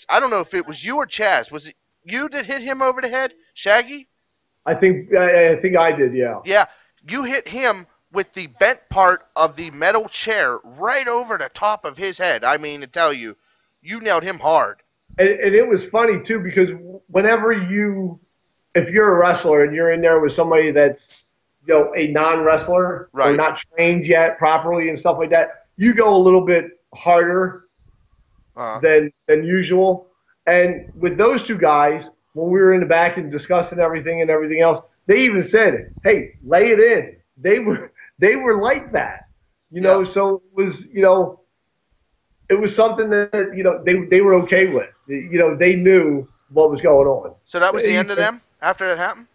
[SPEAKER 1] I don't know if it was you or Chaz. Was it you that hit him over the head, Shaggy?
[SPEAKER 2] I think I did, yeah.
[SPEAKER 1] Yeah, you hit him with the bent part of the metal chair right over the top of his head. I mean, to tell you, you nailed him hard.
[SPEAKER 2] And it was funny, too, because whenever if you're a wrestler and you're in there with somebody that's, a non-wrestler
[SPEAKER 1] right.
[SPEAKER 2] or not trained yet properly and stuff like that, you go a little bit harder than usual. And with those two guys, when we were in the back and discussing everything and everything else, they even said, "Hey, lay it in." They were like that, So it was, it was something that they were okay with. They knew what was going on.
[SPEAKER 1] So that was the end of them after that happened?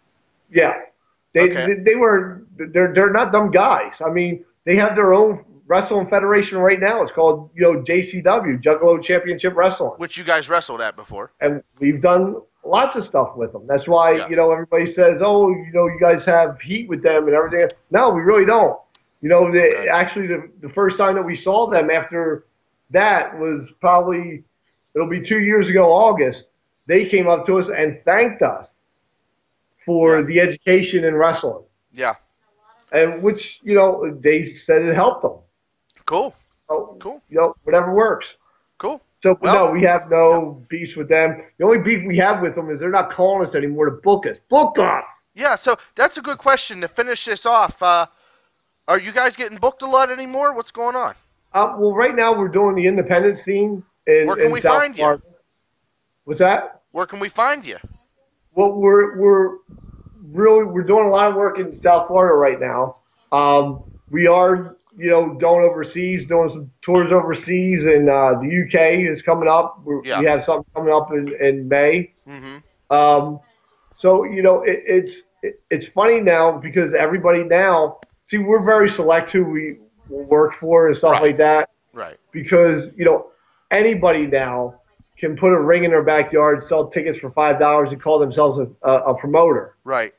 [SPEAKER 2] Yeah. They're not dumb guys. I mean, they have their own wrestling federation right now. It's called, JCW, Juggalo Championship Wrestling.
[SPEAKER 1] Which you guys wrestled at before.
[SPEAKER 2] And we've done lots of stuff with them. That's why, everybody says, oh, you guys have heat with them and everything. No, we really don't. Actually, the first time that we saw them after that was probably, it'll be 2 years ago, August. They came up to us and thanked us for the education in wrestling.
[SPEAKER 1] Yeah.
[SPEAKER 2] And which, they said it helped them.
[SPEAKER 1] Cool.
[SPEAKER 2] So,
[SPEAKER 1] cool.
[SPEAKER 2] Whatever works.
[SPEAKER 1] Cool.
[SPEAKER 2] So, no, we have no beefs with them. The only beef we have with them is they're not calling us anymore to book us. Book us!
[SPEAKER 1] Yeah, so that's a good question to finish this off. Are you guys getting booked a lot anymore? What's going on?
[SPEAKER 2] Well, right now we're doing the independent scene in
[SPEAKER 1] Where can we find you?
[SPEAKER 2] What's that?
[SPEAKER 1] Where can we find you?
[SPEAKER 2] Well, we're doing a lot of work in South Florida right now. We are, going overseas, doing some tours overseas, and the UK is coming up. We have something coming up in May. Mm-hmm. So it's funny now because everybody now, see, we're very select who we work for and stuff like that.
[SPEAKER 1] Right.
[SPEAKER 2] Because anybody now can put a ring in their backyard, sell tickets for $5, and call themselves a promoter.
[SPEAKER 1] Right.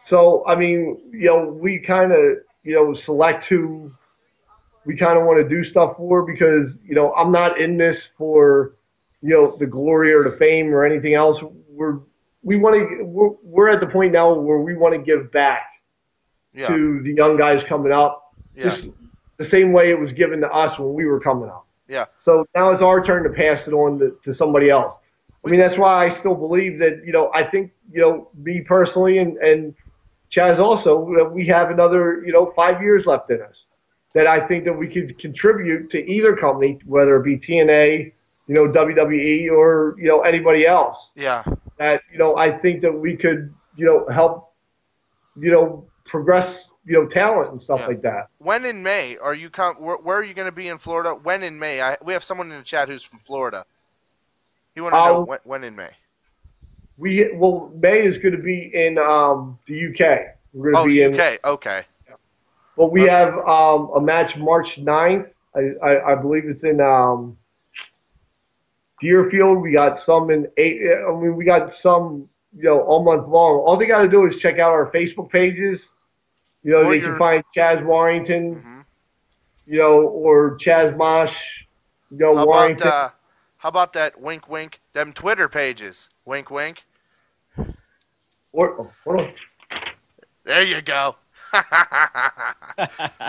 [SPEAKER 2] So, I mean, we kind of, select who we kind of want to do stuff for because, I'm not in this for, the glory or the fame or anything else. We're at the point now where we want to give back to the young guys coming up.
[SPEAKER 1] Yeah.
[SPEAKER 2] Just the same way it was given to us when we were coming up.
[SPEAKER 1] Yeah.
[SPEAKER 2] So now it's our turn to pass it on to somebody else. I mean, that's why I still believe that, I think, me personally and Chaz also, that we have another, 5 years left in us. That I think that we could contribute to either company, whether it be TNA, WWE, or, anybody else.
[SPEAKER 1] Yeah.
[SPEAKER 2] That, I think that we could, help, progress, talent and stuff like that.
[SPEAKER 1] When in May are you where are you going to be in Florida? When in May? We have someone in the chat who's from Florida. He want to know when in May.
[SPEAKER 2] May is going to be in the UK. We're going to be
[SPEAKER 1] UK. Okay.
[SPEAKER 2] Well, we have a match March 9th. I believe it's in Deerfield. We got some in we got some all month long. All they got to do is check out our Facebook pages. They can find Chaz Warrington, or Chaz Mosh, Warrington.
[SPEAKER 1] How about that wink, wink, them Twitter pages? Wink, wink.
[SPEAKER 2] Hold on.
[SPEAKER 1] There you go.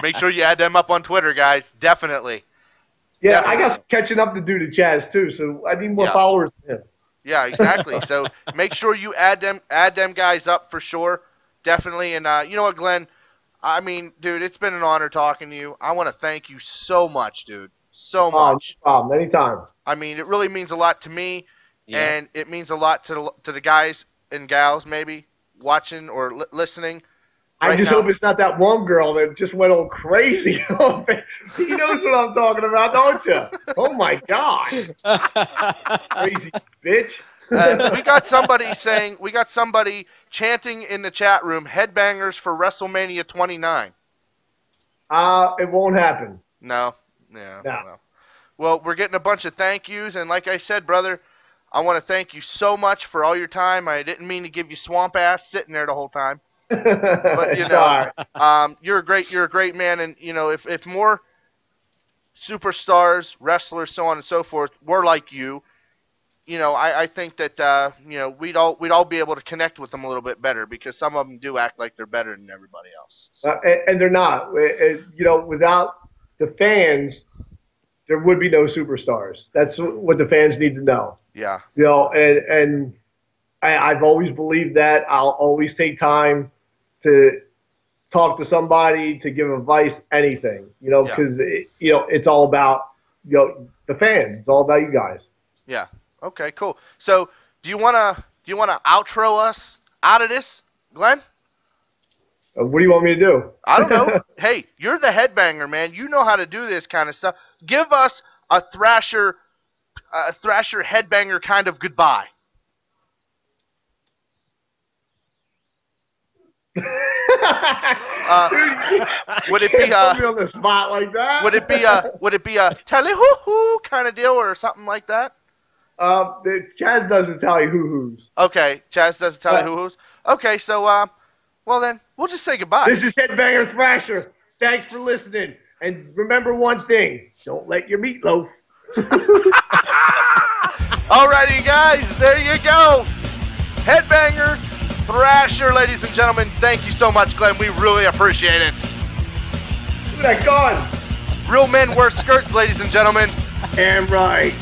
[SPEAKER 1] Make sure you add them up on Twitter, guys. Definitely.
[SPEAKER 2] Yeah, definitely. I got some catching up to do to Chaz, too, so I need more followers than him.
[SPEAKER 1] Yeah, exactly. So make sure you add them guys up for sure. Definitely. And you know what, Glenn? I mean, dude, it's been an honor talking to you. I want to thank you so much, dude. So much.
[SPEAKER 2] Anytime.
[SPEAKER 1] I mean, it really means a lot to me, and it means a lot to the guys and gals maybe watching or listening.
[SPEAKER 2] I just hope it's not that one girl that just went all crazy. He knows what I'm talking about, don't you? Oh, my God. Crazy bitch.
[SPEAKER 1] We got somebody chanting in the chat room, headbangers for WrestleMania 29.
[SPEAKER 2] It won't happen.
[SPEAKER 1] No. Yeah. No. Well, we're getting a bunch of thank yous, and like I said, brother, I want to thank you so much for all your time. I didn't mean to give you swamp ass sitting there the whole time. But you know, you're a great man, and you know, if more superstars, wrestlers, so on and so forth, were like you, you know, I think that you know, we'd all be able to connect with them a little bit better, because some of them do act like they're better than everybody else. So.
[SPEAKER 2] And they're not. You know, without the fans, there would be no superstars. That's what the fans need to know.
[SPEAKER 1] Yeah.
[SPEAKER 2] You know, and I've always believed that. I'll always take time to talk to somebody, to give advice, anything. You know, because you know, it's all about, you know, the fans. It's all about you guys.
[SPEAKER 1] Yeah. Okay. Cool. So, do you wanna outro us out of this, Glenn?
[SPEAKER 2] What do you want me to do?
[SPEAKER 1] I don't know. Hey, you're the headbanger, man. You know how to do this kind of stuff. Give us a Thrasher headbanger kind of goodbye. Would it be
[SPEAKER 2] put me on the spot like that?
[SPEAKER 1] Would it be a tally hoo hoo kind of deal or something like that?
[SPEAKER 2] Chaz doesn't tally hoo-hoos.
[SPEAKER 1] Okay, Chaz doesn't tally hoo-hoos. Okay, so well then, we'll just say goodbye.
[SPEAKER 2] This is Headbanger Thrasher. Thanks for listening. And remember one thing, don't let your meatloaf.
[SPEAKER 1] Alrighty, guys, there you go. Headbanger Thrasher, ladies and gentlemen. Thank you so much, Glenn. We really appreciate it.
[SPEAKER 2] Look at that gun.
[SPEAKER 1] Real men wear skirts, ladies and gentlemen.
[SPEAKER 2] Damn right.